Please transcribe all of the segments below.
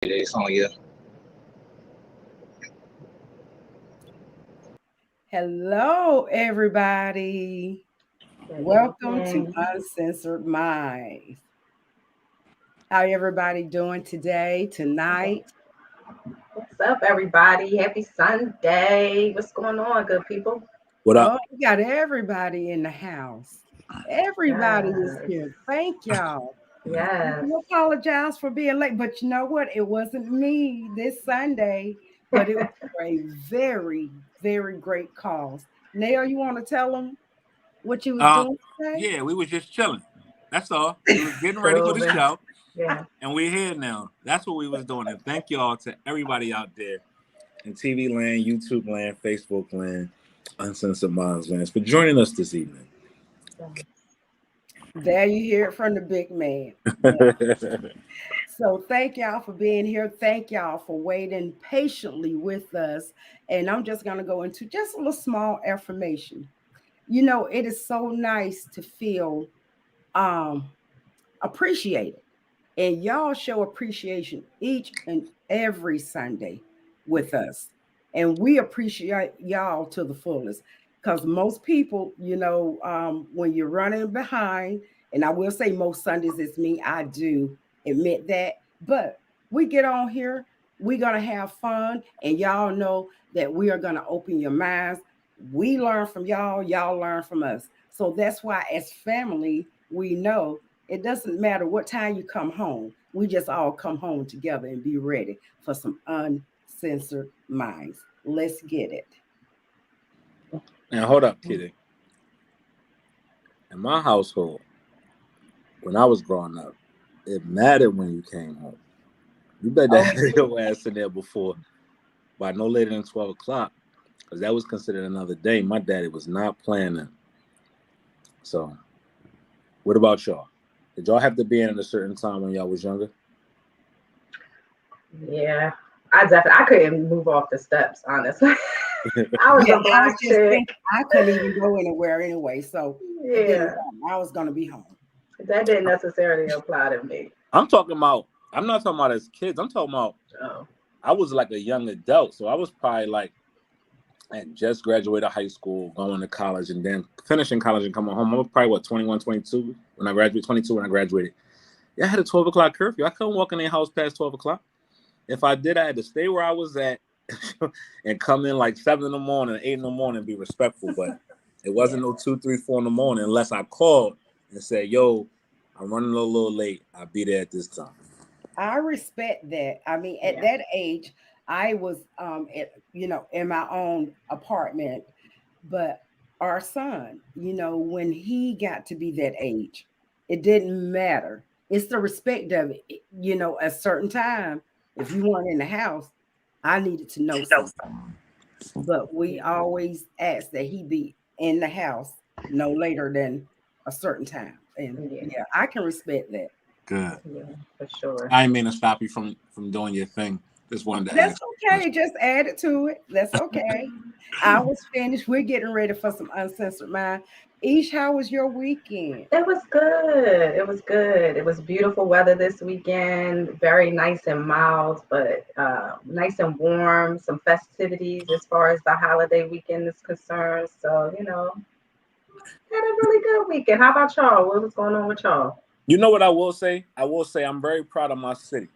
It's on you. Hello, everybody. Welcome to UnCensored Minds. How everybody doing today, tonight? What's up, everybody? Happy Sunday. What's going on, good people? What Oh, up? we got everybody in the house. Everybody is Yes. here. Thank y'all. I Yes. do apologize for being late, but you know what? It wasn't me this Sunday, but it was for a very, very great cause. Nell, you want to tell them what you was Um, doing today? yeah, we was just chilling. That's all. We was getting ready for the Children. show, Yeah. and we're here now. That's what we was doing. And thank y'all to everybody out there in TV land, YouTube land, Facebook land, Uncensored Minds lands for joining us this evening. There you hear it from the big man. Yeah. So thank y'all for being here. Thank y'all for waiting patiently with us. And I'm just going to go into just a little small affirmation. You know, it is so nice to feel um, appreciated. And y'all show appreciation each and every Sunday with us. And we appreciate y'all to the fullest. Because most people, when you're running behind, and I will say most Sundays it's me, I do admit that. But we get on here, we're going to have fun. And y'all know that we are going to open your minds. We learn from y'all, y'all learn from us. So that's why, as family, we know it doesn't matter what time you come home. We just all come home together and be ready for some uncensored minds. Let's get it. Now hold up, Kitty. In my household, when I was growing up, it mattered when you came home. You better have your ass in there before by no later than 12 o'clock, because that was considered another day. My daddy was not playing that. So, what about y'all? Did y'all have to be in at a certain time when y'all was younger? Yeah. I couldn't move off the steps, honestly. I was a I was black just chick. thinking I couldn't even go anywhere anyway, so it didn't Yeah. matter. I was gonna be home. That didn't necessarily apply to me. I'm not talking about as kids. I'm talking about Oh. I was like a young adult, so I was probably like and just graduated high school, going to college, and then finishing college and coming home. I was probably, 21, 22 when I graduated, 22 when I graduated. Yeah, I had a 12 o'clock curfew. I couldn't walk in their house past 12 o'clock. If I did, I had to stay where I was at and come in like 7 in the morning, 8 in the morning, and be respectful. But it wasn't no 2, 3, 4 in the morning unless I called and said, yo, I'm running a little late. I'll be there at this time. I respect that. I mean, at that age, I was in my own apartment, but our son, when he got to be that age, it didn't matter. It's the respect of it. A certain time, if you weren't in the house, I needed to know something. But we always asked that he be in the house no later than a certain time. And yeah, I can respect that. Good. Yeah, for sure. I didn't mean to stop you from doing your thing. Just wanted to That's ask. okay. Just add it to it. That's okay. I was finished. We're getting ready for some uncensored mind. Ish, how was your weekend? It was good. It was good. It was beautiful weather this weekend. Very nice and mild, but nice and warm. Some festivities as far as the holiday weekend is concerned. So, had a really good weekend. How about y'all? What was going on with y'all? You know what I will say? I will say I'm very proud of my city,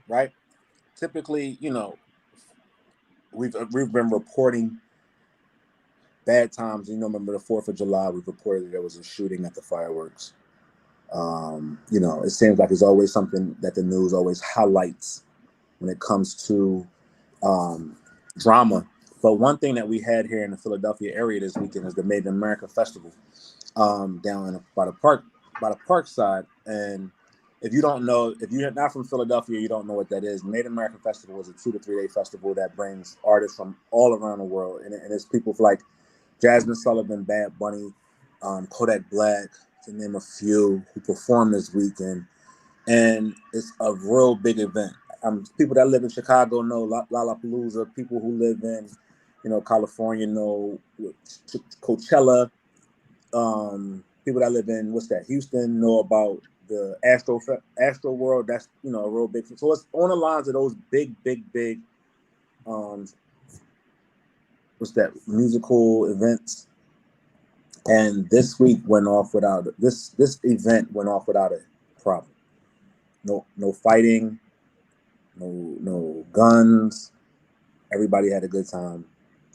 right? Typically, we've been reporting bad times. Remember the 4th of July, we reported that there was a shooting at the fireworks. It seems like there's always something that the news always highlights when it comes to drama. But one thing that we had here in the Philadelphia area this weekend is the Made in America Festival down by the park side. And if you don't know, if you're not from Philadelphia, you don't know what that is. Made in America Festival is a 2 to 3 day festival that brings artists from all around the world. And it's people like Jasmine Sullivan, Bad Bunny, Kodak Black, to name a few, who perform this weekend. And it's a real big event. People that live in Chicago know Lollapalooza. People who live in, California know Coachella. People that live in Houston know about the Astro World. That's a real big thing. So it's on the lines of those big what's that, musical events. And this week went off without this event went off without a problem. No fighting, no guns. Everybody had a good time.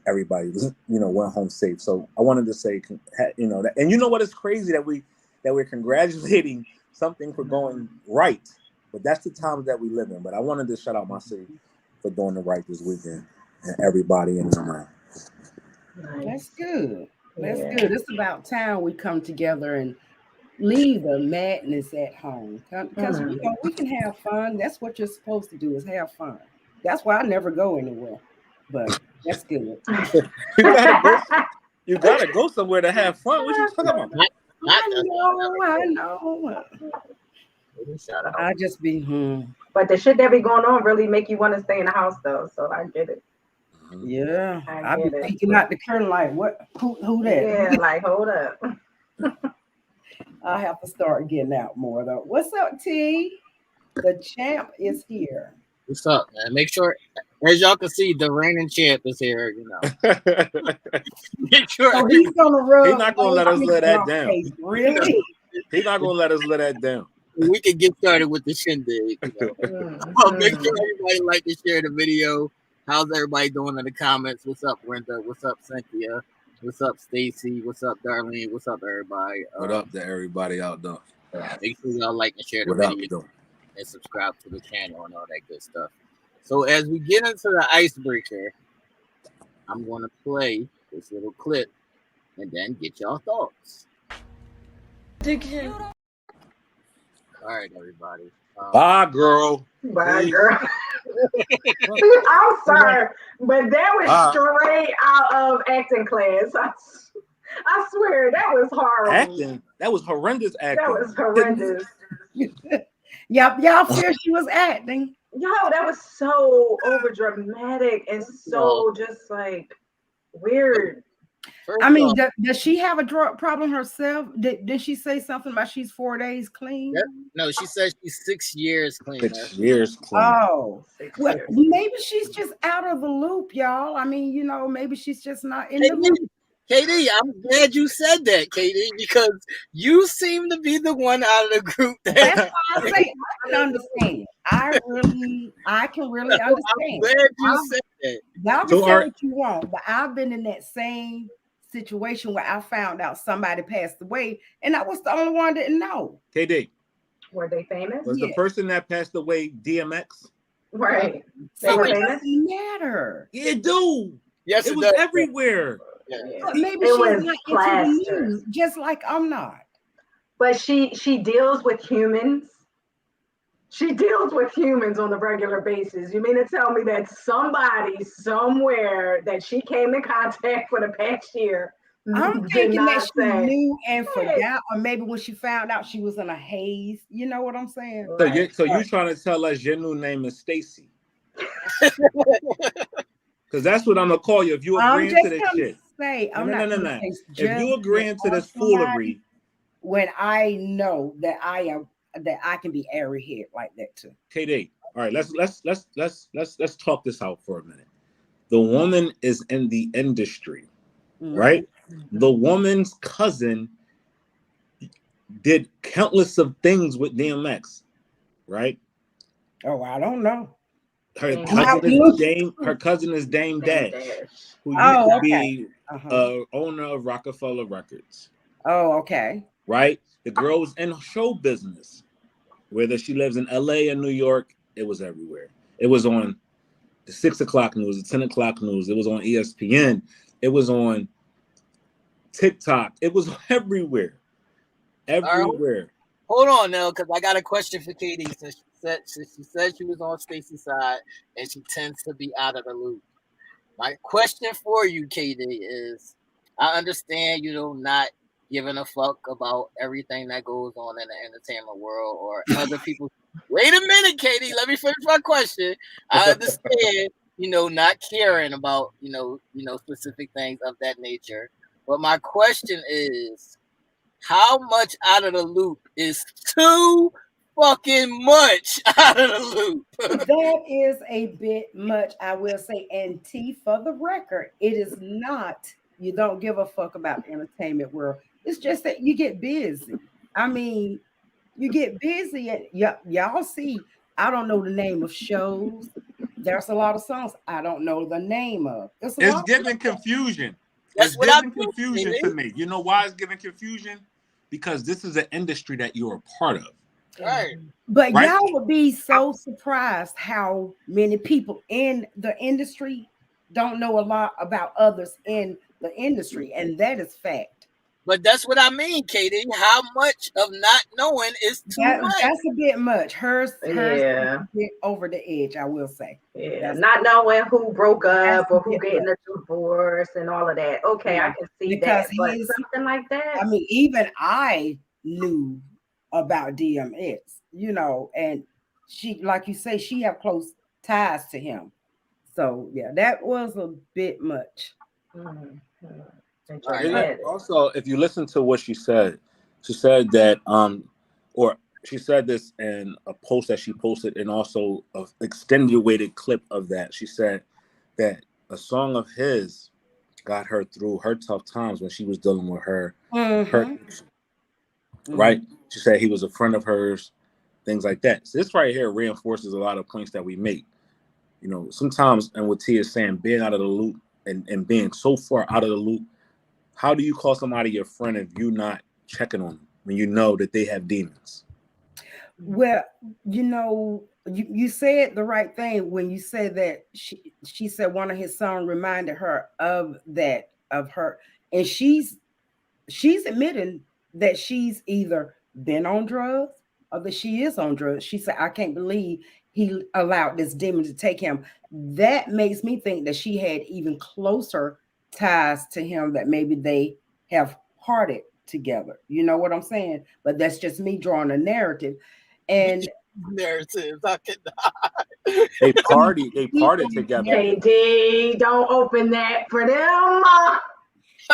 Everybody went home safe. So I wanted to say that, and you know what is crazy that we're congratulating something for going right, but that's the times that we live in. But I wanted to shout out my city for doing the right this weekend and everybody in and around. That's good. That's good. It's about time we come together and leave the madness at home, because we can have fun. That's what you're supposed to do, is have fun. That's why I never go anywhere. But that's good. You gotta go somewhere to have fun. What you talking about? I know. I just be But the shit that be going on really make you want to stay in the house though. So I get it. Yeah, I be peeking out the curtain like, what? Who that? Yeah, like hold up. I have to start getting out more though. What's up, T? The champ is here. What's up, man? Make sure, as y'all can see, the reigning champ is here. Make sure. So he's gonna rub. He's not gonna let us let that down. Face. Really? He's not gonna let us let that down. We can get started with the shindig. Make sure everybody like and share the video. How's everybody doing in the comments? What's up, Brenda? What's up, Cynthia? What's up, Stacey? What's up, Darlene? What's up, everybody? What up to everybody out there? Make sure y'all like and share the video and subscribe to the channel and all that good stuff. So as we get into the icebreaker, I'm going to play this little clip and then get y'all thoughts. All right, everybody. Bye, girl. Bye, girl. I'm sorry, but that was straight out of acting class. I swear that was horrible. Acting? That was horrendous acting. That was horrendous. Y'all fear she was acting? Yo, that was so over dramatic and so just like weird. I mean, does she have a drug problem herself? Did she say something about she's 4 days clean? Yep. No, she says she's 6 years clean. 6 years clean. Oh, well, maybe she's just out of the loop, y'all. I mean, maybe she's just not in the loop. KD, I'm glad you said that, KD, because you seem to be the one out of the group that's why I say I can understand. I can really understand. I'm glad you said that. Y'all can say what you want, but I've been in that same situation where I found out somebody passed away, and I was the only one that didn't know. KD, were they famous? Was the person that passed away DMX? Right. So it doesn't matter. It do. Yes, it was everywhere. But maybe she's not into the news, just like I'm not. But she deals with humans. She deals with humans on a regular basis. You mean to tell me that somebody somewhere that she came in contact for the past year? I'm thinking that she knew and forgot, or maybe when she found out she was in a haze. You know what I'm saying? So you're trying to tell us your new name is Stacey? Because that's what I'm gonna call you if you agreeing to this shit. No. If you agreeing to this foolery, when I know that I can be airy head like that too. KD, all right, let's talk this out for a minute. The woman is in the industry, right? The woman's cousin did countless of things with DMX, right? Oh, I don't know. Her cousin is Dame Dash, who used to be owner of Rockefeller Records. Oh, okay. Right? The girl was in show business. Whether she lives in LA or New York, it was everywhere. It was on the 6 o'clock news, the 10 o'clock news. It was on ESPN. It was on TikTok. It was everywhere. Everywhere. Hold on, Nell, because I got a question for Katie. She said she was on Stacey's side, and she tends to be out of the loop. My question for you, Katie, is I understand not giving a fuck about everything that goes on in the entertainment world or other people. Wait a minute, Katie. Let me finish my question. I understand, not caring about, specific things of that nature. But my question is, how much out of the loop is too fucking much out of the loop? That is a bit much, I will say. And T, for the record, it is not, you don't give a fuck about the entertainment world. It's just that you get busy. I mean, you get busy and y'all see, I don't know the name of shows. There's a lot of songs I don't know the name of. It's giving confusion. That's It's what I'm giving confusion to me. You know why it's giving confusion? Because this is an industry that you're a part of. Right. But y'all would be so surprised how many people in the industry don't know a lot about others in the industry, and that is fact. But that's what I mean, Katie. How much of not knowing is too much? That's a bit much. Hers is Yeah. a bit over the edge, I will say. Yeah, not knowing who broke up or who getting a divorce and all of that. Okay, I can see because that. But something like that. I mean, even I knew about DMX, you know, and she, like you say, she have close ties to him. So yeah, that was a bit much. Mm-hmm. Right. Also, if you listen to what she said that or she said this in a post that she posted, and also an extenuated clip of that. She said that a song of his got her through her tough times when she was dealing with her, right? She said he was a friend of hers, things like that. So this right here reinforces a lot of points that we make. You know, sometimes, and what T is saying, being out of the loop and being so far out of the loop, how do you call somebody your friend if you're not checking on them when you know that they have demons? Well, you know, you said the right thing when you said that she said one of his songs reminded her of that, of her, and she's admitting that she's either been on drugs or that she is on drugs. She said, I can't believe he allowed this demon to take him. That makes me think that she had even closer ties to him, that maybe they have parted together. You know what I'm saying? But that's just me drawing a narrative. And narratives, I cannot. They partied together. KD, don't open that for them.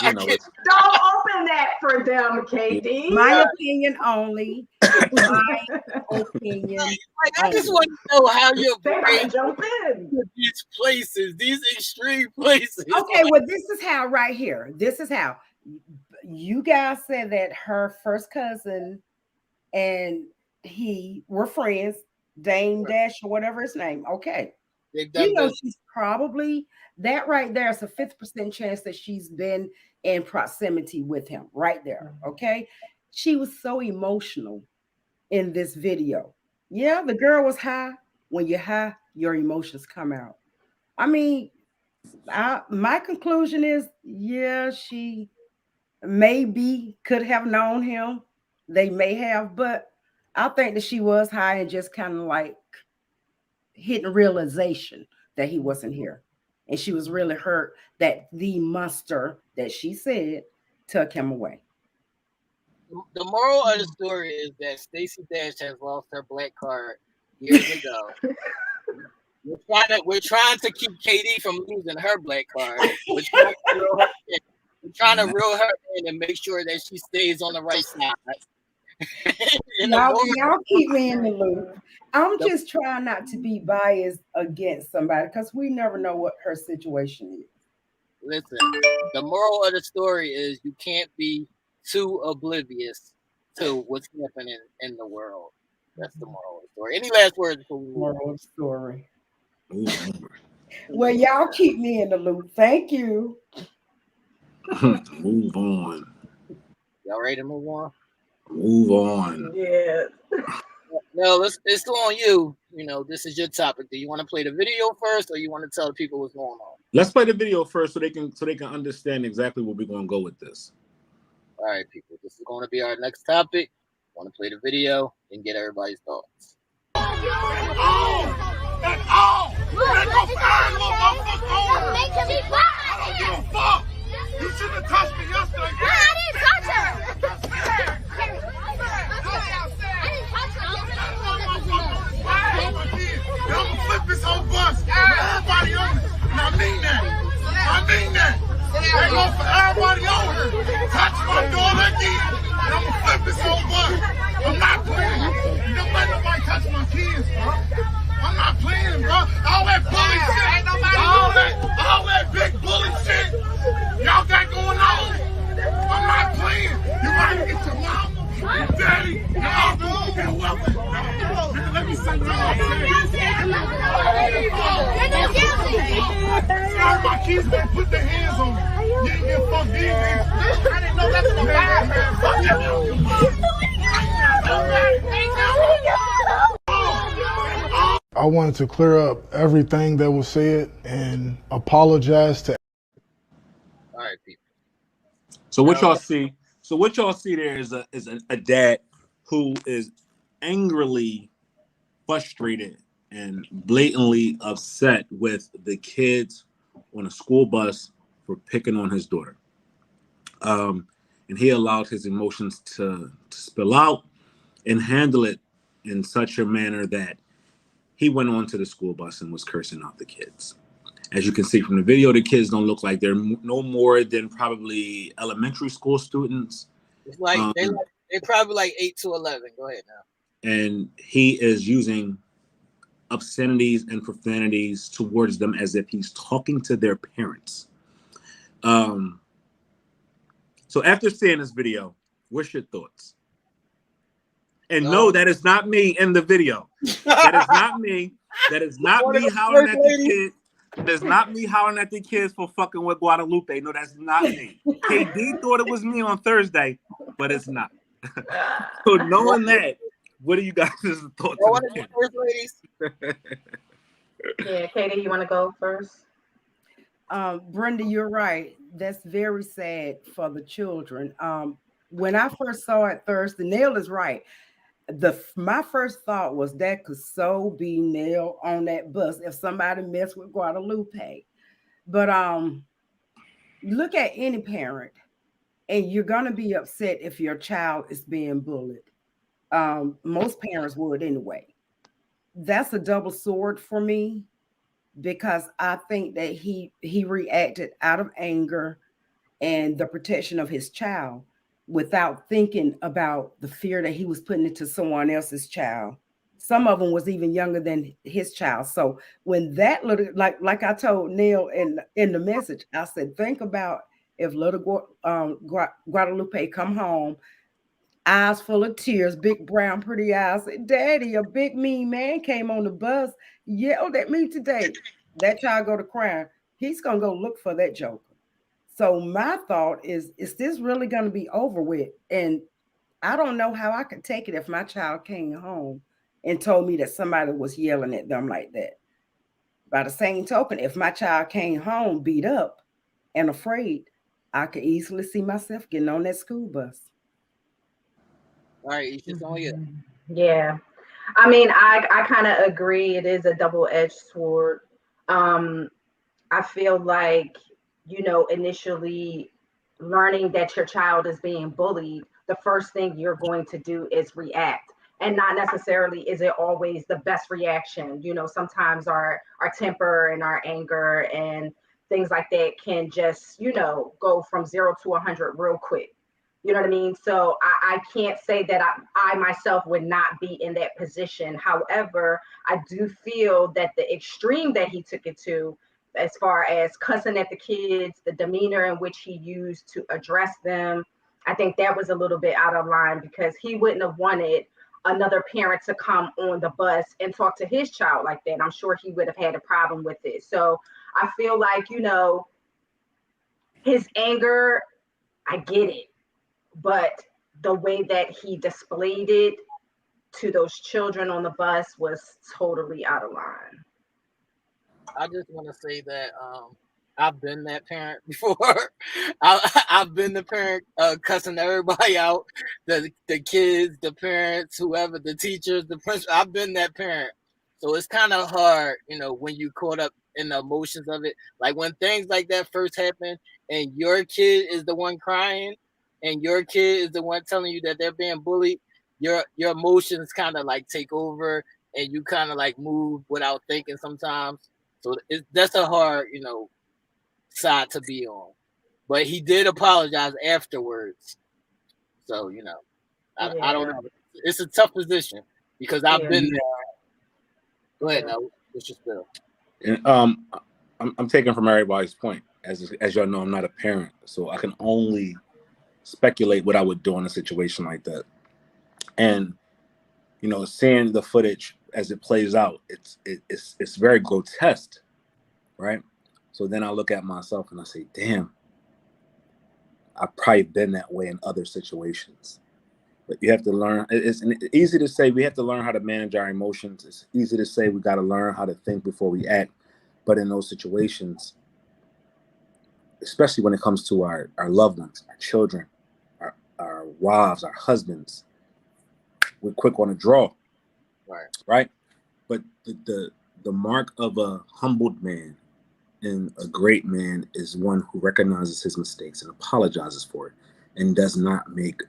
You know, don't open that for them, KD. My opinion only. My opinion. Like, I just want to know how your brain jump in these places, these extreme places. Okay, well, this is how right here. This is how you guys said that her first cousin and he were friends, Dame Dash or whatever his name. Okay. You know, she's probably, that right there is a 50% chance that she's been in proximity with him right there. Okay. She was so emotional in this video. Yeah, the girl was high. When you're high, your emotions come out. I mean, my conclusion is, yeah, she maybe could have known him. They may have, but I think that she was high and just kind of like hitting realization that he wasn't here. And she was really hurt that the monster that she said took him away. The moral of the story is that Stacey Dash has lost her black card years ago. We're trying to keep KD from losing her black card. We're trying to reel her in and make sure that she stays on the right side. Y'all keep me in the loop. I'm just trying not to be biased against somebody because we never know what her situation is. Listen, the moral of the story is you can't be too oblivious to what's happening in the world. That's the moral of the story. Any last words before we move on? Moral of the story. Well, y'all keep me in the loop. Thank you. Move on. Y'all ready to move on? Move on. Yeah. No, it's on you. You know, this is your topic. Do you want to play the video first, or you want to tell the people what's going on? Let's play the video first, so they can understand exactly where we're going to go with this. All right, people. This is going to be our next topic. I want to play the video and get everybody's thoughts. You shouldn't have touched me yesterday. I didn't touch her. I'm gonna flip this whole bus. Everybody on it. And I mean that. They go for everybody on her. Touch my daughter again. and I'm gonna flip this whole bus. I'm not playing. Don't let nobody touch my kids, bro. I'm not playing, bro. All that bully shit, all that big bully shit, y'all got going on. I'm not playing. You gotta get your mama, your daddy, your uncle, and whoever. Let me say what I'm saying. Sorry, my kids gonna put their hands on me. You ain't get fucked these days. I didn't know that's what I wanted to clear up everything that was said and apologize to. All right, people. So what y'all see? So what y'all see there is a dad who is angrily frustrated and blatantly upset with the kids on a school bus for picking on his daughter. And he allowed his emotions to spill out and handle it in such a manner that he went onto the school bus and was cursing out the kids. As you can see from the video, the kids don't look like they're no more than probably elementary school students. It's like they probably like 8 to 11. Go ahead now. And he is using obscenities and profanities towards them as if he's talking to their parents. So after seeing this video, what's your thoughts? And no, that is not me in the video. That is not me. That is not me howling at the kids. That is not me howling at the kids for fucking with Guadalupe. No, that's not me. KD thought it was me on Thursday, but it's not. So knowing that, what are you guys' thoughts on the kids? Ladies? Yeah, Katie, you want to go first? Brenda, you're right. That's very sad for the children. When I first saw it Thursday, Nell is right. My first thought was that could so be Nell on that bus if somebody messed with Guadalupe. But look at any parent, and you're gonna be upset if your child is being bullied. Most parents would anyway. That's a double sword for me, because I think that he reacted out of anger and the protection of his child without thinking about the fear that he was putting into someone else's child. Some of them was even younger than his child. So when that little, like I told Neil in the message, I said, think about if little Guadalupe come home, eyes full of tears, big brown pretty eyes, said, Daddy, a big mean man came on the bus, yelled at me today. That child go to crying. He's gonna go look for that joker. So my thought is this really going to be over with? And I don't know how I could take it if my child came home and told me that somebody was yelling at them like that. By the same token, if my child came home beat up and afraid, I could easily see myself getting on that school bus. All right, it's just on you. Yeah. I mean, I kind of agree. It is a double-edged sword. I feel like, initially learning that your child is being bullied, the first thing you're going to do is react. And not necessarily is it always the best reaction. Sometimes our temper and our anger and things like that can just, go from 0 to 100 real quick. You know what I mean? So I can't say that I myself would not be in that position. However, I do feel that the extreme that he took it to, as far as cussing at the kids, the demeanor in which he used to address them, I think that was a little bit out of line, because he wouldn't have wanted another parent to come on the bus and talk to his child like that. I'm sure he would have had a problem with it. So I feel like, his anger, I get it. But the way that he displayed it to those children on the bus was totally out of line. I just want to say that I've been that parent before. I've been the parent cussing everybody out, the kids, the parents, whoever, the teachers, the principal. I've been that parent. So it's kind of hard, when you caught up in the emotions of it. Like when things like that first happen and your kid is the one crying and your kid is the one telling you that they're being bullied, your emotions kind of like take over and you kind of like move without thinking sometimes. So that's a hard, side to be on. But he did apologize afterwards. So I don't know. It's a tough position because I've been there. Go ahead now. What's your spill? And I'm taking from everybody's point. As y'all know, I'm not a parent, so I can only speculate what I would do in a situation like that. And seeing the footage as it plays out, it's very grotesque, right? So then I look at myself and I say, damn, I've probably been that way in other situations. But you have to learn. It's easy to say we have to learn how to manage our emotions. It's easy to say we got to learn how to think before we act. But in those situations, especially when it comes to our loved ones, our children, our wives, our husbands, we're quick on the draw. Right? But the mark of a humbled man and a great man is one who recognizes his mistakes and apologizes for it and does not make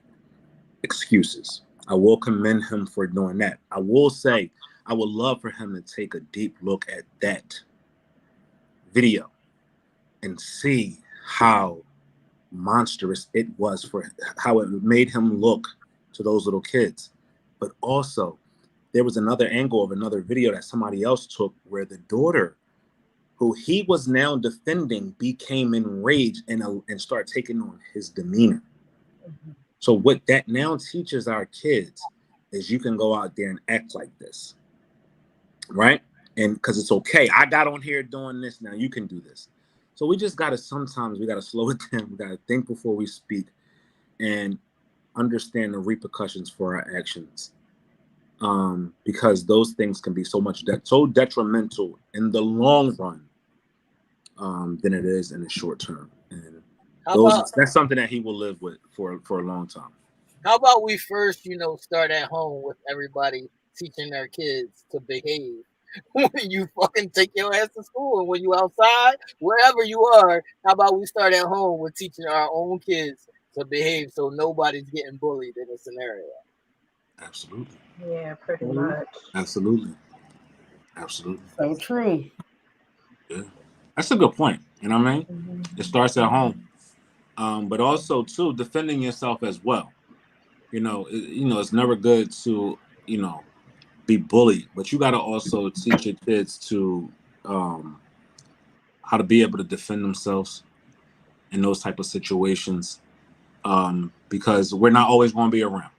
excuses. I will commend him for doing that. I will say I would love for him to take a deep look at that video and see how monstrous it was, for how it made him look to those little kids. But also, there was another angle of another video that somebody else took where the daughter, who he was now defending, became enraged and started taking on his demeanor. Mm-hmm. So what that now teaches our kids is you can go out there and act like this, right? And because it's okay. I got on here doing this, now you can do this. So we just got to sometimes, we got to slow it down. We got to think before we speak and understand the repercussions for our actions. Because those things can be so detrimental in the long run than it is in the short term. And that's something that he will live with for a long time. How about we first, start at home with everybody teaching their kids to behave when you fucking take your ass to school and when you outside, wherever you are. How about we start at home with teaching our own kids to behave so nobody's getting bullied in a scenario? Absolutely. Yeah, pretty much. Absolutely. So true. Yeah, that's a good point. You know what I mean? Mm-hmm. It starts at home, but also too defending yourself as well. It's never good to be bullied, but you got to also teach your kids to how to be able to defend themselves in those type of situations, because we're not always going to be around.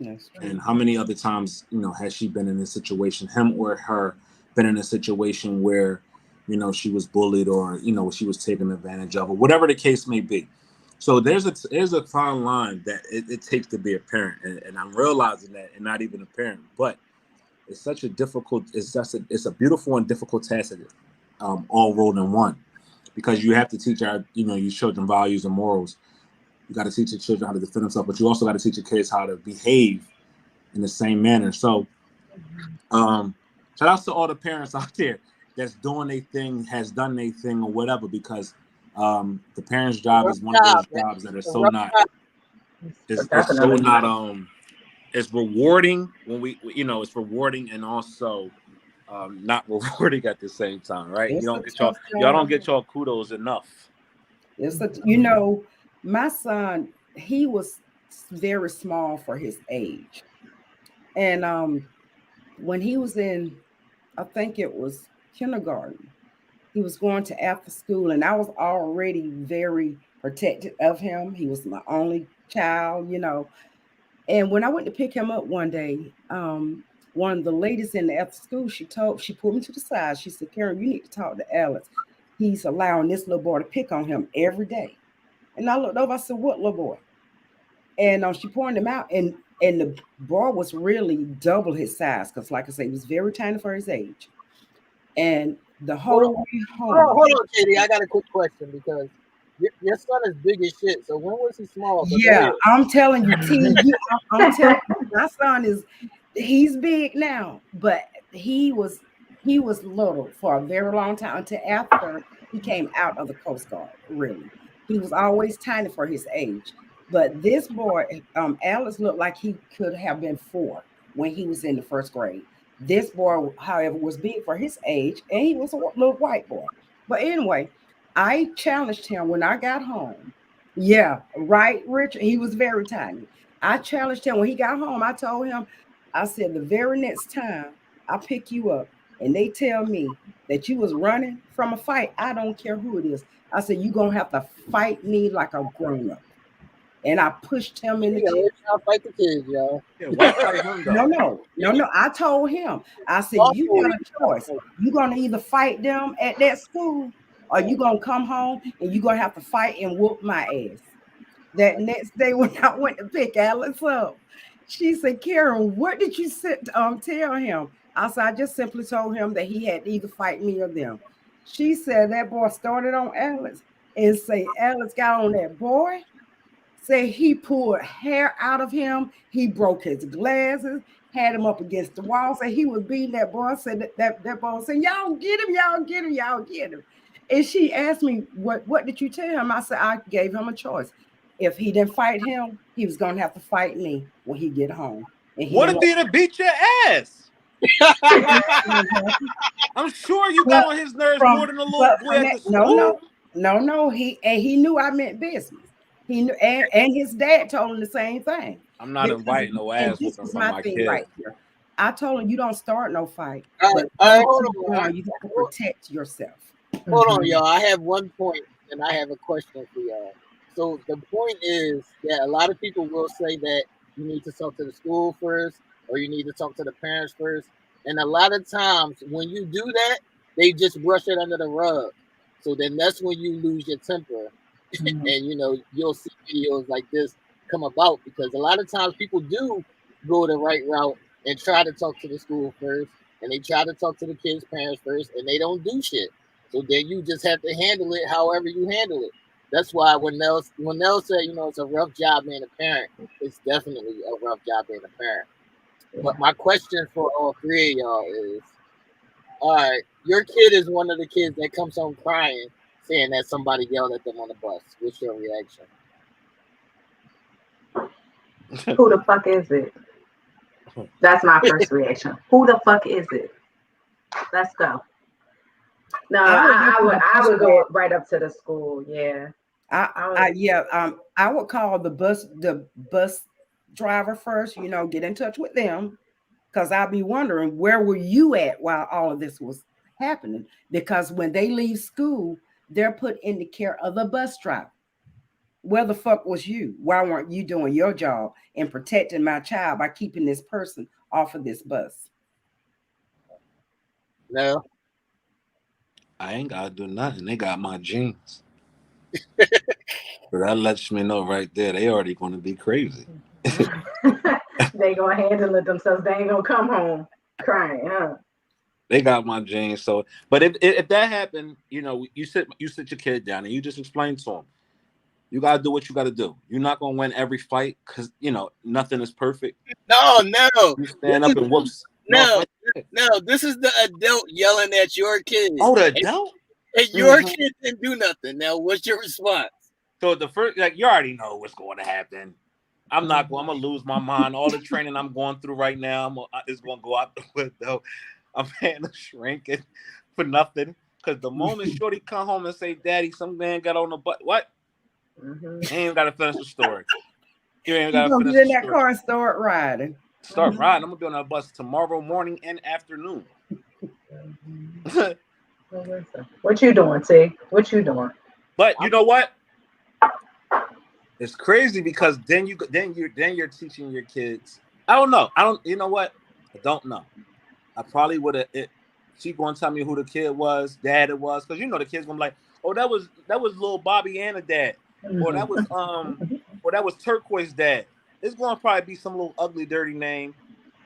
Yes. And how many other times, has she been in a situation, him or her, been in a situation where, she was bullied or, she was taken advantage of, or whatever the case may be. So there's a fine line that it takes to be a parent, and I'm realizing that, and not even a parent, but it's such a difficult, it's a beautiful and difficult task, all rolled in one, because you have to teach your children values and morals. You got to teach your children how to defend themselves, but you also got to teach your kids how to behave in the same manner. So, shout out to all the parents out there that's doing their thing, has done their thing, or whatever, because the parents' job is one of those jobs that are so not. It's so not. It's rewarding when it's rewarding and also not rewarding at the same time, right? Y'all don't get y'all kudos enough. It's my son, he was very small for his age. And when he was in, I think it was kindergarten, he was going to after school, and I was already very protective of him. He was my only child, And when I went to pick him up one day, one of the ladies in the after school, she pulled me to the side. She said, "Karen, you need to talk to Alex. He's allowing this little boy to pick on him every day." And I looked over, I said, "What little boy?" And she pointed him out, and the boy was really double his size, because like I said, he was very tiny for his age. And the whole way home. Hold on, Katie. I got a quick question, because your son is big as shit. So when was he small? Yeah, I'm telling you, I'm telling you, my son he's big now, but he was little for a very long time, until after he came out of the Coast Guard. Really, he was always tiny for his age. But this boy, Alex, looked like he could have been 4 when he was in the first grade. This boy, however, was big for his age, and he was a little white boy. But anyway, I challenged him when I got home. Yeah, right, Richard. He was very tiny. I challenged him when he got home. I told him, I said, the very next time I pick you up and they tell me that you was running from a fight, I don't care who it is. I said, you're gonna have to fight me like a grown-up. And I pushed him in the You know, chair. y'all fight the kids, y'all. Yeah, why fight him No, though? no, no, no. I told him, I said, you Also, got a choice. You're gonna either fight them at that school or you're gonna come home and you're gonna have to fight and whoop my ass. That next day when I went to pick Alice up, she said, Karen, what did you tell him? I said, I just simply told him that he had to either fight me or them. She said that boy started on Alice and say Alice got on that boy. Say he pulled hair out of him. He broke his glasses, had him up against the wall. Said he was beating that boy. Said that boy said, y'all get him, y'all get him, y'all get him. And she asked me, what did you tell him? I said, I gave him a choice. If he didn't fight him, he was gonna have to fight me when he get home. And he What didn't if he to beat your ass? like I'm sure you got on his nerves more than a little but boy from at that, the school. no. He knew I meant business. He knew, and his dad told him the same thing. I'm not Because, inviting no and ass this whooping is from my my thing kid. right here. I told him you don't start no fight, all but right, once hold you on. go on, you have to protect yourself. Hold on, Mhm. y'all. I have one point and I have a question for y'all. So the point is that a lot of people will say that you need to talk to the school first or you need to talk to the parents first. And a lot of times when you do that, they just brush it under the rug. So then that's when you lose your temper. Mhm. And you know, you'll see videos like this come about because a lot of times people do go the right route and try to talk to the school first and they try to talk to the kids' parents first and they don't do shit. So then you just have to handle it however you handle it. That's why when Nell said, you know, it's a rough job being a parent, it's definitely a rough job being a parent. But my question for all three of y'all is, all right, your kid is one of the kids that comes home crying, saying that somebody yelled at them on the bus. What's your reaction? Who the fuck is it? That's my first reaction. Who the fuck is it? Let's go. No, I would go to the I bus would driver. go right up to the school. Yeah. I would. I would call the bus driver first. You know, get in touch with them because I'll be wondering where were you at while all of this was happening. Because when they leave school, they're put in the care of the bus driver. Where the fuck was you? Why weren't you doing your job and protecting my child by keeping this person off of this bus? No. I ain't gotta do nothing. They got my genes. So that lets me know right there they already gonna be crazy. They gonna handle it themselves. They ain't gonna come home crying, huh? They got my genes. So, but if that happened, you know, you sit your kid down and you just explain to him, you gotta do what you gotta do. You're not gonna win every fight because you know nothing is perfect. No, no. You This stand is up and whoops. No, no, fight. no. This is the adult yelling at your kid. Oh, the adult. And your Mm-hmm. kid didn't do nothing. Now, what's your response? So the first, like, you already know what's going to happen. I'm not going. I'm gonna lose my mind. All the training I'm going through right now, it's gonna go out the window. I'm paying a shrinking for nothing. Because the moment Shorty come home and say, "Daddy, some man got on the butt," what? Mm-hmm. You ain't got to finish the story. You ain't You got to gonna finish get the in that story. car and start riding. Start riding. I'm gonna be on that bus tomorrow morning and afternoon. What you doing, T? What you doing? But you know what? It's crazy because then you're teaching your kids. I don't know. I don't. You know what? I don't know. I probably would have. She gonna tell me who the kid was, dad it was, because you know the kid's gonna be like, oh, that was little Bobby and a dad, or that was Turquoise dad. It's gonna probably be some little ugly, dirty name,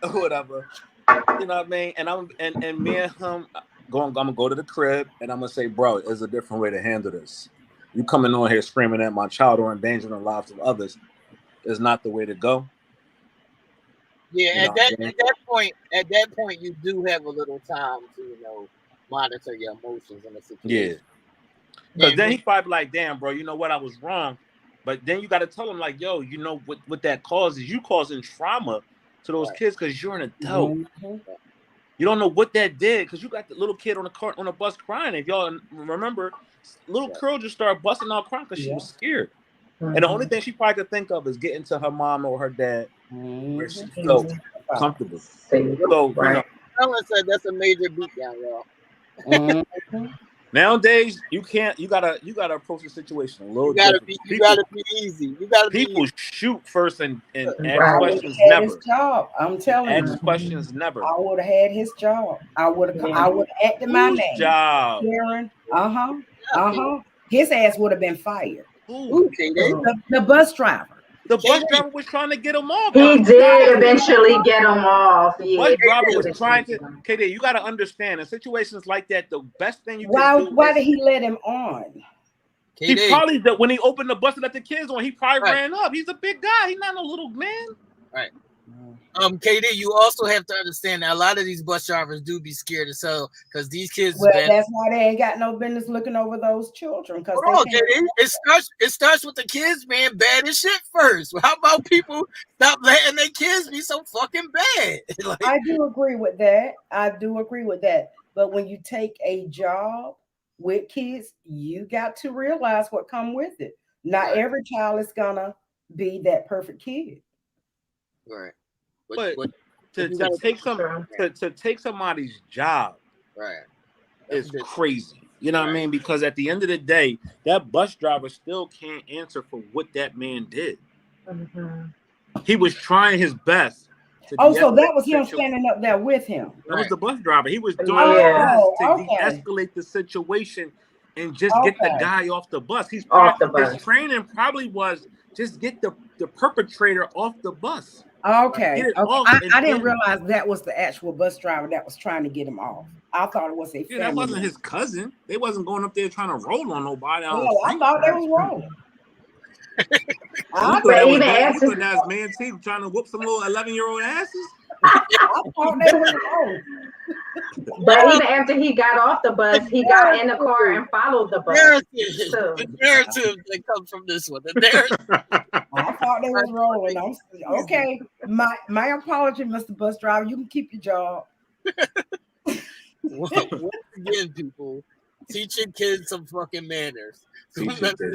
or whatever. You know what I mean? And and me and him I'm gonna go to the crib and I'm gonna say, bro, there's a different way to handle this. You coming on here screaming at my child or endangering the lives of others is not the way to go. Yeah, You know what I mean? at that point, you do have a little time to, you know, monitor your emotions in the Yeah. situation. Because And then he probably be like, damn, bro, you know what? I was wrong. But then you got to tell him, like, yo, you know what that causes? You causing trauma to those kids because you're an adult. Mm-hmm. You don't know what that did because you got the little kid on the bus crying. If y'all remember, little girl just started busting out crying because she was scared. And the only thing she probably could think of is getting to her mom or her dad where she felt comfortable. So, Right. Ellen said that's a major beatdown, y'all. Nowadays, you gotta approach the situation a little different. You gotta be easy. You gotta people be shoot first and ask Right. questions had never. his job. I'm telling you. Ask questions never. I would have had his job. I would have acted my Whose name. job? Karen. His ass would have been fired. Who, KD? The bus driver. The bus driver was trying to get him off. He did eventually get him off. The bus driver was trying to. KD, you got to understand in situations like that, the best thing you can do. Why did he let him on? He probably when he opened the bus and let the kids on, he probably ran up. He's a big guy. He's not no little man. Right. KD, you also have to understand that a lot of these bus drivers do be scared as hell because these kids. Well, that's why they ain't got no business looking over those children. Because it starts with the kids being bad as shit first. How about people stop letting their kids be so fucking bad? I do agree with that. But when you take a job with kids, you got to realize what come with it. Not every child is gonna be that perfect kid. Right. But to take somebody's job, right, is crazy. You know what I mean? Because at the end of the day, that bus driver still can't answer for what that man did. He was trying his best. So that was him standing up there with him. That was the bus driver. He was doing his best to de-escalate the situation and just get the guy off the bus. His training probably was just get the perpetrator off the bus. Okay. I didn't realize that was the actual bus driver that was trying to get him off. I thought it was a family. That wasn't his cousin. They wasn't going up there trying to roll on nobody. I thought they was rolling. I thought that was man team trying to whoop some little 11-year-old asses. I thought they was rolling. But even after he got off the bus, he got in the car and followed the bus. The narrative that comes from this one. The narrative. I thought they was rolling. Okay. My apology, Mr. Bus Driver. You can keep your job. Once again, people, teaching kids some fucking manners. Teaching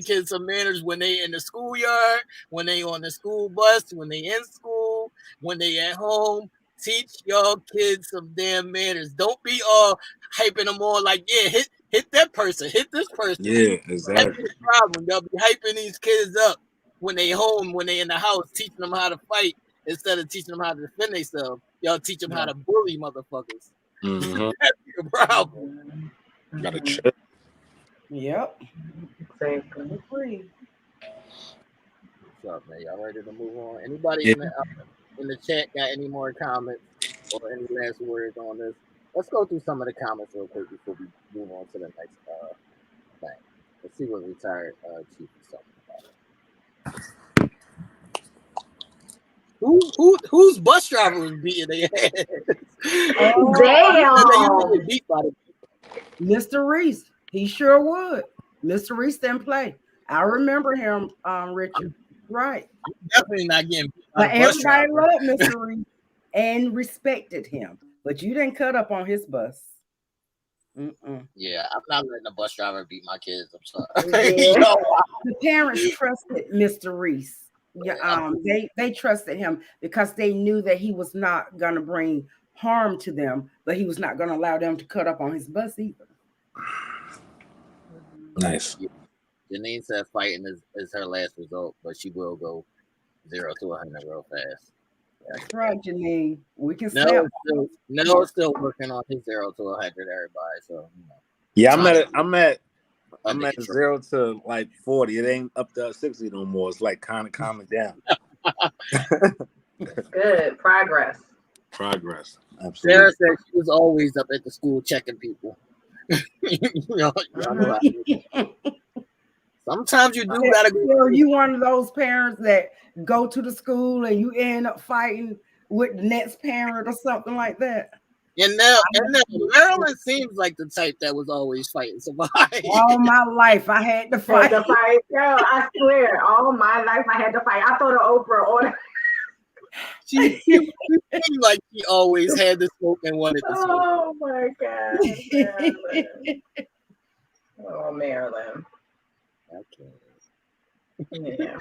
kids some manners when they in the schoolyard, when they on the school bus, when they in school, when they at home. Teach y'all kids some damn manners. Don't be all hyping them on like, hit that person, hit this person. Yeah, exactly. That's the problem. They'll be hyping these kids up when they home, when they in the house, teaching them how to fight instead of teaching them how to defend themselves. Y'all teach them how to bully motherfuckers. That's your problem. Gotta check. Yep. Exactly. What's up, man? Y'all ready to move on? Anybody in the chat got any more comments or any last words on this? Let's go through some of the comments real quick before we move on to the next thing. Let's see what retired chief is talking about. Whose bus driver was beating their ass? Damn. Mr. Reese. He sure would. Mr. Reese didn't play. I remember him, Richard. Right. I'm definitely not getting beat by everybody loved Mr. Reese and respected him. But you didn't cut up on his bus. Yeah, I'm not letting a bus driver beat my kids. I'm sorry. The parents trusted Mr. Reese. They trusted him because they knew that he was not going to bring harm to them, but he was not going to allow them to cut up on his bus either. Nice. Janine said fighting is her last result, but she will go 0 to 100 real fast. That's right, Janine. We can Nell's still working on his 0 to 100, everybody. So yeah, I'm at 0 to like 40. It ain't up to 60 no more. It's like kind of calming down. Good progress. Absolutely. Sarah said she was always up at the school checking people. Sometimes you do gotta go. You one of those parents that go to the school and you end up fighting with the next parent or something like that. And now Marilyn seems like the type that was always fighting somebody. All my life I had to fight. Girl, I swear, all my life I had to fight. I thought of Oprah on. She seemed like she always had the smoke and wanted to smoke. Oh my God, Marilyn. Oh, Marilyn. Okay. Yeah.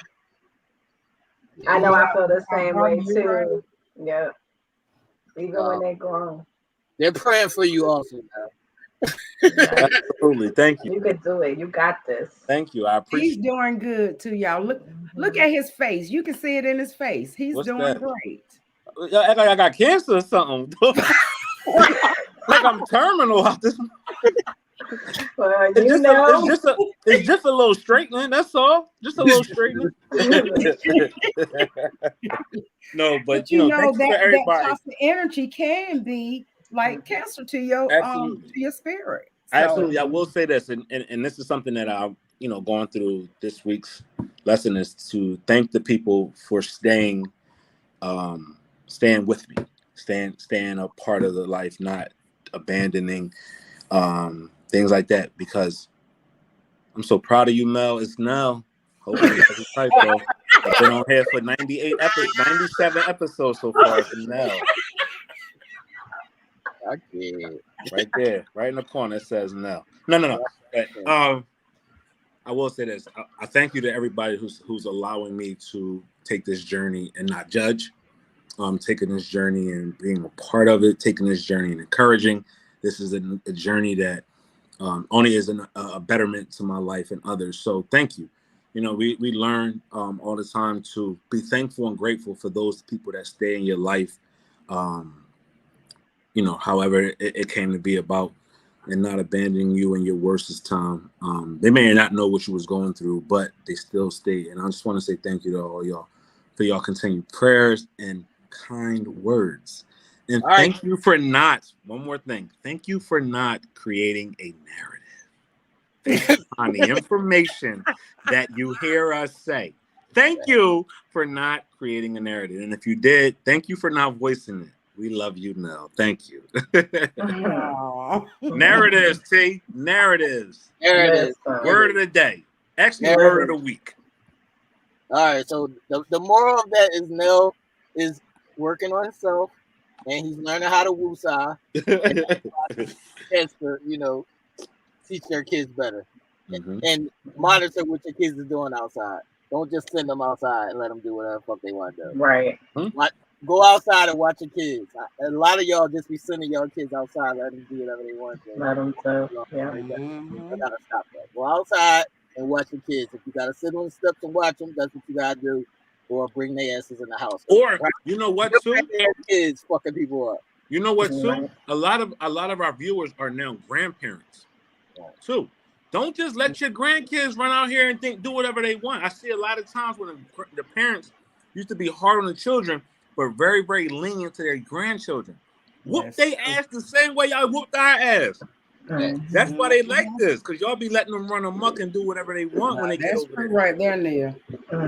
I know I feel the same way too. Yep. Even when they grown. They're praying for you also now. Yeah. Absolutely. Thank you. You could do it. You got this. Thank you. I appreciate He's doing good too, y'all. Look at his face. You can see it in his face. He's What's doing that? great. Like I got cancer or something. Like I'm terminal out this. Well, It's just a little straightening. That's all. Just a little straightening. No, but you know, thank you for everybody. That toxic energy can be like cancer to your spirit. So. Absolutely, I will say this, and this is something that I'm going through this week's lesson is to thank the people for staying with me, staying a part of the life, not abandoning things like that. Because I'm so proud of you, Nell. It's Nell. Hopefully that's a typo. I've been on here for 97 episodes so far. It's Nell. Okay. Right there, right in the corner, it says Nell. No. I will say this. I thank you to everybody who's allowing me to take this journey and not judge. Taking this journey and being a part of it, taking this journey and encouraging. This is a journey that only is a betterment to my life and others. So thank you. We learn all the time to be thankful and grateful for those people that stay in your life. However it came to be about, and not abandoning you in your worstest time. They may not know what you was going through, but they still stayed. And I just want to say thank you to all y'all for y'all continued prayers and kind words. And thank you for one more thing. Thank you for not creating a narrative on the information that you hear us say. Thank you for not creating a narrative. And if you did, thank you for not voicing it. We love you, Nell. Thank you. Narratives, T. Narratives. Narratives. Word of the day. Actually, word of the week. All right. So the moral of that is Nell is working on himself, and he's learning how to woosah. And to, teach their kids better, and monitor what your kids are doing outside. Don't just send them outside and let them do whatever the fuck they want to do. Right. Go outside and watch your kids. A lot of y'all just be sending y'all kids outside, let them do whatever they want to. Let them do. Yeah. I gotta stop that. Go outside and watch your kids. If you gotta sit on the steps and watch them, that's what you gotta do. Or bring their asses in the house. Or you know what too? Kids fucking people up. You know what too? A lot of our viewers are now grandparents too. Don't just let your grandkids run out here and do whatever they want. I see a lot of times when the parents used to be hard on the children, but very, very lenient to their grandchildren. Whoop they ass the same way y'all whooped our ass. That's why they like this, because y'all be letting them run amok and do whatever they want when they get over there. Right there, Nell.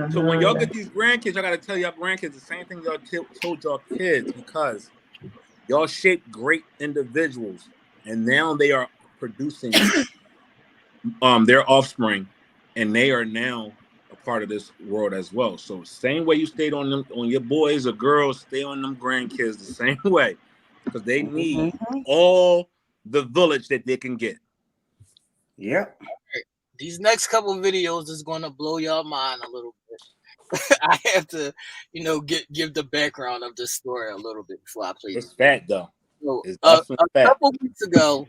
So when y'all get these grandkids, y'all got to tell y'all grandkids the same thing y'all told y'all kids, because y'all shaped great individuals, and now they are producing their offspring, and they are now a part of this world as well. So same way you stayed on your boys or girls, stay on them grandkids the same way, because they need all the village that they can get. Yep. Right. These next couple of videos is going to blow your mind a little bit. I have to, give the background of this story a little bit before I play it. It's fat though. So, a couple weeks ago,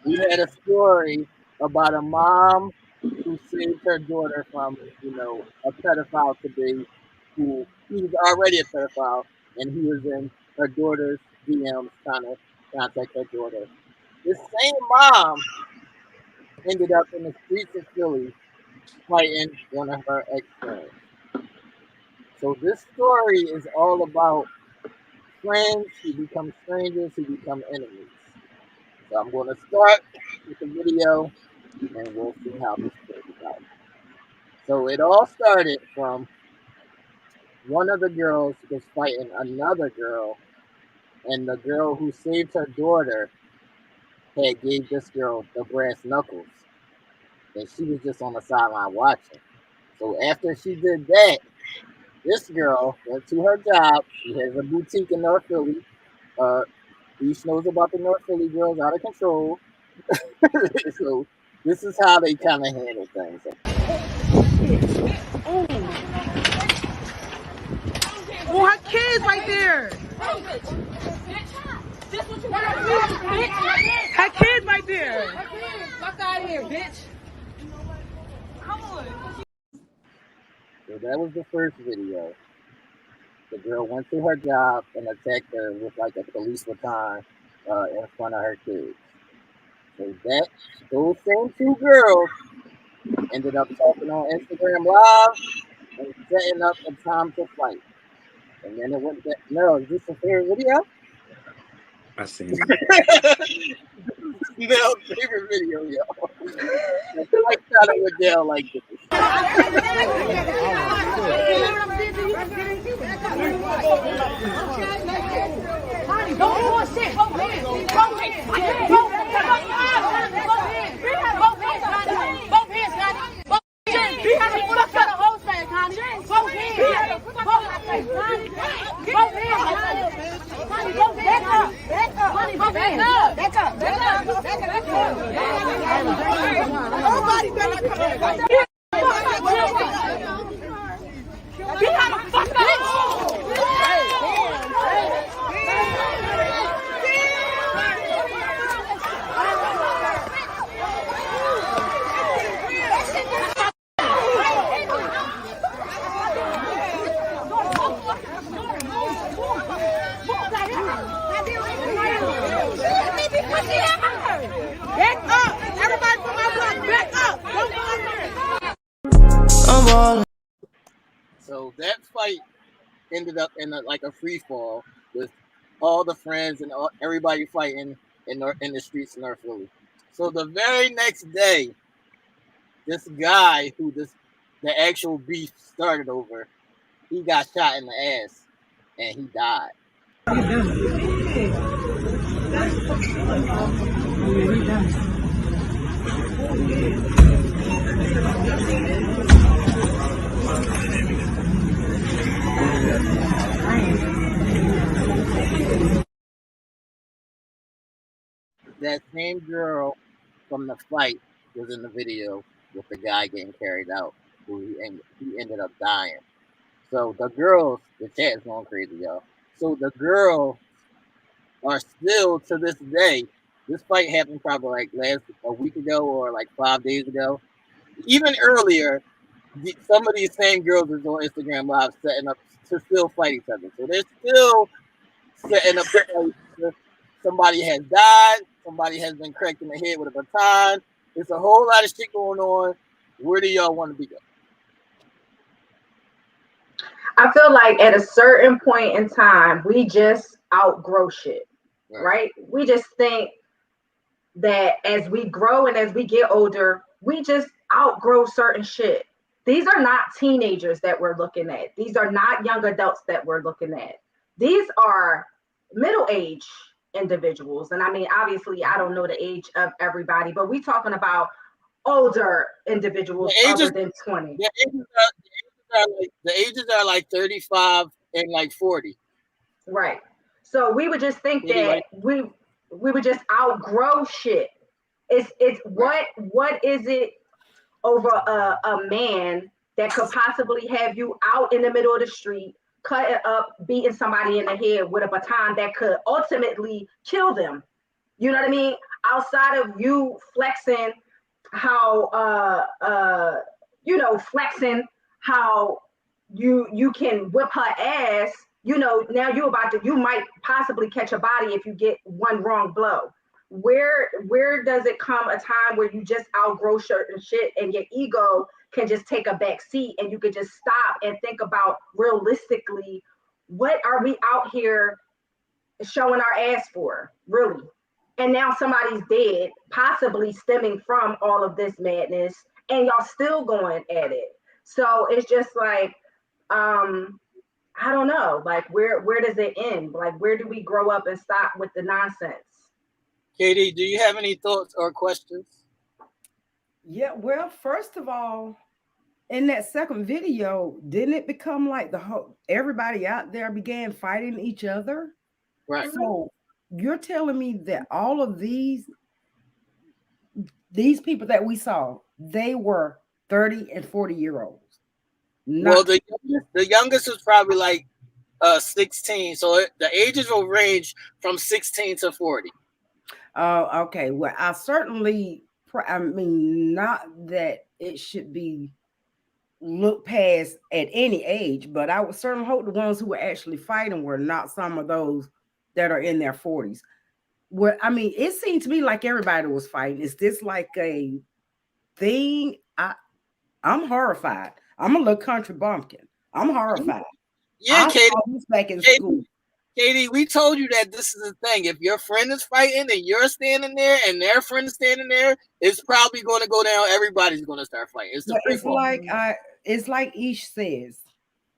we had a story about a mom who saved her daughter from, a pedophile to be, who he was already a pedophile, and he was in her daughter's DMs trying to contact her daughter. This same mom ended up in the streets of Philly fighting one of her ex-friends. So this story is all about friends who become strangers, who become enemies. So I'm going to start with the video, and we'll see how this plays out. So it all started from one of the girls was fighting another girl, and the girl who saved her daughter had gave this girl the brass knuckles, and she was just on the sideline watching. So after she did that, this girl went to her job. She has a boutique in North Philly. Aisha knows about the North Philly girls, out of control. So this is how they kind of handle things. Oh, her kids right there. Her kids right there. Fuck out of here, bitch. Come on. So that was the first video. The girl went to her job and attacked her with like a police baton in front of her kids. So those same two girls ended up talking on Instagram Live and setting up a time to fight. And then it went back. No, is this a favorite video? I seen it. Nell's favorite video, yo. I shot it with Nell like this. Nobody better come in. Get out of fuck back up! Everybody from my block, back up! Don't go in there! So that fight ended up in like a free fall with all the friends and everybody fighting in the streets of North Philly. So the very next day, this guy who the actual beef started over, he got shot in the ass and he died. That same girl from the fight was in the video with the guy getting carried out, who he ended up dying. So the girls, the chat is going crazy, y'all. So the girls are still to this day. This fight happened probably like a week ago or like 5 days ago. Even earlier, some of these same girls is on Instagram Live setting up to still fight each other. So they're still setting up to fight. Somebody has died. Somebody has been cracked in the head with a baton. There's a whole lot of shit going on. Where do y'all want to be? I feel like at a certain point in time, we just outgrow shit, right? We just think that as we grow and as we get older, we just outgrow certain shit. These are not teenagers that we're looking at. These are not young adults that we're looking at. These are middle-aged individuals. And I mean, obviously, I don't know the age of everybody, but we're talking about older individuals other than 20. The ages are like 35 and like 40. Right. So we would just think that we would just outgrow shit. It's what is it over a man that could possibly have you out in the middle of the street, cutting up, beating somebody in the head with a baton that could ultimately kill them? You know what I mean? Outside of you flexing how flexing how you can whip her ass, now you might possibly catch a body if you get one wrong blow. Where does it come a time where you just outgrow certain shit and your ego can just take a back seat and you could just stop and think about realistically, what are we out here showing our ass for, really? And now somebody's dead, possibly stemming from all of this madness, and y'all still going at it. So it's just like, I don't know, like where does it end? Like, where do we grow up and stop with the nonsense? Katie, do you have any thoughts or questions? Yeah, well, first of all, in that second video, didn't it become like everybody out there began fighting each other? Right. So you're telling me that all of these people that we saw, they were 30 and 40-year-olds. Well, Not the youngest was probably like 16. So the ages will range from 16 to 40. okay. Well, I mean, not that it should be looked past at any age, but I would certainly hope the ones who were actually fighting were not some of those that are in their 40s. Well, I mean, it seemed to me like everybody was fighting. Is this like a thing? I'm horrified. I'm a little country bumpkin. I'm horrified. Yeah, I Katie. saw this back in Katie, school. Katie, we told you that this is the thing. If your friend is fighting and you're standing there and their friend is standing there, it's probably going to go down. Everybody's going to start fighting. It's the But free fall. it's like Ish says,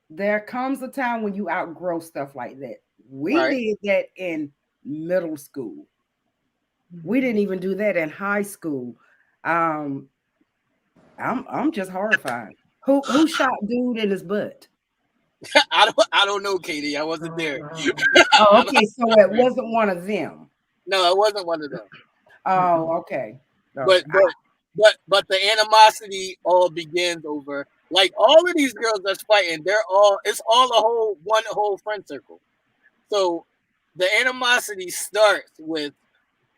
there comes a time when you outgrow stuff like that. We Right. did that in middle school. We didn't even do that in high school. I'm just horrified. Who shot dude in his butt? I don't know, Katie. I wasn't there. Oh, okay, so it wasn't one of them. No, it wasn't one of them. Oh, okay. But the animosity all begins over like all of these girls that's fighting. It's all one whole friend circle. So the animosity starts with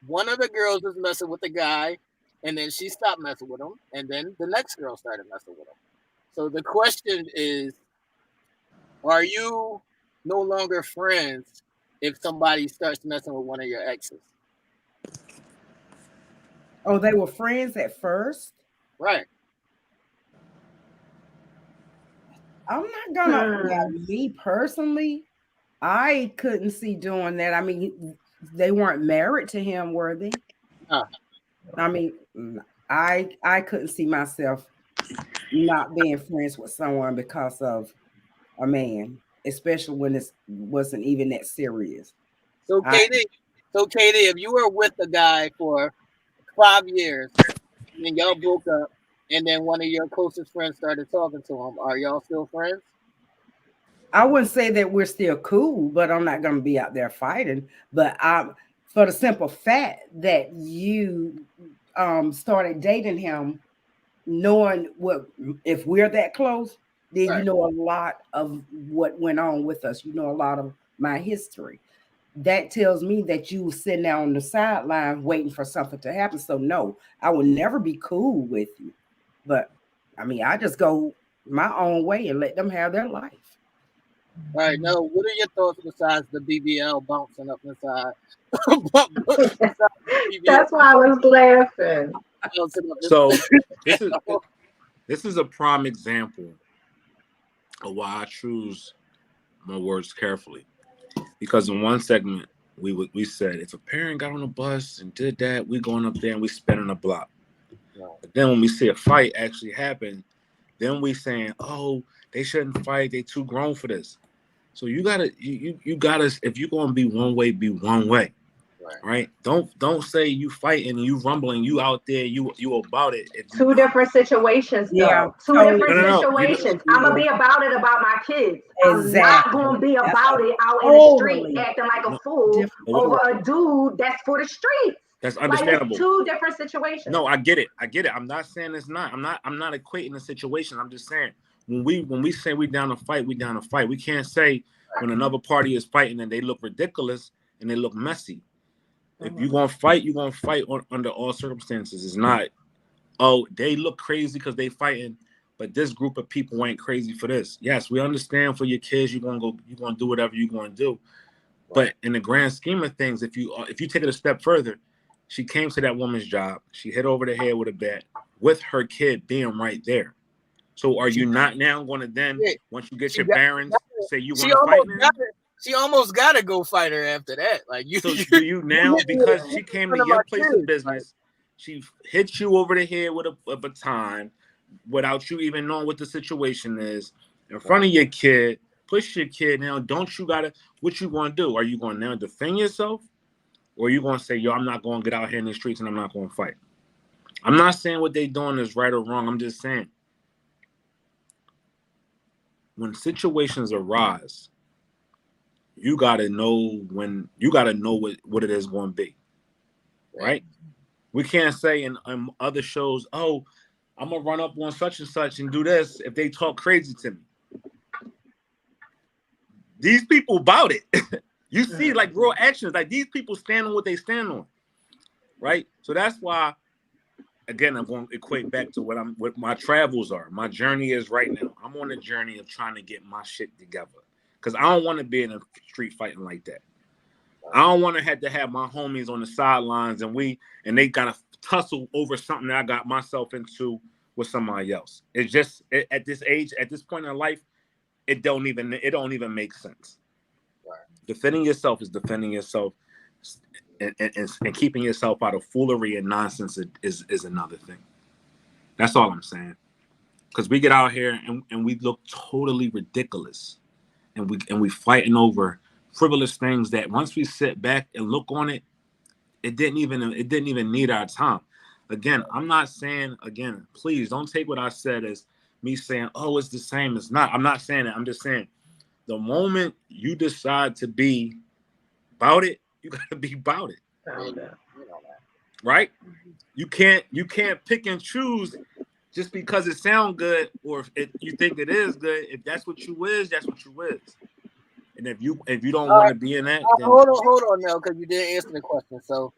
one of the girls is messing with the guy, and then she stopped messing with him, and then the next girl started messing with him. So the question is, are you no longer friends if somebody starts messing with one of your exes? Oh, they were friends at first? Right. I'm not gonna me personally, I couldn't see doing that. I mean, they weren't married to him, were they? I mean, I couldn't see myself not being friends with someone because of a man, especially when it wasn't even that serious. So Katie, if you were with a guy for 5 years and y'all broke up, and then one of your closest friends started talking to him, are y'all still friends? I wouldn't say that we're still cool, but I'm not going to be out there fighting. But for the simple fact that you started dating him, knowing what if we're that close, then Right. you know a lot of what went on with us. You know a lot of my history. That tells me that you were sitting there on the sideline waiting for something to happen. So no, I will never be cool with you. But I mean, I just go my own way and let them have their life. All right. Now, what are your thoughts besides the BBL bouncing up inside? That's why I was laughing. So this is a prime example of why I choose my words carefully. Because in one segment we said if a parent got on a bus and did that, we going up there and we spinning a block. But then when we see a fight actually happen, then we saying, oh, they shouldn't fight. They too grown for this. So you gotta if you're gonna be one way, be one way. Right? Don't say you fighting, you rumbling, you out there, you about it. Two different situations, though. Yeah, Two different situations. I'm gonna be about it about my kids. Exactly. I'm not gonna be about it out in the street acting like a fool over a dude that's for the streets. That's understandable. Like, two different situations. No, I get it. I'm not saying it's not. I'm not equating the situation. I'm just saying when we say we down to fight, we down to fight. We can't say when another party is fighting and they look ridiculous and they look messy. If you're gonna fight, you're gonna fight under all circumstances. It's not, oh, they look crazy because they fighting, but this group of people ain't crazy for this. Yes, we understand for your kids, you're gonna do whatever you're gonna do. But in the grand scheme of things, if you take it a step further, she came to that woman's job. She hit over the head with a bat with her kid being right there. So are you not now going to then, once you get your bearings, say you want to fight now? She almost got to go fight her after that. Like you. So do you now, because she came to your place of business, she hit you over the head with a baton without you even knowing what the situation is in front of your kid, push your kid now. Don't you got to, what you going to do? Are you going to now defend yourself? Or are you going to say, yo, I'm not going to get out here in the streets and I'm not going to fight? I'm not saying what they doing is right or wrong. I'm just saying when situations arise, you got to know what it is going to be. Right? We can't say in other shows, oh, I'm gonna run up on such and such and do this if they talk crazy to me. These people about it. You see, like real actions. Like these people stand on what they stand on, right? So that's why, again, I'm going to equate back to what my travels are. My journey is right now. I'm on a journey of trying to get my shit together because I don't want to be in a street fighting like that. I don't want to have my homies on the sidelines and they gotta tussle over something that I got myself into with somebody else. It's just at this age, at this point in life, it don't even make sense. Right. Defending yourself is defending yourself, and keeping yourself out of foolery and nonsense is another thing. That's all I'm saying. Because we get out here and we look totally ridiculous, and we fighting over frivolous things that once we sit back and look on it, it didn't even need our time. Again, I'm not saying, please don't take what I said as me saying, oh, it's the same. It's not. I'm not saying that. I'm just saying the moment you decide to be about it, you gotta be about it. Right? You can't pick and choose just because it sounds good or if you think it is good. If that's what you is, that's what you is. And if you don't want to be in that, then... hold on now, because you didn't answer the question. So,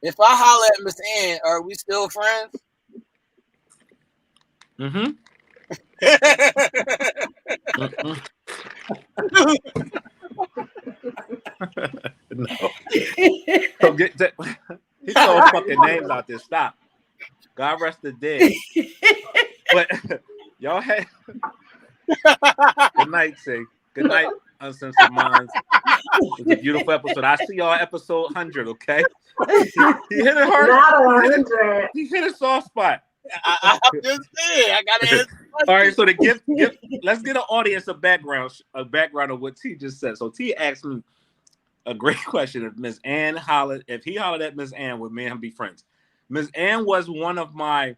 if I holler at Miss Ann, are we still friends? Mm-hmm. No. So get that. He throwing fucking names out there. Stop. God rest the dead. But y'all had. Good night, say. Good night, Uncensored Minds. It was a beautiful episode. I see y'all episode 100, okay? He hit it hard. Not 100. He hit a soft spot. I'm just saying. I gotta answer. All right, so let's get an audience a background of what T just said. So T asked me a great question. If Miss Ann if he hollered at Miss Ann, would me and him be friends? Miss Ann was one of my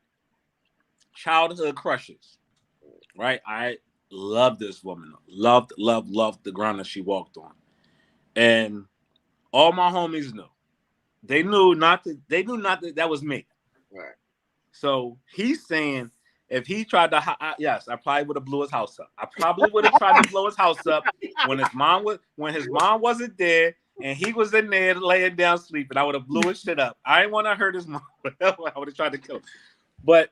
childhood crushes. Right? I loved this woman. Loved the ground that she walked on. And all my homies knew. They knew not that was me. Right. So he's saying if he tried to, yes, I probably would have blew his house up. I probably would have tried to blow his house up when his mom wasn't there and he was in there laying down sleeping. I would have blew his shit up. I didn't want to hurt his mom. I would have tried to kill him. But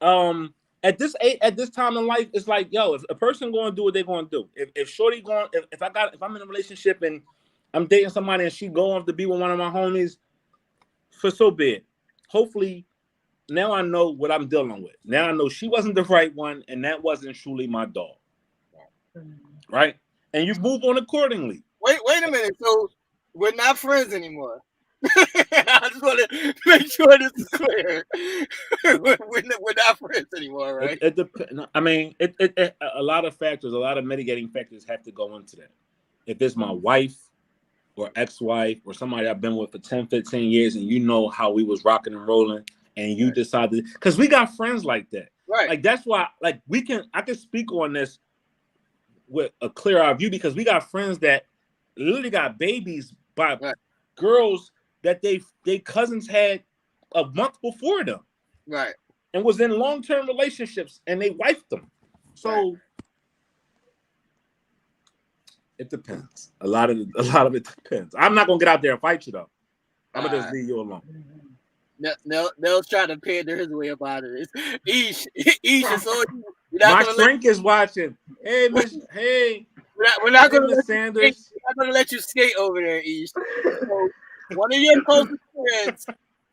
at this time in life, it's like, yo, if a person going to do what they're going to do, if shorty going, if I'm in a relationship and I'm dating somebody and she going to be with one of my homies, for so be it. Hopefully, now I know what I'm dealing with. Now I know she wasn't the right one, and that wasn't truly my dog. Right? And you move on accordingly. Wait a minute. So we're not friends anymore. I just want to make sure this is clear. We're not friends anymore, right? It depends. I mean, a lot of factors, a lot of mitigating factors have to go into that. If it's my wife or ex-wife or somebody I've been with for 10, 15 years and you know how we was rocking and rolling and you decided, because we got friends like that. Right. Like that's why, like I can speak on this with a clear view because we got friends that literally got babies by girls that they cousins had a month before them. Right. And was in long-term relationships and they wifed them. So it depends. A lot of it depends. I'm not gonna get out there and fight you though. I'm gonna just leave you alone. Nell's trying to pander his way about it. Ish, so my shrink is watching. Hey, Miss. Hey, we're not gonna Miss Sanders. We're not gonna let you skate over there, Ish. So one of your closest friends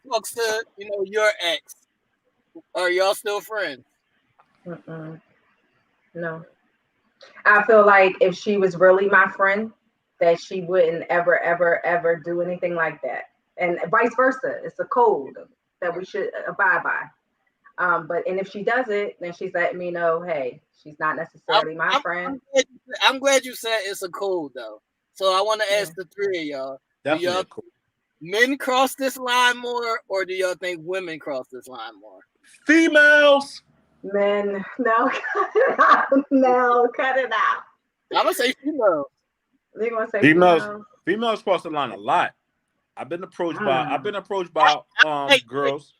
talks to your ex. Are y'all still friends? No. I feel like if she was really my friend, that she wouldn't ever, ever, ever do anything like that. And vice versa. It's a code that we should abide by. But if she does it, then she's letting me know, hey, she's not necessarily my friend. I'm glad you said it's a code, though. So I want to ask the three of y'all. Definitely do y'all cool. Men cross this line more, or do y'all think women cross this line more? Females. Men, no, cut it out. No, cut it out. I'm gonna say females. They're gonna say females. Females cross the line a lot. I've been approached by girls.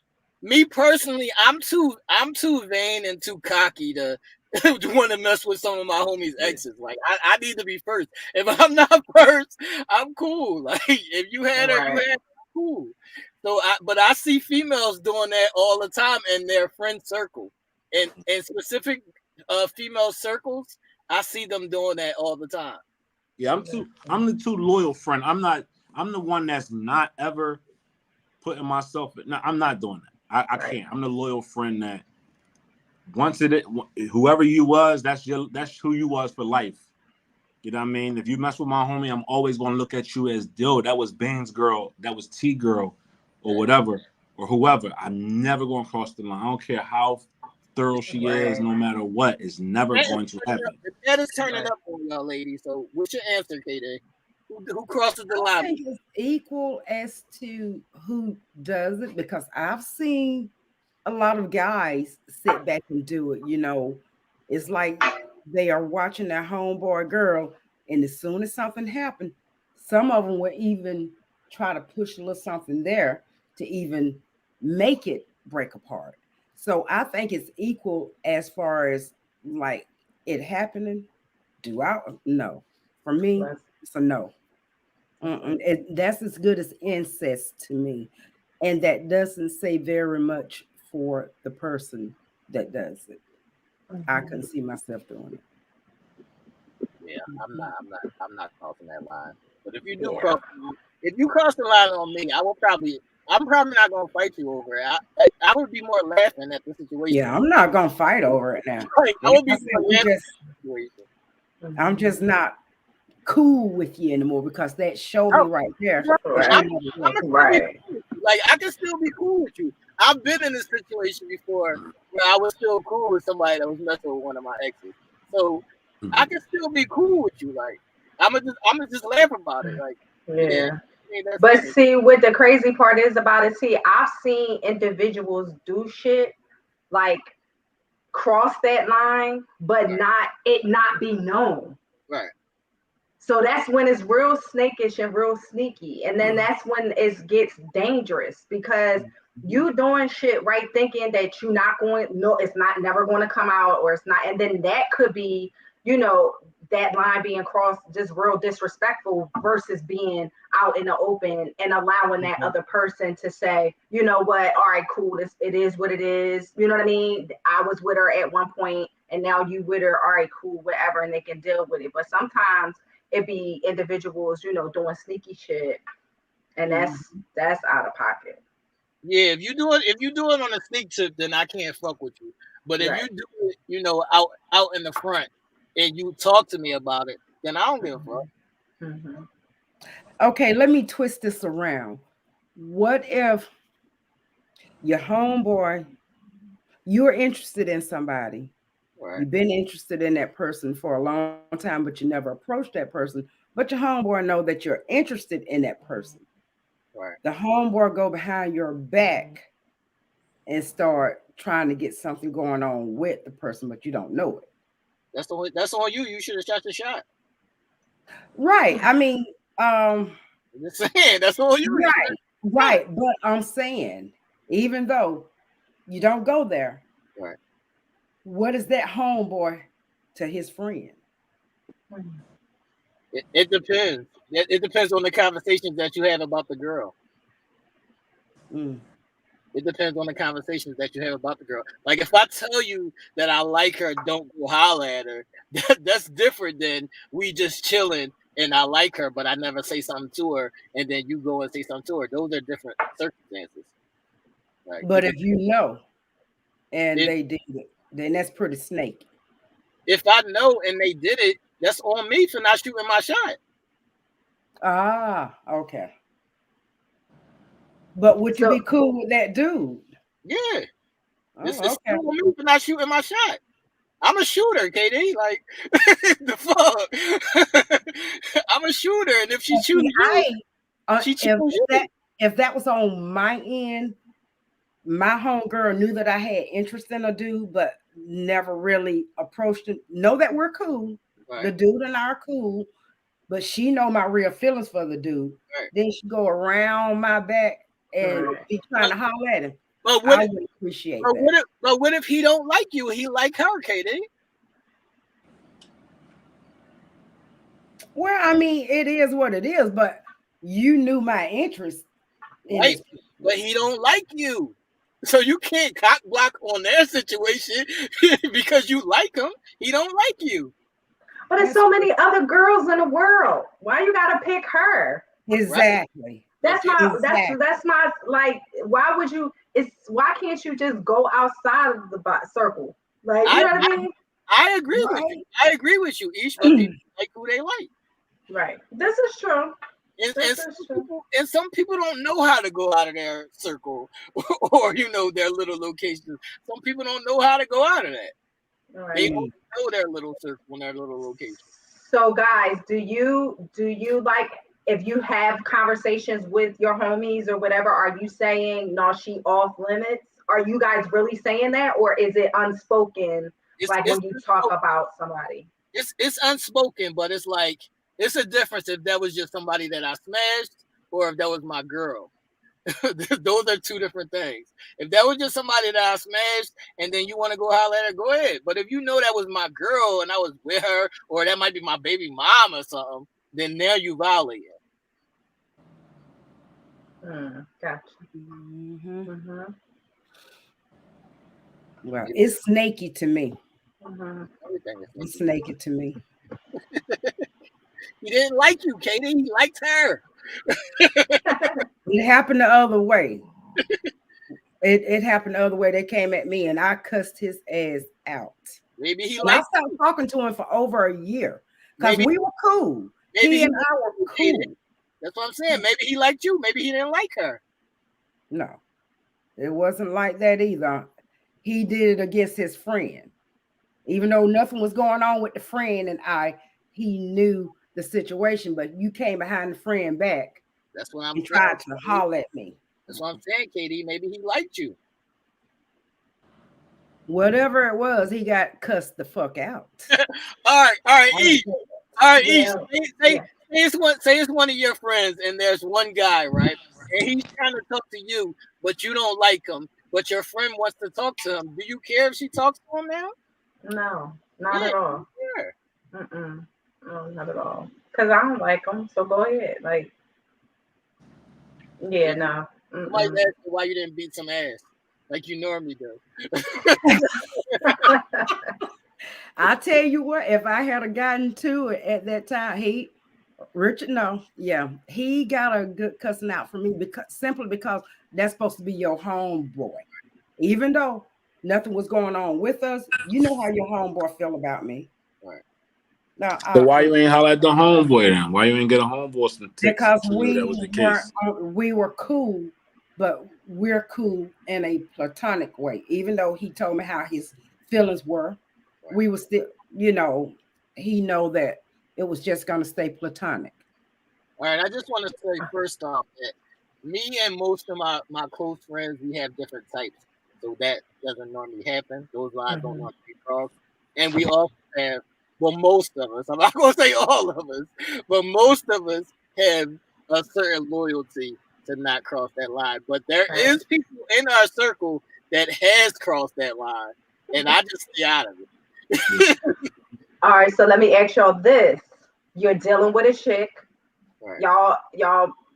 Me personally, I'm too vain and too cocky to want to mess with some of my homies' exes. Like I need to be first. If I'm not first, I'm cool. Like if you had her, you Right. had her, cool. So but I see females doing that all the time in their friend circle. In specific female circles, I see them doing that all the time. Yeah, I'm the too loyal friend. I'm the one that's not ever putting myself. No, I'm not doing that. I can't. I'm the loyal friend that once whoever you was, that's who you was for life. You know what I mean? If you mess with my homie, I'm always gonna look at you as, yo, that was Bane's girl, that was T girl, or whatever, or whoever. I'm never gonna cross the line. I don't care how thorough she is, no matter what. It's never going to happen. That is turning up on y'all, ladies. So what's your answer, KD? Who crosses the line? I think it's equal as to who does it, because I've seen a lot of guys sit back and do it. You know, it's like they are watching their homeboy girl, and as soon as something happened, some of them would even try to push a little something there to even make it break apart. So I think it's equal as far as like it happening. Do I? No. For me, it's a no. That's as good as incest to me. And that doesn't say very much for the person that does it. I can see myself doing it. Yeah, I'm not crossing that line. But if you do if you cross the line on me, I'm probably not gonna fight you over it. I would be more laughing at the situation. Yeah, I'm not gonna fight over it now. Like, I would be more laughing at the situation. I'm just not cool with you anymore, because that showed me right there. Right. Like I can still be cool with you. I've been in this situation before where I was still cool with somebody that was messing with one of my exes. So I can still be cool with you. Like I'm gonna just laugh about it. Like yeah. But see, what the crazy part is about it, I've seen individuals do shit like cross that line, but not be known. Right. So that's when it's real snakish and real sneaky. And then that's when it gets dangerous, because you doing shit right thinking that you're not going, no, it's not never going to come out, or it's not. And then that could be, that line being crossed just real disrespectful, versus being out in the open and allowing that other person to say, you know what, all right, cool, it is what it is. You know what I mean? I was with her at one point and now you with her, all right, cool, whatever, and they can deal with it. But sometimes it be individuals, doing sneaky shit, and that's out of pocket. Yeah, if you do it on a sneak tip, then I can't fuck with you. But if you do it, out in the front, and you talk to me about it, then I don't give a fuck. Mm-hmm. Okay, let me twist this around. What if your homeboy, you're interested in somebody, right? You've been interested in that person for a long time, but you never approached that person, but your homeboy know that you're interested in that person. Right. The homeboy go behind your back and start trying to get something going on with the person, but you don't know it. That's on you. You should have shot the shot. Right. I mean, just saying, that's on you. Right. But I'm saying, even though you don't go there, right? What is that homeboy to his friend? It depends. It depends on the conversations that you have about the girl. It depends on the conversations that you have about the girl. Like if I tell you that I like her, don't go holler at her. That's different than we just chilling and I like her, but I never say something to her, and then you go and say something to her. Those are different circumstances. Right? But if you know, and they did it, then that's pretty snaky. If I know and they did it, that's on me for not shooting my shot. Ah, okay. But would you be cool with that dude? Yeah. It's still on me for not shooting my shot. I'm a shooter, KD. Like the fuck. I'm a shooter, and if she chooses she chooses if that was on my end, my homegirl knew that I had interest in a dude, but never really approached him. Know that we're cool. Right. The dude and I are cool, but she know my real feelings for the dude. Right. Then she go around my back and be trying to holler at him. But I would appreciate that. What if he don't like you? He like her, Katie. Well, I mean, it is what it is, but you knew my interest in Right, this. but he don't like you. So you can't cock block on their situation because you like him. He don't like you. But there's so many other girls in the world. Why you gotta pick her? Exactly. That's my Exactly. that's my like. Why would you? Why can't you just go outside of the circle? Like, you know what I mean? I agree with you. I agree with you. Each but people like who they like. Right. This is true. And some people don't know how to go out of their circle or their little locations. Some people don't know how to go out of that. Right. They don't know their little circle and their little location. So guys, do you like, if you have conversations with your homies or whatever, are you saying no, she off limits? Are you guys really saying that, or is it unspoken? When you talk about somebody, it's unspoken, but it's like, it's a difference if that was just somebody that I smashed or if that was my girl. Those are two different things. If that was just somebody that I smashed and then you want to go holler at her, go ahead. But if you know that was my girl and I was with her, or that might be my baby mom or something, then now you violate it. Gotcha. Well, it's snaky to me. It's snaky to me. He didn't like you, Katie. He liked her. It happened the other way. It happened the other way. They came at me and I cussed his ass out. Maybe he liked. I stopped talking to him for over a year because we were cool. He and I were cool. That's what I'm saying. Maybe he liked you. Maybe he didn't like her. No, it wasn't like that either. He did it against his friend. Even though nothing was going on with the friend and he knew the situation, but you came behind the friend back. That's what I'm trying to holler at me. That's what I'm saying, Katie. Maybe he liked you. Whatever it was, he got cussed the fuck out. All right, E. All right, E. Say it's one of your friends, and there's one guy, right? And he's trying to talk to you, but you don't like him. But your friend wants to talk to him. Do you care if she talks to him now? No, not at all. No, not at all. Because I don't like him, so go ahead. Like, yeah, no. Somebody asked you why you didn't beat some ass like you normally do. I tell you what, if I had gotten to it at that time, he got a good cussing out from me simply because that's supposed to be your homeboy. Even though nothing was going on with us, you know how your homeboy feel about me. Right. Now, so why you ain't holler at the homeboy then? Why you ain't get a homeboy statistics? Because we were cool, but we're cool in a platonic way. Even though he told me how his feelings were, we were still, he know that it was just going to stay platonic. All right, I just want to say first off that me and most of my close friends, we have different types. So that doesn't normally happen. Those lines don't want to be crossed. And we also have, most of us, I'm not going to say all of us, but most of us have a certain loyalty to not cross that line. But there is people in our circle that has crossed that line, and I just stay out of it. All right, so let me ask y'all this. You're dealing with a chick. Right.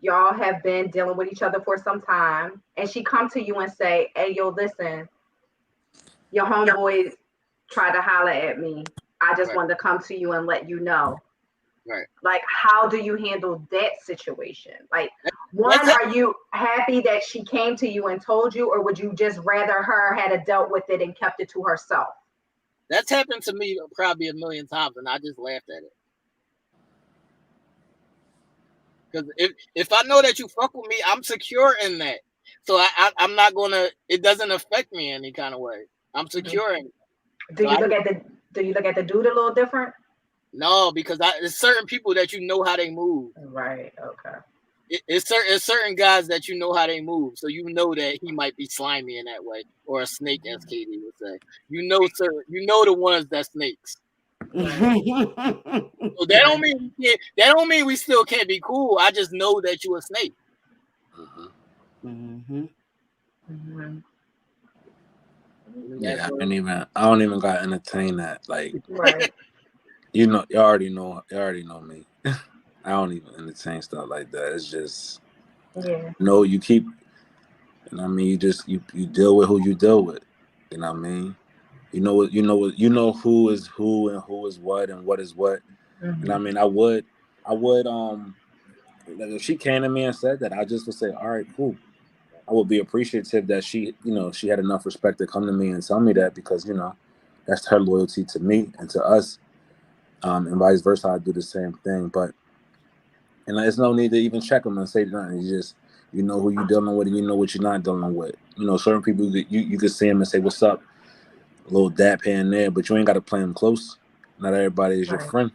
Y'all have been dealing with each other for some time, and she come to you and say, hey, yo, listen, your homeboy tried to holler at me. I just wanted to come to you and let you know. Right. Like, how do you handle that situation? Like, are you happy that she came to you and told you, or would you just rather her had dealt with it and kept it to herself? That's happened to me probably a million times, and I just laughed at it. Because if I know that you fuck with me, I'm secure in that. So I'm not gonna. It doesn't affect me in any kind of way. I'm secure in it. Do you look at the dude a little different? No, because there's certain people that you know how they move. Right. Okay. It's certain guys that you know how they move, so you know that he might be slimy in that way, or a snake, as Katie would say. You know the ones that snakes. So that don't mean we still can't be cool. I just know that you a snake. Yeah, I don't even gotta entertain that. Like, Right. you already know me. I don't even entertain stuff like that. It's just Yeah. you keep. You know what I mean? You deal with who you deal with. You know what I mean? You know who is who and who is what and what is what. You know what I mean? I would like if she came to me and said that, I just would say, all right, cool. I would be appreciative that she had enough respect to come to me and tell me that, because that's her loyalty to me and to us, and vice versa. I do the same thing, but there's no need to even check them and say nothing. You know who you're dealing with, and you know what you're not dealing with. Certain people you could see them and say what's up, a little dap here and there, but you ain't got to play them close. Not everybody is your friend.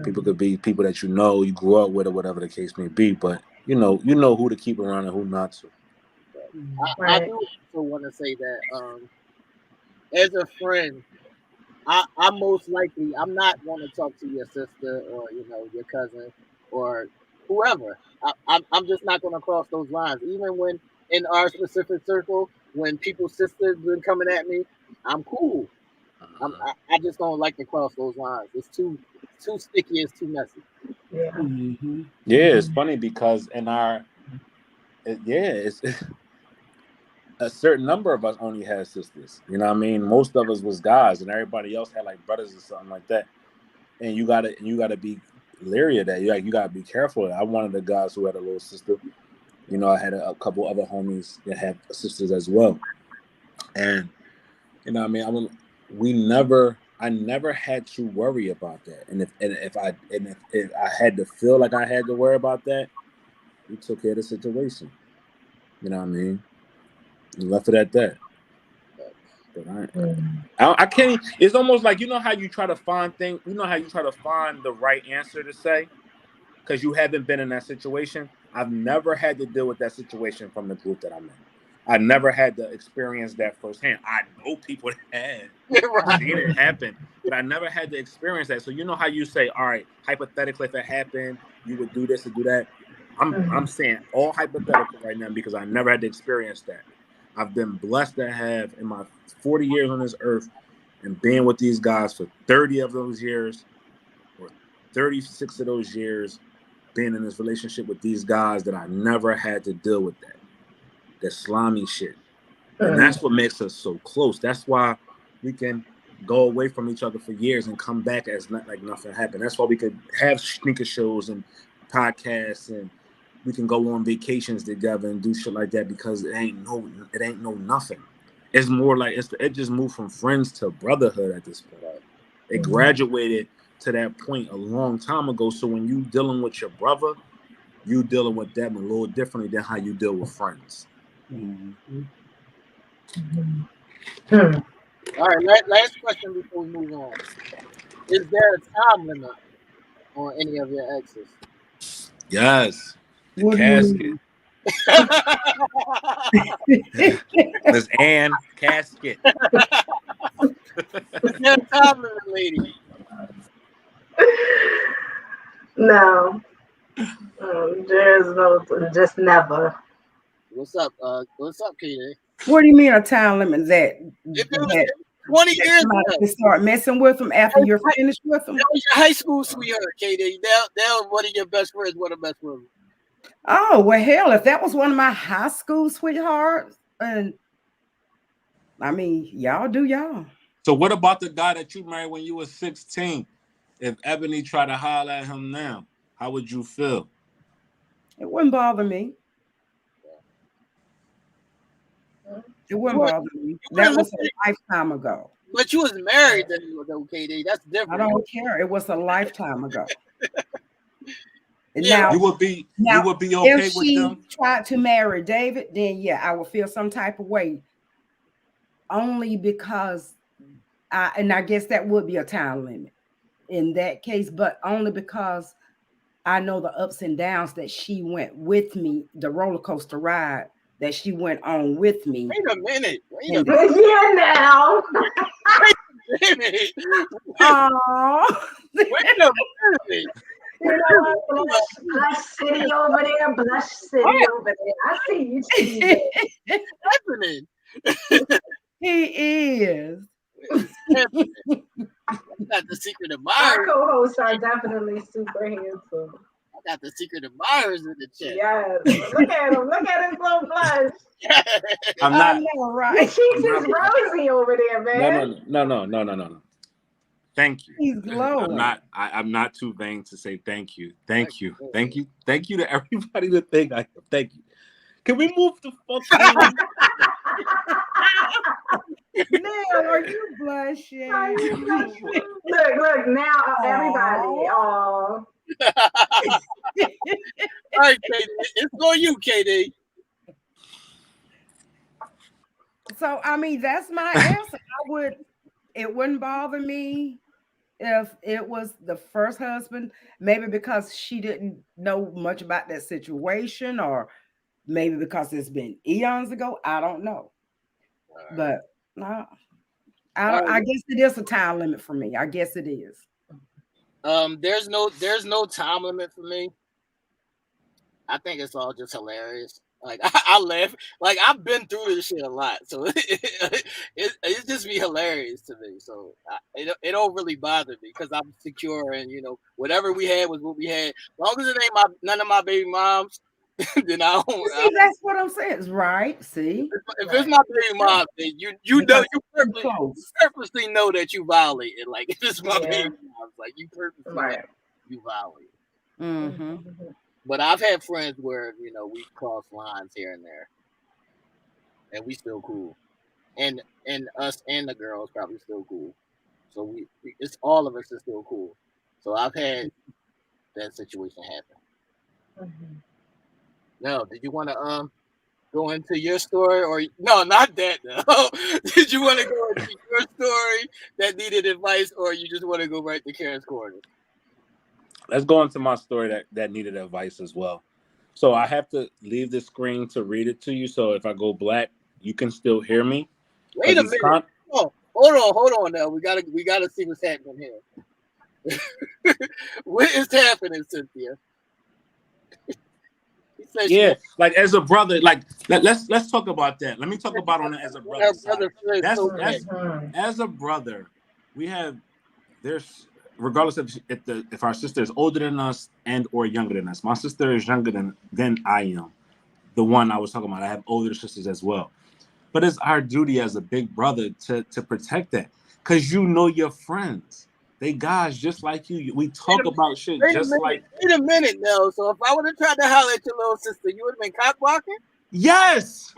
People could be people that you grew up with, or whatever the case may be, but you know who to keep around and who not to. I do also want to say that as a friend, I'm most likely I'm not going to talk to your sister or your cousin or whoever. I'm just not going to cross those lines. Even when in our specific circle, when people's sisters been coming at me, I'm cool. I just don't like to cross those lines. It's too sticky. It's too messy. Yeah, it's funny because it's a certain number of us only had sisters. You know what I mean? Most of us was guys, and everybody else had like brothers or something like that. And you gotta be leery of that. You gotta be careful. I'm one of the guys who had a little sister. I had a couple other homies that had sisters as well. And I never had to worry about that. And if I had to feel like I had to worry about that, we took care of the situation. You know what I mean? And left it at that. But I can't. It's almost like how you try to find things. How you try to find the right answer to say, because you haven't been in that situation. I've never had to deal with that situation from the group that I'm in. I never had to experience that firsthand. I know people that had seen it happen, but I never had to experience that. So how you say, all right, hypothetically, if it happened, you would do this or do that. I'm saying all hypothetical right now because I never had to experience that. I've been blessed to have, in my 40 years on this earth and being with these guys for 30 of those years or 36 of those years, being in this relationship with these guys, that I never had to deal with that slimy shit. And that's what makes us so close. That's why we can go away from each other for years and come back as like nothing happened. That's why we could have sneaker shows and podcasts, and we can go on vacations together and do shit like that, because it ain't no nothing. It's more like it just moved from friends to brotherhood at this point. It graduated to that point a long time ago. So when you dealing with your brother, you dealing with them a little differently than how you deal with friends. All right, last question before we move on. Is there a time limit on any of your exes? Yes. The casket. Miss Ann, casket. Is there a time limit, lady? No. There's no, just never. What's up, Katie? What do you mean a time limit? That 20 years to start messing with them after you're finished with them? That was your high school sweetheart, Katie. Now one of your best friends want to mess with them. Oh, well, hell, if that was one of my high school sweethearts, and I mean, y'all do y'all. So what about the guy that you married when you were 16? If Ebony tried to holler at him now, how would you feel? It wouldn't bother me. It wouldn't bother me. That was a lifetime ago. But you was married then, though, KD. That's different. I don't care. It was a lifetime ago. Yeah, now, you would be okay if with she them? tried to marry David, then yeah, I would feel some type of way. Only because I guess that would be a time limit in that case, but only because I know the ups and downs that she went with me, the roller coaster ride that she went on with me. Wait a minute. Yeah, now. Wait a minute. Oh, wait a minute. You know what? Blush City over there. Blush City over there. I see you. What's happening? He is. I got the secret Our admirers. co-hosts are definitely super handsome. I got the secret admirers in the chat. Yes. Look at him. Look at his little blush. I'm I not. know, Your right? cheeks is rosy over there, man. No. Thank you. He's glowing. I'm not too vain to say thank you. Thank you to everybody that thank you. Can we move the fuck on? Nell, are you blushing? Are you blushing? Look, now everybody. Oh. All right, KD. It's on you, KD. So I mean, that's my answer. It wouldn't bother me if it was the first husband, maybe because she didn't know much about that situation, or maybe because it's been eons ago. I don't know. Right. But no, I guess it is a time limit for me. I guess it is. There's no time limit for me. I think it's all just hilarious. Like I laugh. Like I've been through this shit a lot, so it just be hilarious to me. So it don't really bother me because I'm secure, and whatever we had was what we had. As long as it ain't none of my baby moms, then I don't. See, that's what I'm saying. Right? See, if it's my baby mom, then you purposely know that you violated. Like if it's my baby mom, like you purposely know you violated. Mm-hmm. But I've had friends where we cross lines here and there, and we still cool, and us and the girls probably still cool. So it's all of us is still cool. So I've had that situation happen. No, did you want to go into your story, or no, not that? No. Did you want to go into your story that needed advice, or you just want to go right to Karen's corner? Let's go into my story that needed advice as well. So I have to leave the screen to read it to you. So if I go black, you can still hear me. Wait a minute. Hold on now. We gotta see what's happening here. What is happening, Cynthia? Like as a brother, like let's talk about that. Let me talk about on it as a brother. As a brother, there's regardless of if our sister is older than us and or younger than us. My sister is younger than I am. The one I was talking about. I have older sisters as well. But it's our duty as a big brother to protect that. Because your friends. They guys just like you. We talk about shit just like. Wait a minute, Nell. So if I would have tried to holler at your little sister, you would have been cock blocking? Yes.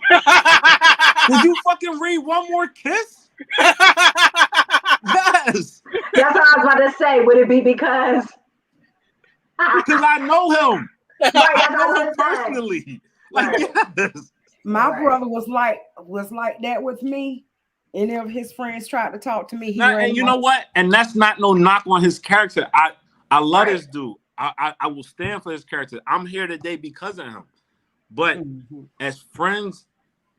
Would you fucking read One More Kiss? Yes. That's what I was about to say. Would it be because? Because I know him. Right, I know him personally. Like, yes. My brother was like that with me. Any of his friends tried to talk to me. And you know what? And that's not no knock on his character. I love this dude. I will stand for his character. I'm here today because of him. But as friends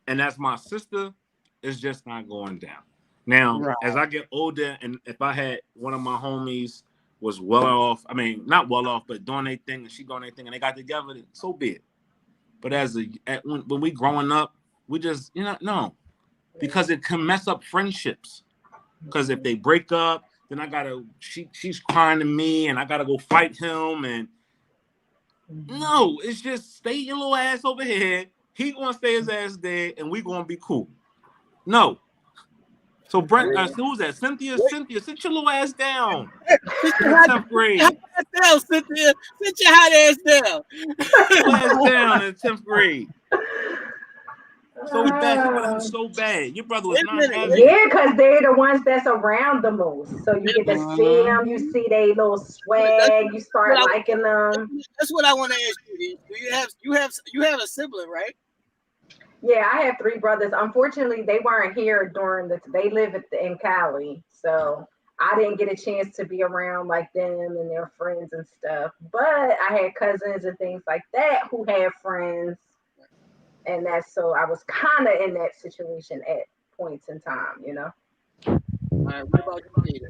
and as my sister, it's just not going down. Now, as I get older, and if I had one of my homies was well off, I mean, not well off, but doing their thing, and she doing their thing, and they got together, so be it. But when we growing up, we just, no. Because it can mess up friendships. Because if they break up, then she's crying to me, and I gotta go fight him, and no, it's just stay your little ass over here. He gonna stay his ass there, and we gonna be cool. No. So Brent, who's that? Cynthia, sit your little ass down. In 10th grade. Down, Cynthia. Sit your hot ass down. Sit your ass down in 10th grade. So bad. Your brother was so bad. Your brother was not having. Yeah, because they're the ones that's around the most. So you get to see them. You see their little swag. You start liking them. That's what I want to ask you. Do you have a sibling, right? Yeah, I have 3 brothers. Unfortunately, they weren't here they live in Cali. So I didn't get a chance to be around like them and their friends and stuff. But I had cousins and things like that who had friends. And so I was kind of in that situation at points in time, All right, what about you?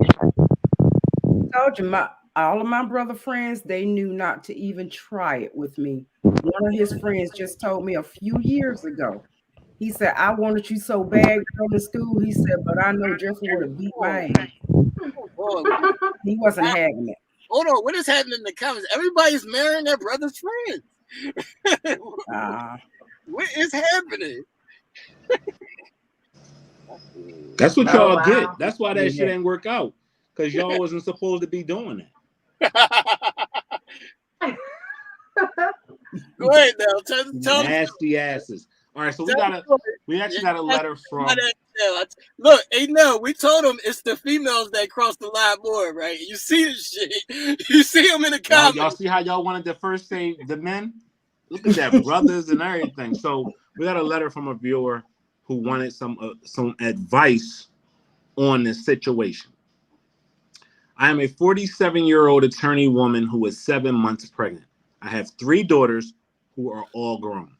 I told you, all of my brother friends, they knew not to even try it with me. One of his friends just told me a few years ago, He said, I wanted you so bad going to school. He said, but I know just where to beat my ass. Oh, boy. He wasn't having it. Hold on, what is happening in the comments? Everybody's marrying their brother's friends. What is happening? That's what Oh, y'all wow. get. That's why that Yeah. shit ain't work out. Because y'all wasn't supposed to be doing that. Go ahead now. Tell Nasty asses. All right, so we actually got a letter from. Look, hey, no, we told them it's the females that cross the line more, right? You see this shit. You see them in the comments. Y'all see how y'all wanted to first say the men? Look at that, brothers and everything. So we got a letter from a viewer who wanted some advice on this situation. I am a 47-year-old attorney woman who is 7 months pregnant. I have 3 daughters who are all grown.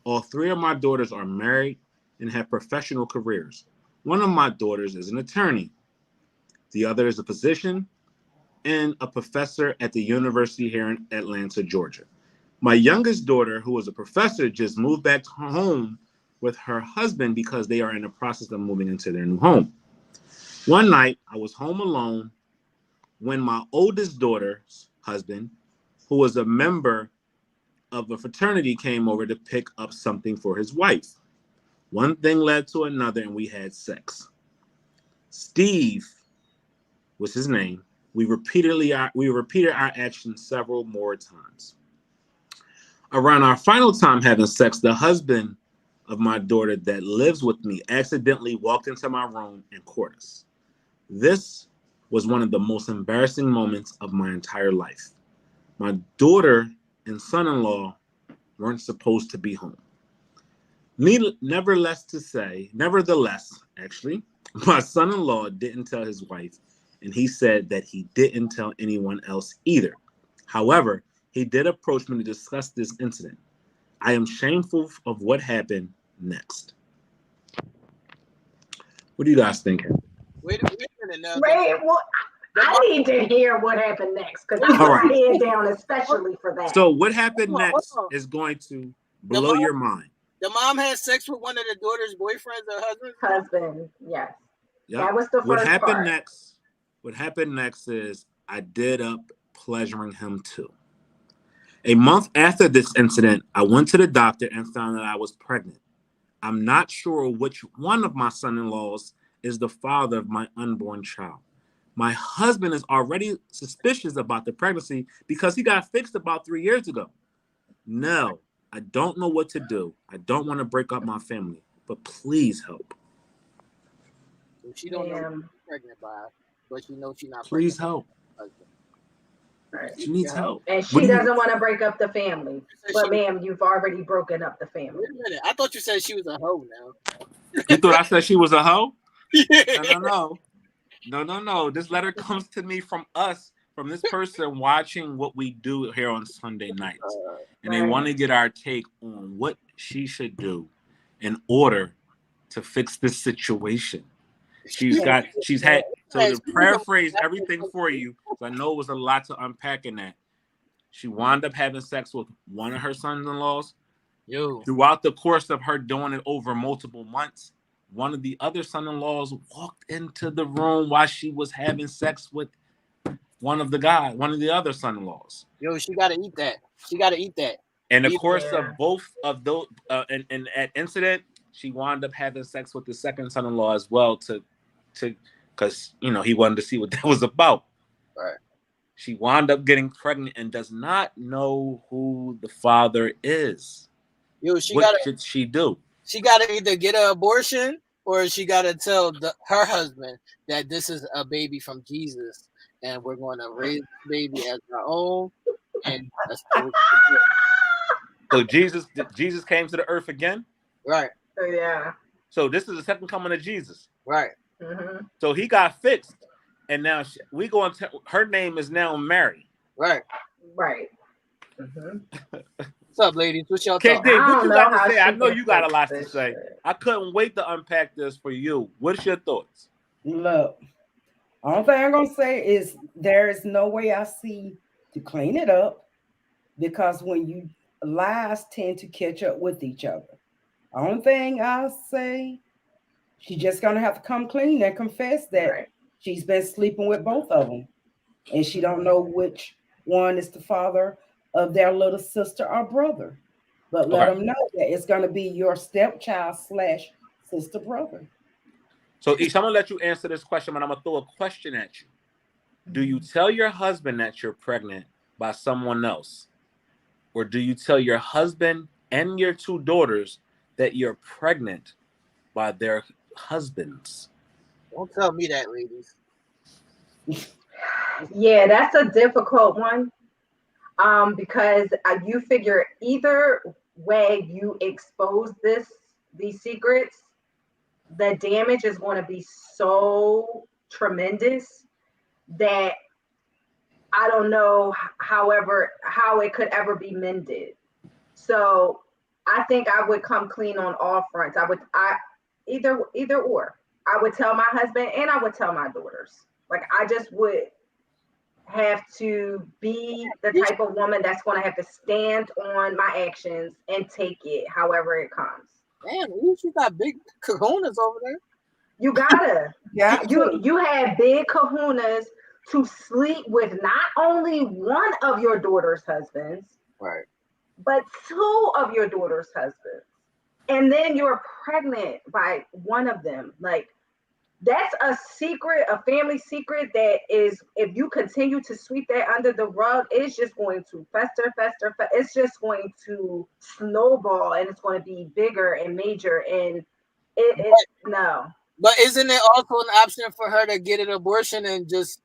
All 3 of my daughters are married and have professional careers. One of my daughters is an attorney. The other is a physician and a professor at the university here in Atlanta, Georgia. My youngest daughter, who is a professor, just moved back home with her husband because they are in the process of moving into their new home. One night, I was home alone when my oldest daughter's husband, who was a member of a fraternity, came over to pick up something for his wife. One thing led to another, and we had sex. Steve was his name. We repeated our actions several more times. Around our final time having sex, the husband of my daughter that lives with me accidentally walked into my room and caught us. This was one of the most embarrassing moments of my entire life. My daughter and son-in-law weren't supposed to be home. Nevertheless, my son-in-law didn't tell his wife, and he said that he didn't tell anyone else either. However, he did approach me to discuss this incident. I am shameful of what happened next. What do you guys think? Wait a minute now. Wait, well, I need to hear what happened next because I put my head down especially for that. So what happened next is going to blow your mind. The mom had sex with one of the daughter's boyfriends or husbands? Husband, yes. Yep. That was the first What happened part. next? What happened next is I did up pleasuring him too. A month after this incident, I went to the doctor and found that I was pregnant. I'm not sure which one of my son-in-laws is the father of my unborn child. My husband is already suspicious about the pregnancy because he got fixed about 3 years ago. No, I don't know what to do. I don't want to break up my family, but please help. So she don't know she's pregnant by, but she knows she's not Please pregnant. help. Right. She needs help. And she doesn't want to break up the family. But ma'am, you've already broken up the family. Wait a minute. I thought you said she was a hoe now. You thought I said she was a hoe? Yeah. No. This letter comes to me from this person watching what we do here on Sunday nights. And they want to get our take on what she should do in order to fix this situation. To paraphrase everything for you, so I know it was a lot to unpack in that. She wound up having sex with one of her sons-in-laws. Throughout the course of her doing it over multiple months, one of the other son-in-laws walked into the room while she was having sex with one of the other son-in-laws. She gotta eat that. In the course of both of those, in that incident, she wound up having sex with the second son-in-law as well because he wanted to see what that was about. Right. She wound up getting pregnant and does not know who the father is. What should she do? She gotta either get an abortion or she gotta tell her husband that this is a baby from Jesus and we're going to raise the baby as our own. And so Jesus came to the earth again. Right. Yeah. So this is the second coming of Jesus. Right. Mm-hmm. So he got fixed, and now her name is now Mary. Right. Right. Mm-hmm. What's up, ladies? What's y'all thoughts? What you got to say? I know you got a lot to say. I couldn't wait to unpack this for you. What's your thoughts? Look, only thing I'm gonna say is there is no way I see to clean it up because when lies tend to catch up with each other. Only thing I say, she's just gonna have to come clean and confess that Right. she's been sleeping with both of them, and she don't know which one is the father of their little sister or brother. But let Okay. them know that it's gonna be your stepchild slash sister brother. So Ish, I'm gonna let you answer this question, but I'm gonna throw a question at you. Do you tell your husband that you're pregnant by someone else? Or do you tell your husband and your two daughters that you're pregnant by their husbands? Don't tell me that, ladies. Yeah, that's a difficult one. Because you figure either way you expose these secrets, the damage is going to be so tremendous that I don't know, however, how it could ever be mended. So I think I would come clean on all fronts. I either or. I would tell my husband and I would tell my daughters. Like I just would have to be the type of woman that's going to have to stand on my actions and take it however it comes. Damn, you got big kahunas over there. You gotta. Yeah, You have big kahunas to sleep with not only one of your daughter's husbands, Right. but two of your daughter's husbands. And then you're pregnant by one of them. Like that's a secret, a family secret that is, if you continue to sweep that under the rug, it's just going to fester. It's just going to snowball and it's going to be bigger and major. And no. But isn't it also an option for her to get an abortion and just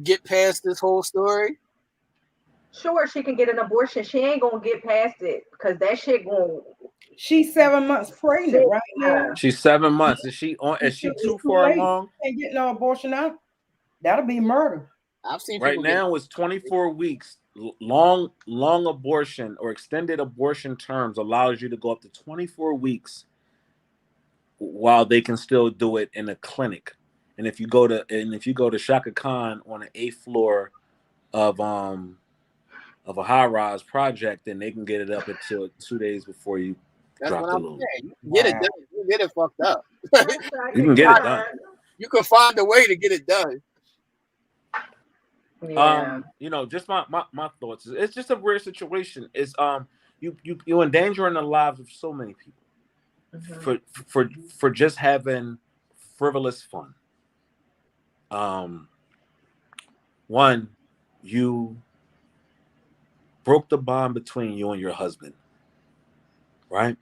get past this whole story? Sure, she can get an abortion. She ain't going to get past it because that shit going. she's 7 months pregnant right now. She's 7 months. Is she too far late. along? Can't get no abortion now. That'll be murder. I've seen right now it's 24 weeks. Long abortion or extended abortion terms allows you to go up to 24 weeks while they can still do it in a clinic. And if you go to Shaka Khan on the 8th floor of a high-rise project, then they can get it up until 2 days before you drop the load. You can get it done. You can get it fucked up. You can get it done. You can find a way to get it done. Yeah. Just my thoughts. It's just a weird situation. It's you endangering the lives of so many people for just having frivolous fun. One, you broke the bond between you and your husband, right?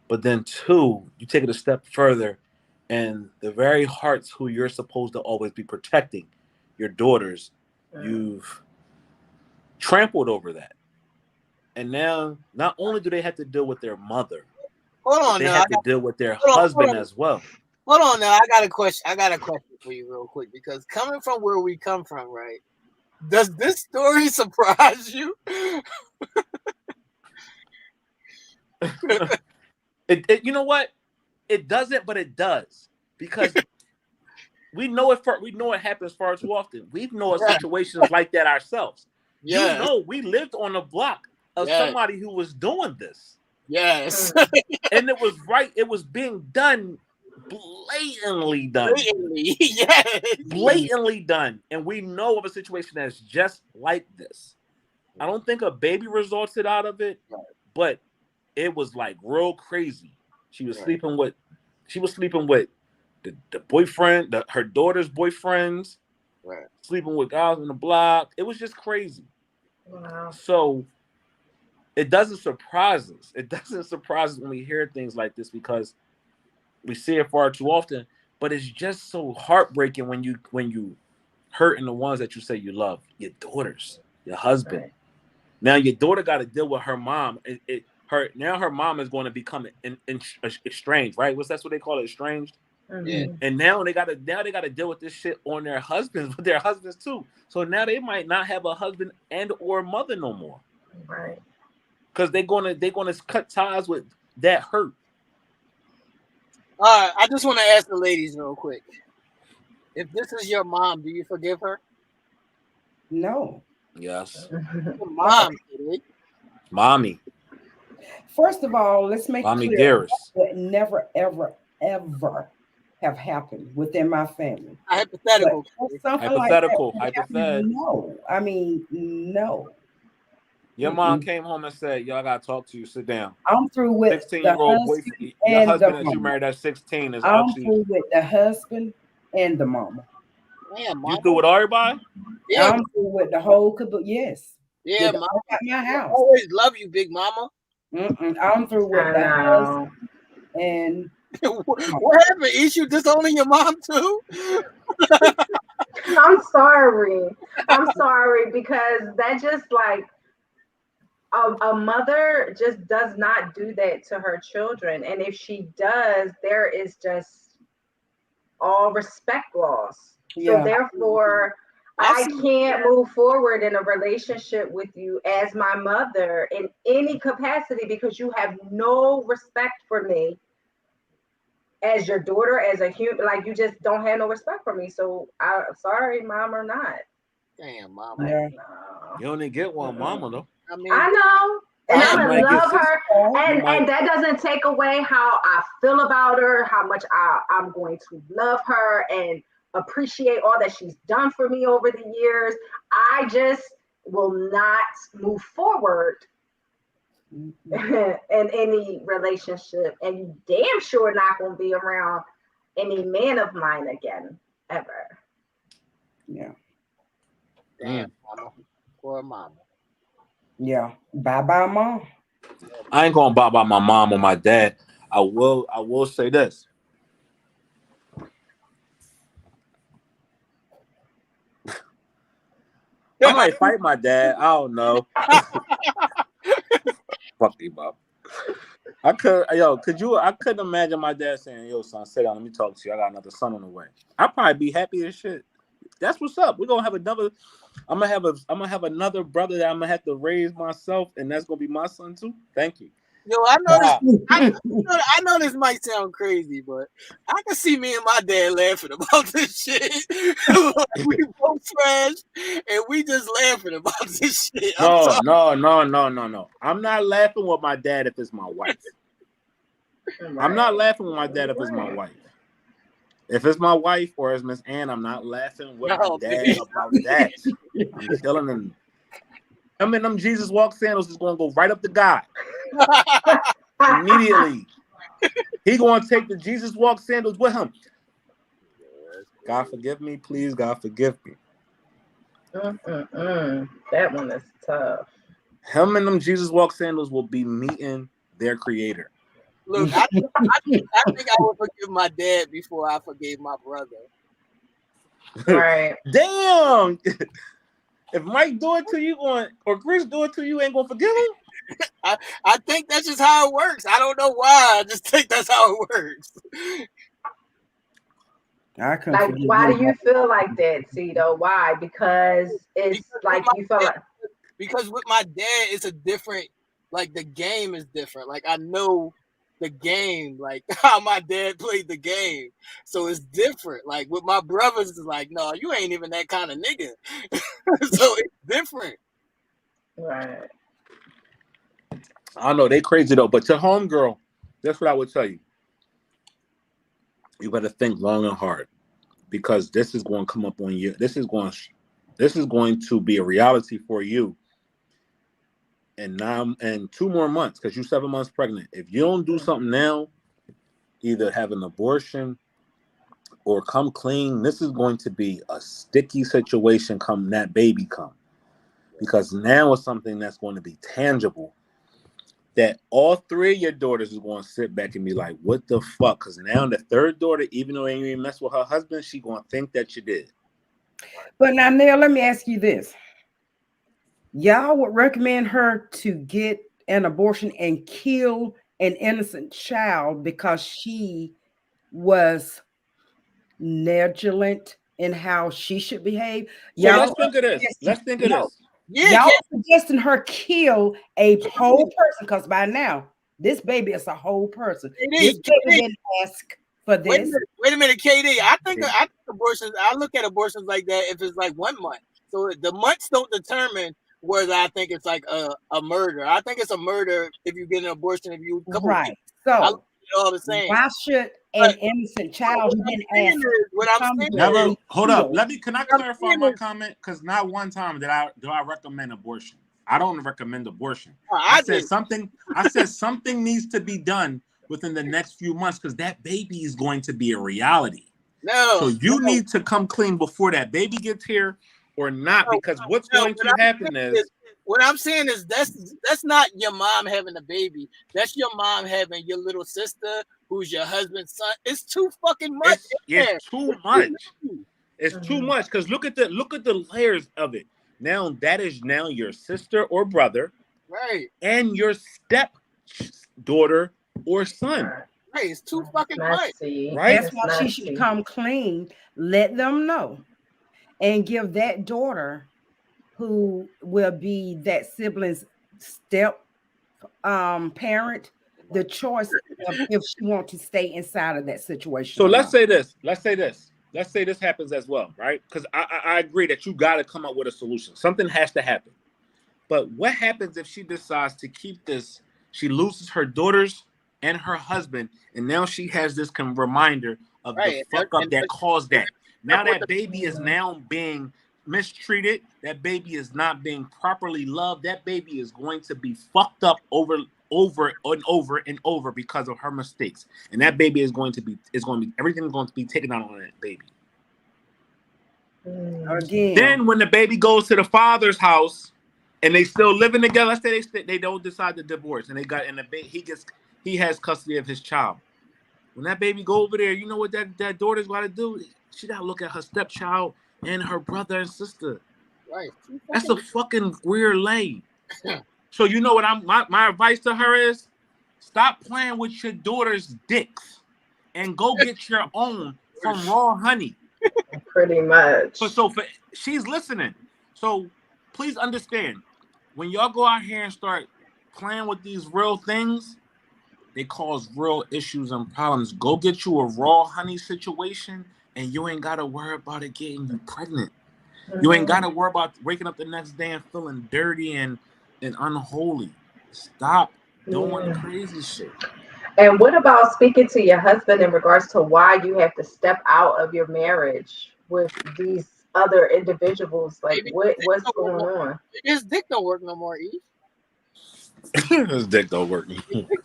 But then two, you take it a step further, and the very hearts who you're supposed to always be protecting, your daughters, you've trampled over that. And now, not only do they have to deal with their mother, they have to deal with their husband as well. Hold on now. I got a question for you real quick, because coming from where we come from, right? Does this story surprise you? You know what? It doesn't, but it does, because we know it happens far too often. We know situations like that ourselves. Yeah. We lived on a block of somebody who was doing this. Yes. And it was right. It was being done, blatantly done. Blatantly done. And we know of a situation that's just like this. I don't think a baby resulted out of it, but it was like real crazy. She was sleeping with the boyfriend, her daughter's boyfriends, sleeping with guys on the block. It was just crazy. Wow. So it doesn't surprise us. It doesn't surprise us when we hear things like this, because we see it far too often. But it's just so heartbreaking when you hurting the ones that you say you love, your daughters, your husband. Right. Now your daughter got to deal with her mom. Her mom is going to become estranged, right? That's what they call it, estranged. Mm-hmm. And now they got to deal with this shit on their husbands, with their husbands too. So now they might not have a husband and or mother no more, right? Because they're gonna cut ties with that hurt. All right, I just want to ask the ladies real quick: if this is your mom, do you forgive her? No. Yes. Your mom, mommy. First of all, let's make it Mommy clear dearest. that would never, ever, ever have happened within my family. Hypothetical. But something Hypothetical. like that would happen, no. I mean, no. Your mom came home and said, "Yo, I gotta talk to you. Sit down." I'm through with 16-year-old the boyfriend. husband Your and husband the that you mama. married at 16 is I'm actually. through with the husband and the mama. Damn, You through with everybody? Yeah, I'm through with the whole caboodle. Yes. yeah, Get mama. out my I house. always love you, big mama. I'm through with I the know. husband and What happened? You disowning your mom too? I'm sorry. I'm sorry because that just like a mother just does not do that to her children. And if she does, there is just all respect loss. yeah. So therefore, I can't move forward in a relationship with you as my mother in any capacity because you have no respect for me as your daughter, as a human. Like you just don't have no respect for me. So I'm sorry, mom or not. Damn, mama. Yeah. No. You only get one mama though. I mean, I know. And I'm might gonna get love six- her. you might- And that doesn't take away how I feel about her, how much I'm going to love her and appreciate all that she's done for me over the years. I just will not move forward in any relationship. And you damn sure not gonna be around any man of mine again, ever. Yeah. damn, mama. Poor mama. Yeah. Bye-bye, mom. I ain't gonna buy my mom or my dad. I will say this. I might fight my dad. I don't know. Fuck you, Bob. I couldn't imagine my dad saying, "Yo, son, sit down, let me talk to you. I got another son on the way." I'd probably be happy as shit. That's what's up. We're gonna have another. I'm gonna have another brother that I'm gonna have to raise myself, and that's gonna be my son too. Thank you. Yo, I know this. I know this might sound crazy, but I can see me and my dad laughing about this shit. We both trash, and we just laughing about this shit. No. I'm not laughing with my dad if it's my wife. I'm not laughing with my dad if it's my wife. If it's my wife or it's Miss Ann, I'm not laughing with my dad about that. I'm telling him. I mean, them Jesus walk sandals is gonna go right up the guy immediately. He gonna take the Jesus walk sandals with him. God forgive me, please. God forgive me. That one is tough. Him and them Jesus walk sandals will be meeting their creator. Look, I think I would forgive my dad before I forgave my brother. Right. Damn. If Mike do it to you, or Chris do it to you, ain't gonna forgive him? I think that's just how it works. I don't know why. I just think that's how it works. Like, why do you feel like that, Tito? Why? Because it's like you feel like. Because with my dad, it's a different. Like the game is different. Like I know the game, like how my dad played the game, so it's different. Like with my brothers, it's like, no, you ain't even that kind of nigga. So it's different. Right. I know they crazy though, but your homegirl, that's what I would tell you. You better think long and hard, because this is going to come up on you. This is going to be a reality for you. And 2 more months, because you're 7 months pregnant. If you don't do something now, either have an abortion or come clean, this is going to be a sticky situation come that baby come. Because now it's something that's going to be tangible, that all 3 of your daughters is going to sit back and be like, what the fuck? Because now the 3rd daughter, even though they ain't even mess with her husband, she going to think that you did. But now, Nell, let me ask you this. Y'all would recommend her to get an abortion and kill an innocent child because she was negligent in how she should behave? So let's think of this. Let's think of this. Yeah, y'all suggesting her kill a whole person, because by now this baby is a whole person. This baby didn't ask for this. Wait a minute, KD. I think abortions. I look at abortions like that if it's like 1 month. So the months don't determine whether I think it's like a murder. I think it's a murder if you get an abortion if you a couple Right. weeks. I look So at it all the same. why should an But innocent what child who I'm didn't saying ask is, what to I'm come saying there Never is, hold up. killed? Can I what I'm clarify saying my is, comment? Because not one time do I recommend abortion. I don't recommend abortion. I I said do. something needs to be done within the next few months because that baby is going to be a reality. So No, you need to come clean before that baby gets here or not, because what's no. going to happen is What I'm saying is that's not your mom having a baby. That's your mom having your little sister who's your husband's son. It's too fucking much in there. it's too much. Too It's too much because look at the layers of it. Now that is now your sister or brother right. and your step daughter or son, Right. It's too fucking much. Messy. right? That's It's why she should messy. come clean, let them know, and give that daughter who will be that sibling's step parent the choice of if she wants to stay inside of that situation So or let's not. say this. Let's say this happens as well, right? Because I agree that you got to come up with a solution. Something has to happen. But what happens if she decides to keep this? She loses her daughters and her husband, and now she has this reminder of the Right. fuck up that caused that. Now What that baby is now being mistreated. That baby is not being properly loved. That baby is going to be fucked up over and over because of her mistakes. And that baby is going to be everything's going to be taken out on that baby. Again, Then when the baby goes to the father's house and they still living together, let's say they don't decide to divorce and he has custody of his child. When that baby go over there, you know what that daughter's got to do? She got to look at her stepchild and her brother and sister. Right. That's a fucking weird lay. So you know what my advice to her is? Stop playing with your daughter's dicks and go get your own from Raw Honey. Pretty much. So she's listening. So please understand, when y'all go out here and start playing with these real things, they cause real issues and problems. Go get you a Raw Honey situation, and you ain't gotta worry about it getting you pregnant. You ain't gotta worry about waking up the next day and feeling dirty and unholy. Stop doing crazy shit. And what about speaking to your husband in regards to why you have to step out of your marriage with these other individuals? Like, what's going on? His dick don't work no more, E. His dick don't work.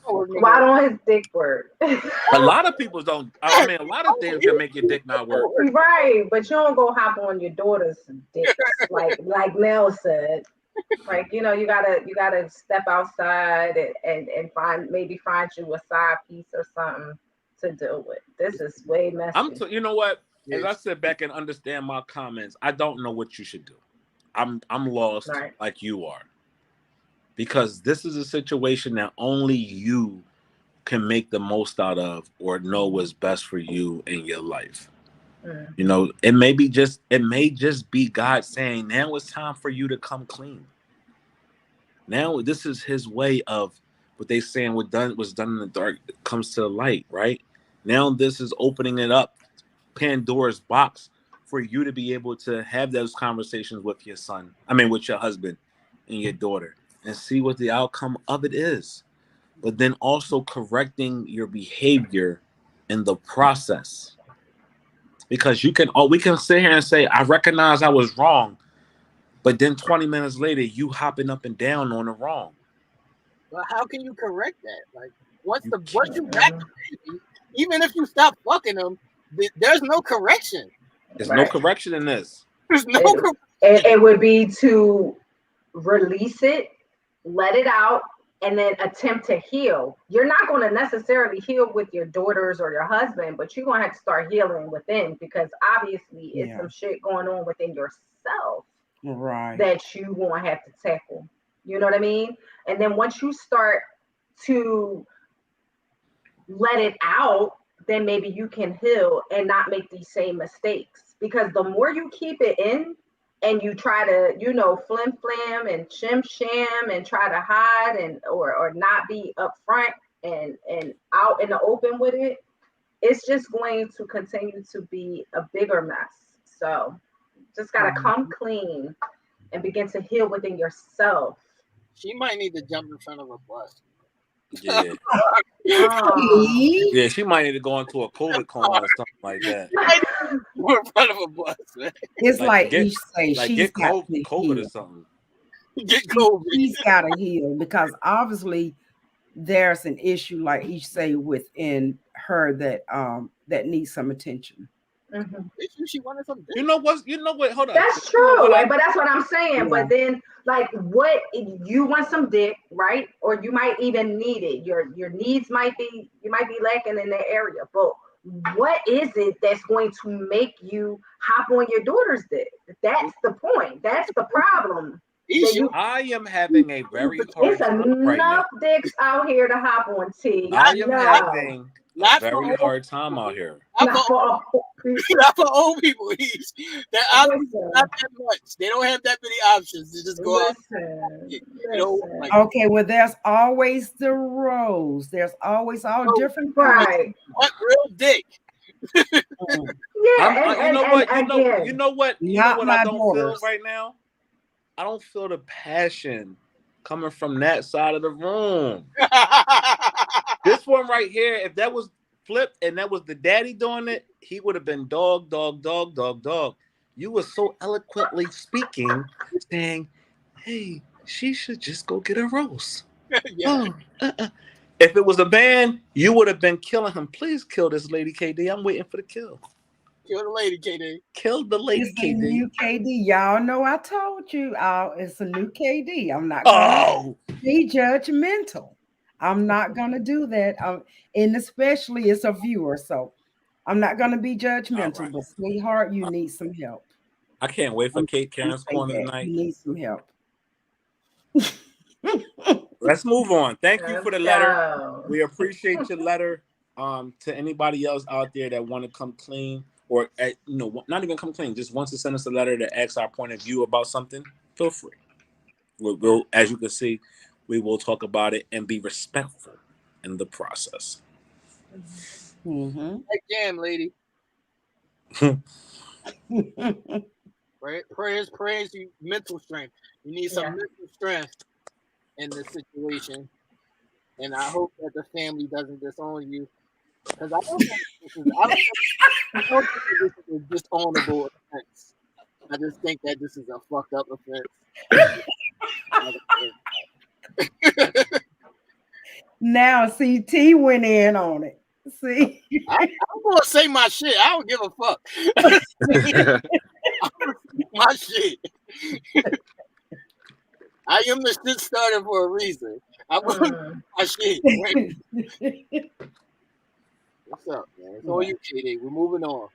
Why don't his dick work? A lot of people don't. I mean, a lot of things can make your dick not work. Right, but you don't go hop on your daughter's dick like Nell said. Like, you gotta step outside and find you a side piece or something to deal with. This is way messy. You know what? As I sit back and understand my comments, I don't know what you should do. I'm lost like you are. Because this is a situation that only you can make the most out of or know what's best for you in your life. You know, it may just be God saying, now it's time for you to come clean. Now this is his way of what they saying was done in the dark comes to the light, right? Now this is opening it up, Pandora's box, for you to be able to have those conversations with your with your husband and your daughter and see what the outcome of it is. But then also correcting your behavior in the process. Because we can sit here and say, I recognize I was wrong, but then 20 minutes later, you hopping up and down on the wrong. Well, how can you correct that? Like, once you got the baby, even if you stop fucking them, there's no correction. There's no correction in this. There's no correction. It would be to release it, let it out, and then attempt to heal. You're not going to necessarily heal with your daughters or your husband, but you're going to have to start healing within, because obviously it's some shit going on within yourself that you won't have to tackle. You know what I mean? And then once you start to let it out, then maybe you can heal and not make these same mistakes. Because the more you keep it in and you try to, flim flam and shim sham and try to hide and or not be upfront and out in the open with it, it's just going to continue to be a bigger mess. So just gotta come clean and begin to heal within yourself. She might need to jump in front of a bus. Yeah. Oh. Yeah, she might need to go into a COVID coma or something like that. We're in front of a bus, man. It's like get, each say like she's get got to COVID heal. or something. Get COVID. She's got to heal because obviously there's an issue like each say within her that needs some attention. Mhm. She wanted some dick. You know what? Hold on. That's You know true, what but that's what I'm saying. Yeah. But then, like, what you want some dick, right? Or you might even need it. Your needs might be lacking in that area. But what is it that's going to make you hop on your daughter's dick? That's the point. That's the problem. I am having a very hard It's time right now. enough dicks out here to hop on, T. I am No. having a Not for very old hard time out here. Not for not for old people. They're obviously Listen. not that much. They don't have that many options to just go out. Listen. Okay, well, there's always the rows. There's always all different Right. What real dick? Yeah, You know what? again, You know what Not my I don't daughters. feel right now? I don't feel the passion coming from that side of the room. This one right here, if that was flipped and that was the daddy doing it, he would have been dog, dog, dog, dog, dog. You were so eloquently speaking, saying, hey, she should just go get a roast. Yeah. If it was a man, you would have been killing him. Please kill this lady, KD. I'm waiting for the kill. Kill the lady, KD. Kill the lady, It's a new KD. Y'all know I told you. It's a new KD. I'm not going to be judgmental. I'm not going to do that. And especially it's a viewer, so I'm not going to be judgmental. Right. But sweetheart, you need some help. I can't wait for Kate Karen's Corner tonight. You need some help. Let's move on. Thank you for the letter. go. We appreciate your letter. To anybody else out there that want to come clean, or not even come clean, just wants to send us a letter to ask our point of view about something, feel free. We'll, as you can see, we will talk about it and be respectful in the process. Mm-hmm. Like jam, lady. Prayers, you mental strength. You need some mental strength in this situation. And I hope that the family doesn't disown you. Because I don't think this is a dishonorable offense. I just think that this is a fucked up offense. Now, see, T went in on it. See, I'm gonna say my shit. I don't give a fuck. My shit. I am the shit starter for a reason. I'm gonna do my shit. What's up, man? It's all you, KD. We're moving on.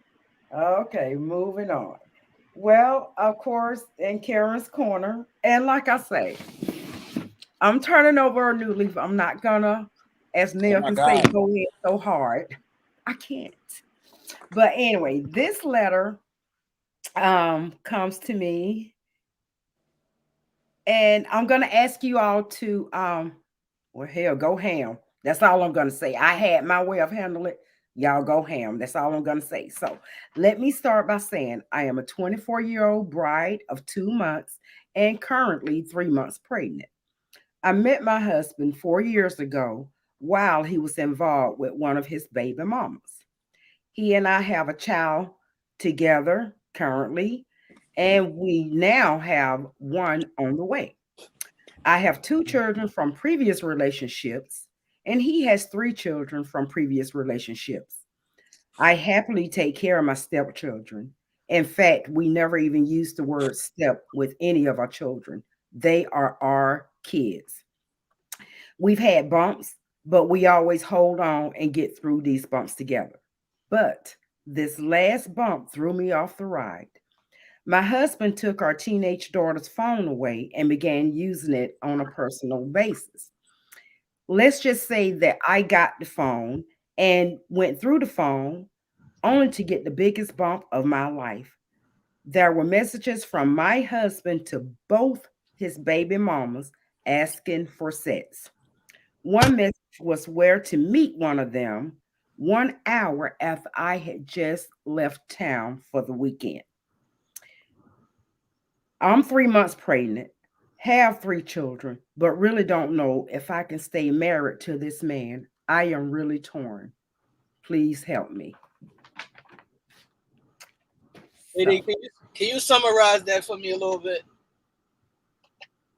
Okay, moving on. Well, of course, in Karen's Corner, and like I say, I'm turning over a new leaf. I'm not gonna, as Nell can say, go in so hard. I can't. But anyway, this letter comes to me, and I'm gonna ask you all to well, hell, go ham. That's all I'm gonna say. I had my way of handling it. Y'all go ham. That's all I'm going to say. So let me start by saying I am a 24-year-old bride of 2 months and currently 3 months pregnant. I met my husband 4 years ago while he was involved with one of his baby mamas. He and I have a child together currently, and we now have one on the way. I have 2 children from previous relationships, and he has 3 children from previous relationships. I happily take care of my stepchildren. In fact, we never even use the word step with any of our children. They are our kids. We've had bumps, but we always hold on and get through these bumps together. But this last bump threw me off the ride. My husband took our teenage daughter's phone away and began using it on a personal basis. Let's just say that I got the phone and went through the phone only to get the biggest bump of my life. There were messages from my husband to both his baby mamas asking for sex. One message was where to meet one of them 1 hour after I had just left town for the weekend. I'm 3 months pregnant, have 3 children, but really don't know if I can stay married to this man. I am really torn. Please help me. Katie, So can you summarize that for me a little bit?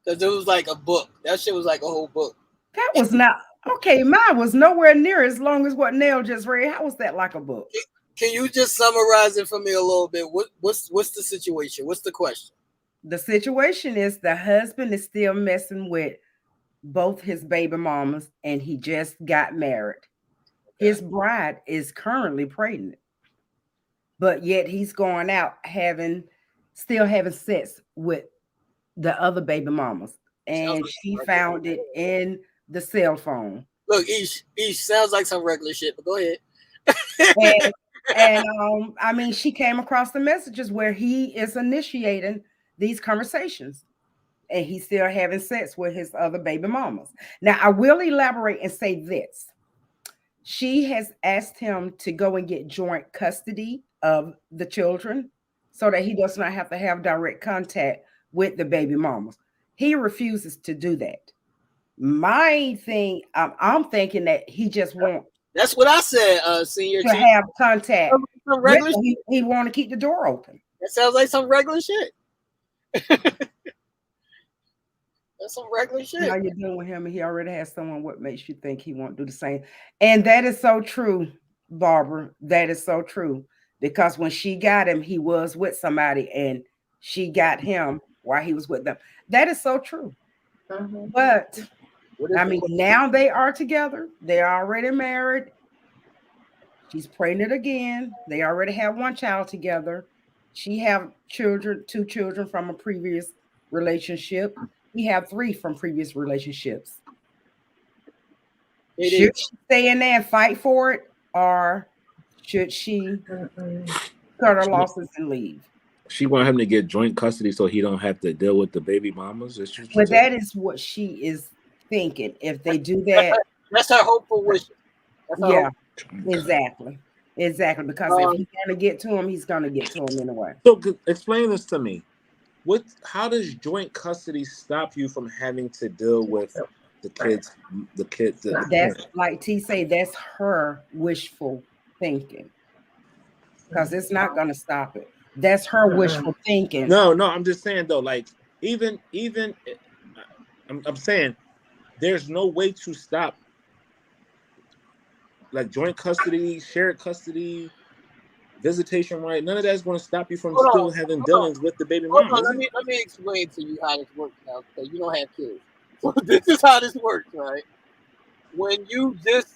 Because it was like a book. That shit was like a whole book. that was not okay. Mine was nowhere near as long as what Nell just read. How was that like a book? Can you just summarize it for me a little bit? What's the situation? What's the question? The situation is the husband is still messing with both his baby mamas and he just got married. His bride is currently pregnant, but yet he's going out still having sex with the other baby mamas. And she found it in the cell phone. Look, each sounds like some regular shit, but go ahead. And I mean, she came across the messages where he is initiating these conversations and he's still having sex with his other baby mamas. Now, I will elaborate and say this. She has asked him to go and get joint custody of the children so that he does not have to have direct contact with the baby mamas. He refuses to do that. My thing, I'm thinking that he just wants. That's what I said, senior. To have contact. Some regular he want to keep the door open. That sounds like some regular shit. That's some regular shit. How you doing with him? And he already has someone. What makes you think he won't do the same? And that is so true, Barbara. That is so true. Because when she got him, he was with somebody, and she got him while he was with them. That is so true. Mm-hmm. But I mean, now they are together. They are already married. She's pregnant again. They already have one child together. She have children, 2 children from a previous relationship. He have 3 from previous relationships. Should she stay in there and fight for it, or should she cut her losses and leave? She want him to get joint custody so he don't have to deal with the baby mamas. But that is what she is thinking. If they do that, that's her hopeful wish. Yeah, exactly. Because if he's gonna get to him, he's gonna get to him anyway. So explain this to me. How does joint custody stop you from having to deal with the kids? That's like T say. That's her wishful thinking, because it's not gonna stop it. That's her wishful thinking. No, I'm just saying though. Like even I'm saying there's no way to stop like joint custody, shared custody, visitation right. None of that's going to stop you from still having dealings with the baby mama. Let me explain to you how this works now, because you don't have kids. So this is how this works, right? When you just,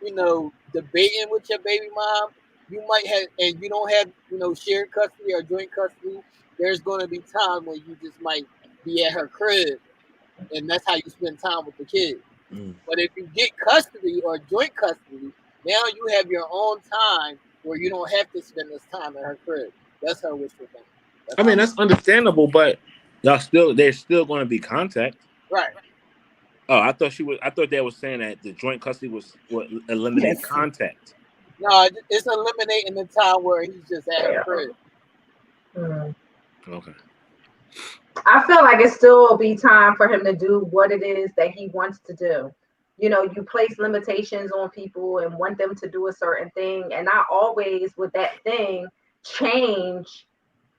debating with your baby mom, you might have, and you don't have, shared custody or joint custody. There's going to be time when you just might be at her crib, and that's how you spend time with the kid. But if you get custody or joint custody, now you have your own time where you don't have to spend this time at her crib. That's her wishful thinking. That's understandable, but there's still going to be contact. Right. Oh, I thought they were saying that the joint custody was what eliminate contact. No, it's eliminating the time where he's just at her crib. Okay. I feel like it still will be time for him to do what it is that he wants to do. You place limitations on people and want them to do a certain thing, and not always would that thing change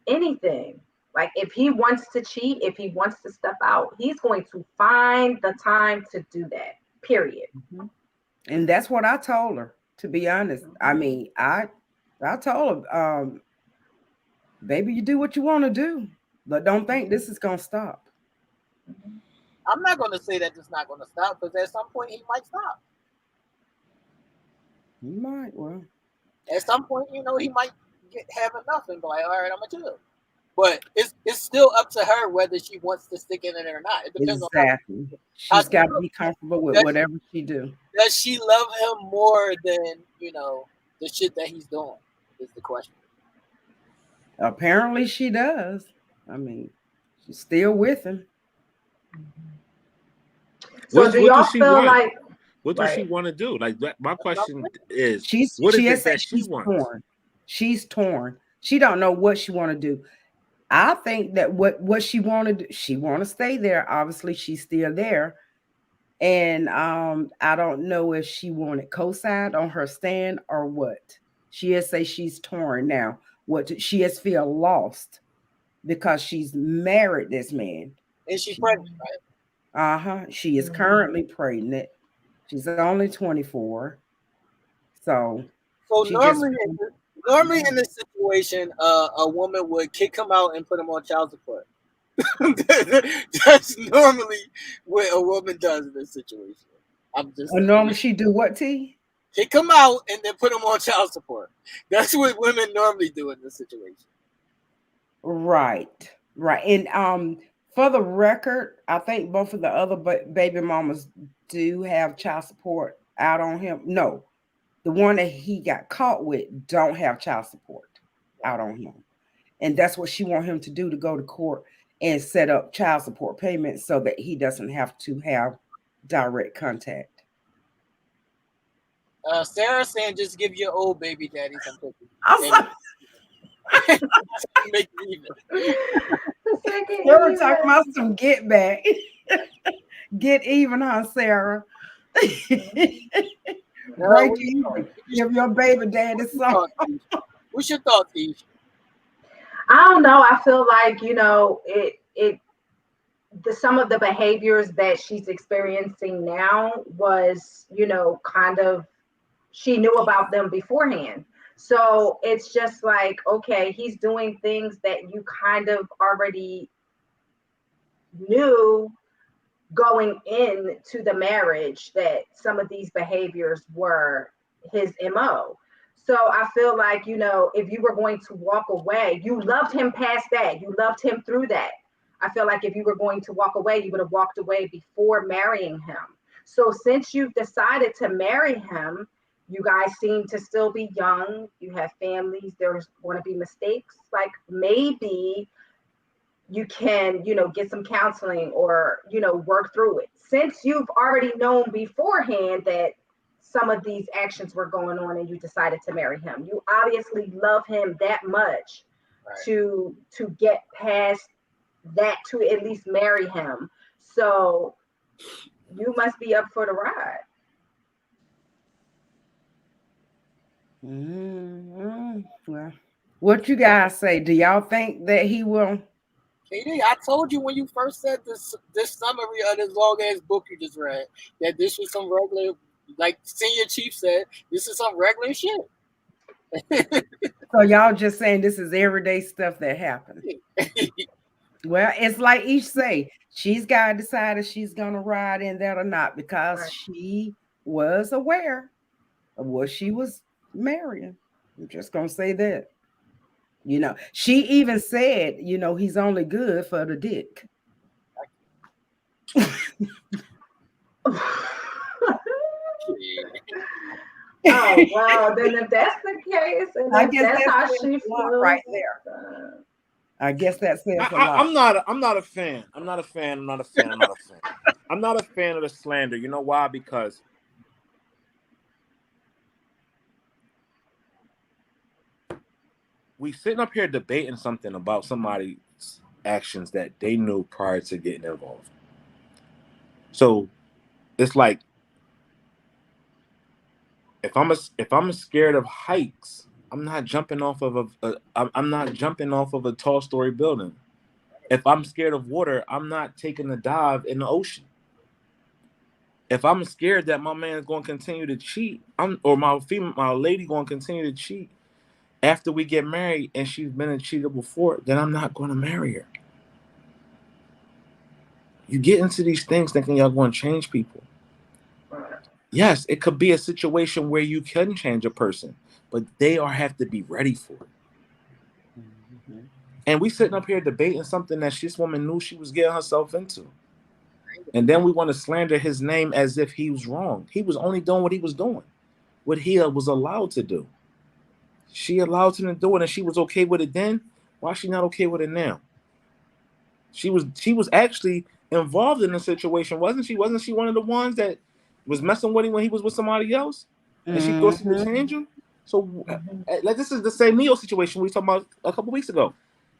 anything. Like if he wants to cheat, if he wants to step out, he's going to find the time to do that, period. And that's what I told her, to be honest. I mean, I told her, baby, you do what you want to do, but don't think this is going to stop. I'm not going to say that it's not going to stop, because at some point he might stop. He might, well. At some point, he might have enough and be like, all right, I'm going to chill. But it's still up to her whether she wants to stick in it or not. It depends on her. She's got to be comfortable with whatever she do. Does she love him more than, the shit that he's doing is the question. Apparently she does. I mean, she's still with him. So do y'all feel like what does she want to do? Like my question is, she's torn. She's torn. She don't know what she want to do. I think that what she wanted, she want to stay there. Obviously, she's still there, and I don't know if she wanted co-signed on her stand or what. She has say she's torn now. She has feel lost because she's married this man. And she's pregnant, right? She is currently pregnant. She's only 24, so So she just normally in this situation, a woman would kick him out and put him on child support. That's normally what a woman does in this situation. I'm just normally she do what, T? kick him out and then put him on child support. That's what women normally do in this situation. Right. And for the record, I think both of the other baby mamas do have child support out on him. No, the one that he got caught with don't have child support out on him. And that's what she want him to do, to go to court and set up child support payments so that he doesn't have to have direct contact. Sarah saying just give your old baby daddy some cookies. Make it even. Sarah talking about some get back. Get even, huh, Sarah? Break even. Give your baby daddy some. What's your thoughts, Aisha? I don't know. I feel like, some of the behaviors that she's experiencing now was, kind of, she knew about them beforehand. So it's just like, okay, he's doing things that you kind of already knew going into the marriage, that some of these behaviors were his MO. So I feel like, if you were going to walk away, you loved him past that. You loved him through that. I feel like if you were going to walk away, you would have walked away before marrying him. So since you've decided to marry him, you guys seem to still be young. You have families. There's going to be mistakes. Like maybe you can, get some counseling or, work through it. Since you've already known beforehand that some of these actions were going on and you decided to marry him, you obviously love him that much, right, to get past that, to at least marry him. So you must be up for the ride. Well, what you guys say? Do y'all think that he will? KD, I told you when you first said this summary of this long ass book you just read that this was some regular, like Senior Chief said, this is some regular shit. So y'all just saying this is everyday stuff that happens. Well, it's like each say, she's got to decide if she's gonna ride in that or not, because she was aware of what she was marrying. I'm just gonna say that. She even said, he's only good for the dick. Oh wow! Then if that's the case, and I guess that's how she feels right there. I guess that says a lot. I'm not a fan. I'm not a fan of the slander. You know why? Because we sitting up here debating something about somebody's actions that they knew prior to getting involved. So it's like, if I'm scared of heights, I'm not jumping off of a tall story building. If I'm scared of water, I'm not taking a dive in the ocean. If I'm scared that my man is going to continue to cheat, or my lady going to continue to cheat after we get married and she's been a cheater before, then I'm not going to marry her. You get into these things thinking y'all going to change people. Yes, it could be a situation where you can change a person, but they have to be ready for it. Mm-hmm. And we sitting up here debating something that this woman knew she was getting herself into. And then we want to slander his name as if he was wrong. He was only doing what he was doing, what he was allowed to do. She allowed him to do it, and she was okay with it then. Why is she not okay with it now? She was actually involved in the situation, wasn't she? Wasn't she one of the ones that was messing with him when he was with somebody else, and she thought she would change him? So, like, this is the same Neo situation we talked about a couple weeks ago.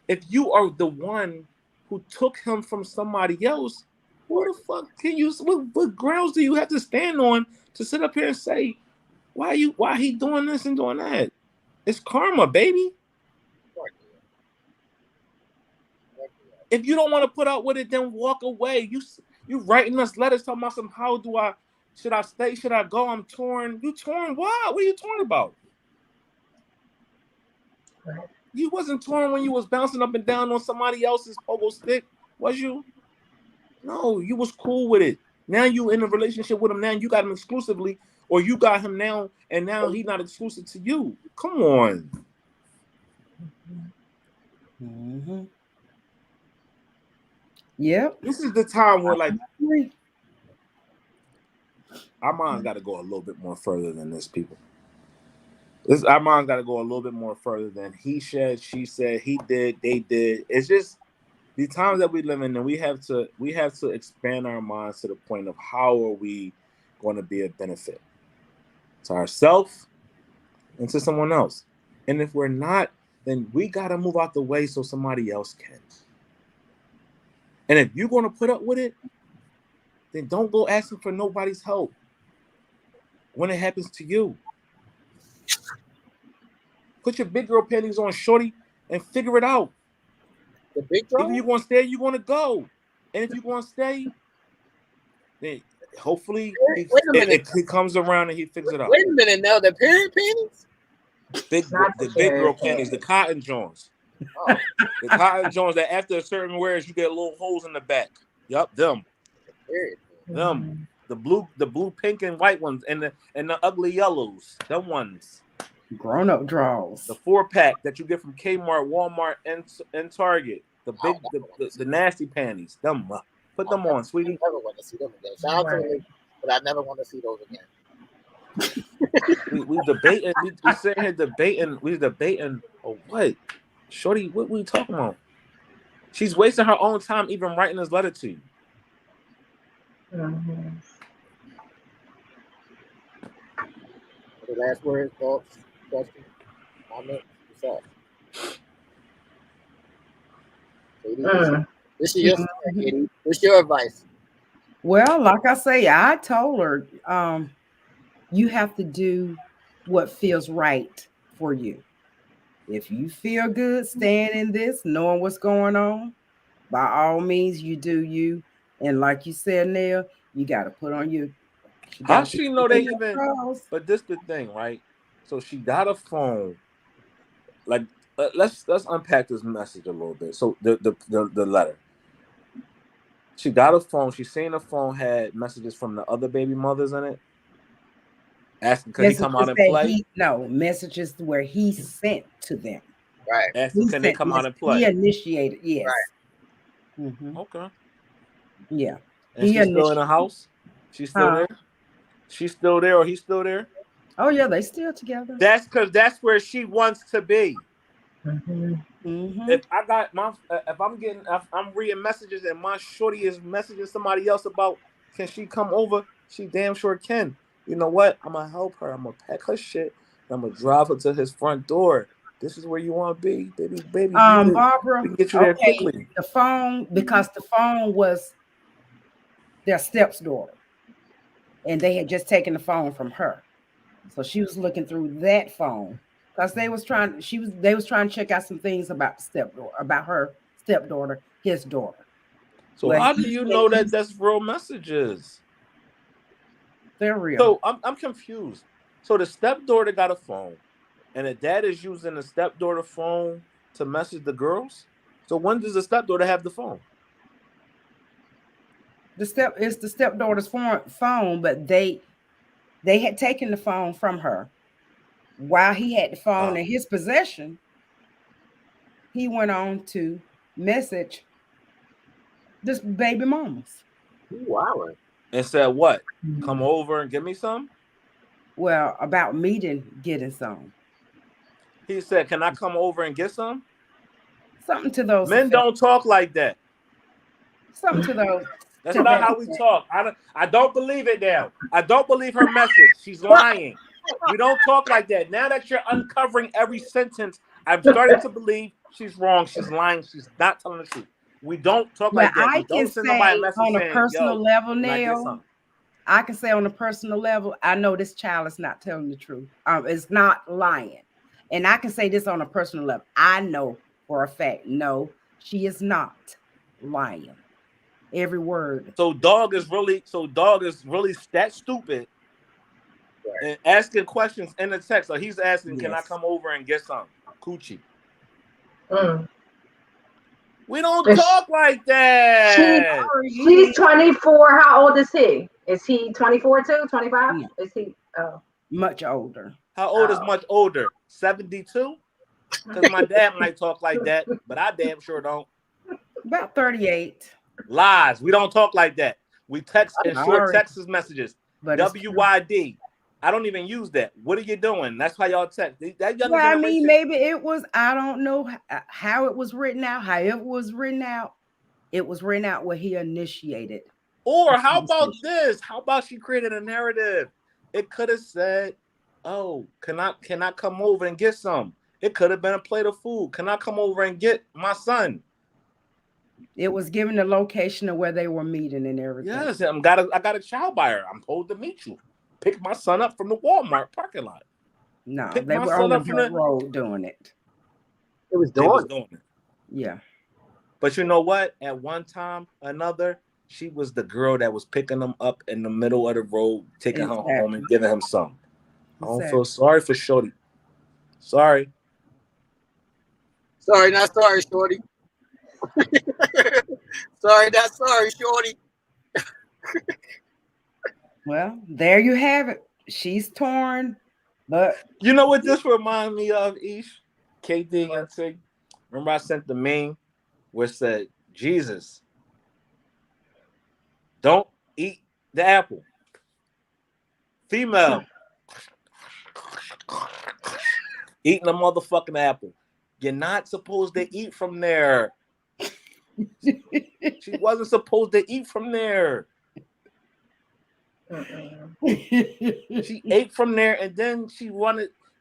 if you are the one who took him from somebody else, who the fuck can you? What grounds do you have to stand on to sit up here and say why he doing this and doing that? It's karma, baby. If you don't want to put up with it, then walk away. You writing us letters talking about some should I stay? Should I go? I'm torn. You torn? Why? What are you torn about? Right. You wasn't torn when you was bouncing up and down on somebody else's pogo stick, was you? No, you was cool with it. Now you in a relationship with him. Now you got him exclusively, or you got him now, and now he's not exclusive to you. Come on. Mm-hmm. Yep. This is the time where like our minds got to go a little bit more further than this, people. Our minds got to go a little bit more further than he said, she said, he did, they did. It's just the times that we live in, and we have to expand our minds to the point of how are we going to be a benefit to ourselves and to someone else. And if we're not, then we got to move out the way so somebody else can. And if you're going to put up with it, then don't go asking for nobody's help when it happens to you. Put your big girl panties on, shorty, and figure it out. The big girl? If you're going to stay, you're going to go. And if you're going to stay, then hopefully it comes around and he figures it out. Wait a minute now. The period panties? The big girl panties, the cotton joints. Oh. The cotton joints that after a certain wears, you get little holes in the back. Yup, them. Them. The blue, pink, and white ones, and the ugly yellows. Them ones. Grown up draws. The 4-pack that you get from Kmart, Walmart, and Target. The big, the nasty panties. Them. Put them on, sweetie. I never want to see them again. Shout out to me, but I never want to see those again. we debating. We sitting here debating. We debating. Oh, what? Shorty, what we talking about? She's wasting her own time even writing this letter to you. Mm-hmm. The last word, thoughts, questions, comments, what's up? This is your Katie. What's your advice? Well, like I say, I told her, you have to do what feels right for you. If you feel good staying in this, knowing what's going on, by all means, you do you. And like you said, Nell, you got to put on your. How she know they even? But this the thing, right? So she got a phone. Like, let's unpack this message a little bit. So the letter. She got a phone. She seen the phone had messages from the other baby mothers in it. Asking, can he come out and play? Messages where he sent to them. Right. Asking, can they come out and play? He initiated, yes. Right. Mm-hmm. Okay. Yeah. And she's still in the house? She's still there? She's still there, or he's still there? Oh, yeah, they still together. That's because that's where she wants to be. Mm-hmm. Mm-hmm. If I'm reading messages and my shorty is messaging somebody else about can she come over, she damn sure can. You know what? I'm gonna help her. I'm gonna pack her shit. I'm gonna drive her to his front door. This is where you want to be, baby. Barbara, we can get you there quickly. The phone, because the phone was their stepdaughter, and they had just taken the phone from her, so she was looking through that phone because they was trying to check out some things about the stepdaughter, about her stepdaughter, his daughter. So how do you know that that's real messages? They're real. So I'm confused. So the stepdaughter got a phone, and the dad is using the stepdaughter phone to message the girls. So when does the stepdaughter have the phone? It's the stepdaughter's phone, but they had taken the phone from her. While he had the phone in his possession, he went on to message this baby mamas. Wow. And said what? Come over and give me some? Well, about getting some. He said, can I come over and get some? Something to those. Men don't talk like that. Something to those. That's not how we talk. I don't believe it now. I don't believe her message. She's lying. We don't talk like that. Now that you're uncovering every sentence, I'm starting to believe she's wrong. She's lying. She's not telling the truth. We don't talk Well, like that. I We can don't send nobody a say message on a saying, personal yo, level, can I get Nell, something? I can say on a personal level, I know this child is not telling the truth. It's not lying. And I can say this on a personal level. I know for a fact, no, she is not lying. Every word. So dog is really that stupid and asking questions in the text. So he's asking, can I Yes. come over and get some coochie? Mm. We don't talk like that. She's 24. How old is he? Is he 24 too? 25? No. Is he? Oh, Much older. How old is much older? 72? Because my dad might talk like that, but I damn sure don't. About 38. Lies. We don't talk like that. We text in short Sorry. text messages. But it's WYD. I don't even use that. What are you doing? That's how y'all text. That younger well, I generation. mean, maybe it was, I don't know how it was written out, however it was written out. It was written out where he initiated. Or how about this? How about she created a narrative? It could have said, oh, can I come over and get some? It could have been a plate of food. Can I come over and get my son? It was given the location of where they were meeting and everything. Yes, I got a child buyer. I'm told to meet you. Pick my son up from the Walmart parking lot. No, Pick they my were son on the up from dirt road doing it. They was doing it. Yeah. But you know what? At one time or another, she was the girl that was picking him up in the middle of the road, taking him home and giving him some. I don't feel sorry for Shorty. Sorry. Sorry, not sorry, Shorty. Sorry, not sorry, Shorty. Well, there you have it. She's torn, but you know what this reminds me of, Ish? KD and Sig. Remember I sent the meme where it said, Jesus, don't eat the apple. Female, eating a motherfucking apple. You're not supposed to eat from there. She wasn't supposed to eat from there. She ate from there, and then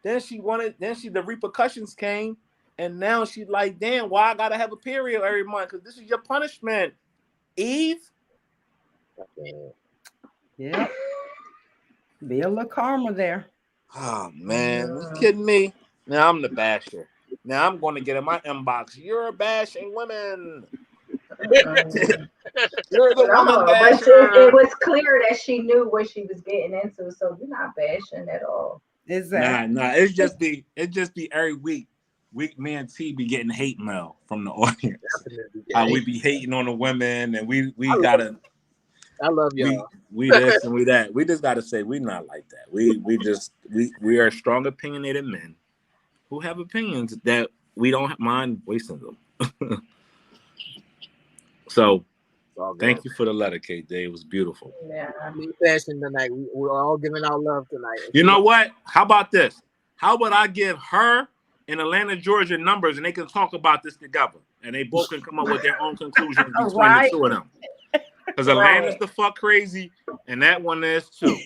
the repercussions came, and now she's like, damn, why I gotta have a period every month? Because this is your punishment, Eve. Yeah. Be a little karma there. Oh man, you kidding me? Now I'm the basher. Now I'm going to get in my inbox. You're bashing women. You're the woman basher. But it was clear that she knew what she was getting into, so you're not bashing at all. Exactly. Nah. It just be every week. Me and T be getting hate mail from the audience. How we be hating on the women, and we gotta. I love y'all. We this and we that. We just gotta say we not like that. We are strong opinionated men who have opinions that we don't mind wasting them. So thank you for the letter, KD. It was beautiful. Yeah. Me fashion tonight. We're all giving our love tonight. You know what? How about this? How about I give her in Atlanta, Georgia numbers, and they can talk about this together, and they both can come up with their own conclusions between the two of them. Because Atlanta's the fuck crazy, and that one is too.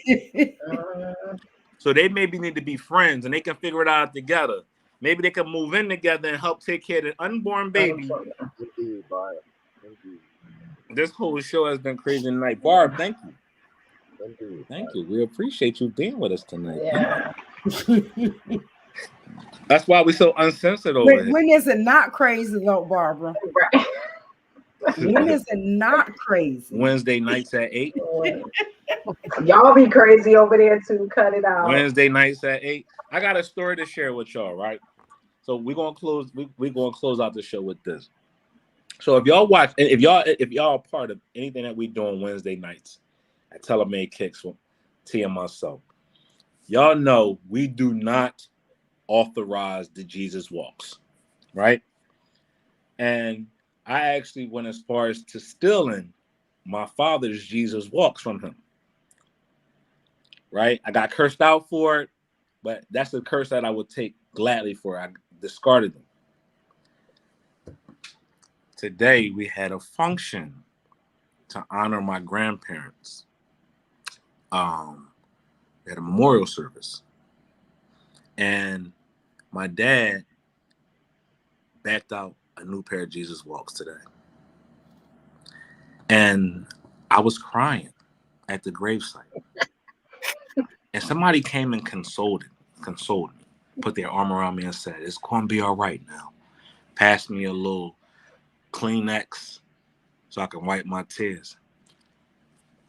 So they maybe need to be friends, and they can figure it out together. Maybe they can move in together and help take care of the unborn baby. This whole show has been crazy tonight. Barb, thank you. Thank you. We appreciate you being with us tonight. Yeah. That's why we're so uncensored over here. When is it not crazy though, Barbara? Right. When is it not crazy? Wednesday nights at 8. Y'all be crazy over there too. Cut it out. Wednesday nights at 8. I got a story to share with y'all, right? So we're gonna close. We're gonna close out the show with this. So if y'all watch, if y'all are part of anything that we do on Wednesday nights at Telemade Kicks with T and myself, y'all know we do not authorize the Jesus walks, right? And I actually went as far as to stealing my father's Jesus walks from him, right? I got cursed out for it, but that's a curse that I would take gladly for. I discarded them. Today, we had a function to honor my grandparents. We had a memorial service. And my dad backed out a new pair of Jesus Walks today. And I was crying at the gravesite. And somebody came and consoled me, put their arm around me and said, it's going to be all right now. Passed me a little Kleenex so I can wipe my tears.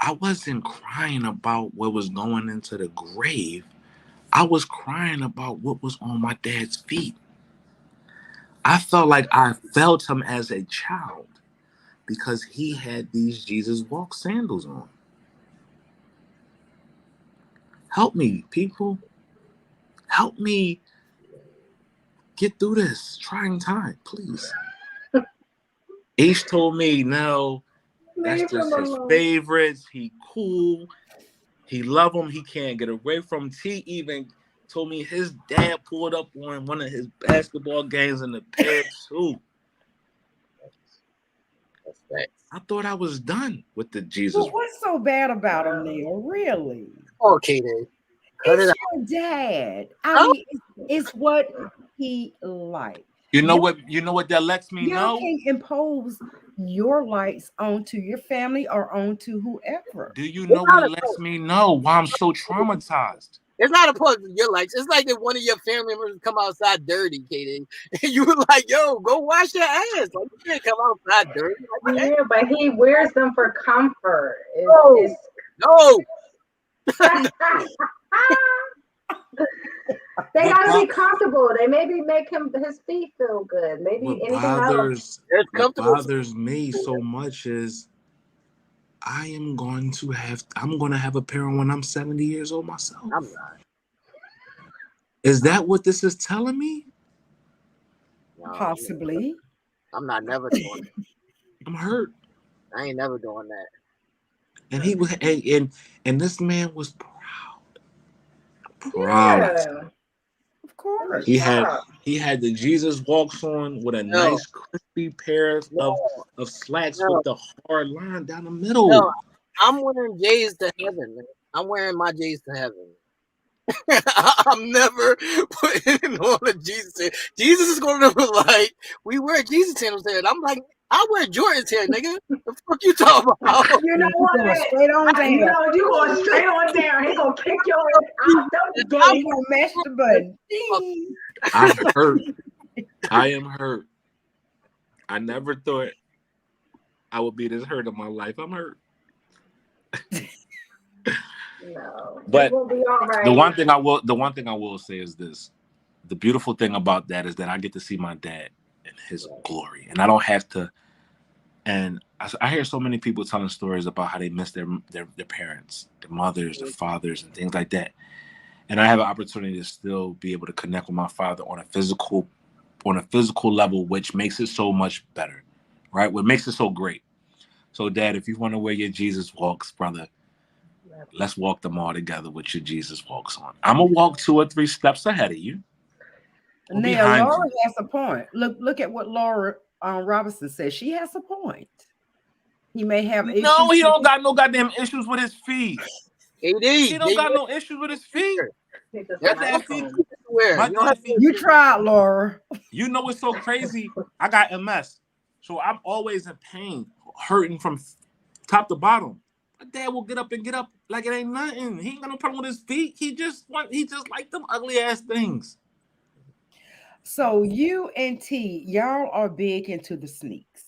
I wasn't crying about what was going into the grave. I was crying about what was on my dad's feet. I felt like I felt him as a child because he had these Jesus Walk sandals on. Help me, people. Help me get through this trying time, please. Aisha told me, Nell, that's just his favorites. He cool. He love him. He can't get away from him. T even told me his dad pulled up on one of his basketball games in the pair too. I thought I was done with the Jesus. Well, what's so bad about him, Nell? Really? Okay, then. It's your dad. I mean, it's what he likes. You know what that lets me know? You can't impose your likes onto your family or onto whoever. Do you know what it lets me know? Why I'm so traumatized? It's not a part of your likes. It's like if one of your family members come outside dirty, Katie, and you were like, "Yo, go wash your ass." Like, you can't come outside dirty. Like, yeah, but he wears them for comfort. No. They gotta be comfortable. They maybe make his feet feel good. Maybe anything else. What bothers me so much is I'm going to have a pair when I'm 70 years old myself. I'm not. Is that what this is telling me? No, possibly. I'm not never doing it. I'm hurt. I ain't never doing that. And he was, and this man was proud. Yeah. Of course. He had the Jesus Walks on with a nice crispy pair of slacks with the hard line down the middle. No, I'm wearing J's to heaven, man. I'm wearing my J's to heaven. I'm never putting on a Jesus sandal. Jesus is going to be like, we wear Jesus sandals here. And I'm like, I wear Jordans here, nigga. The fuck you talking about? You know what? Straight on down. You know, you going straight on down. He gonna kick your ass out the gate. I'm gonna mash the button. I'm hurt. I am hurt. I never thought I would be this hurt in my life. I'm hurt. No, but it will be all right. the one thing I will say is this: the beautiful thing about that is that I get to see my dad in his glory, and I don't have to. And I hear so many people telling stories about how they miss their parents, their mothers, their fathers, and things like that. And I have an opportunity to still be able to connect with my father on a physical level, which makes it so much better, right? What makes it so great. So, Dad, if you want to wear your Jesus Walks, brother, let's walk them all together with your Jesus Walks on. I'm gonna walk 2 or 3 steps ahead of you. Now, Laura has a point. Look at what Laura Robinson says. She has a point. He may have issues. No, he don't got no goddamn issues with his feet. He don't got no issues with his feet. You tried, Laura. You know what's so crazy? I got MS, so I'm always in pain, hurting from top to bottom. My dad will get up like it ain't nothing. He ain't got no problem with his feet. He just like them ugly ass things. So you and T, y'all are big into the sneaks.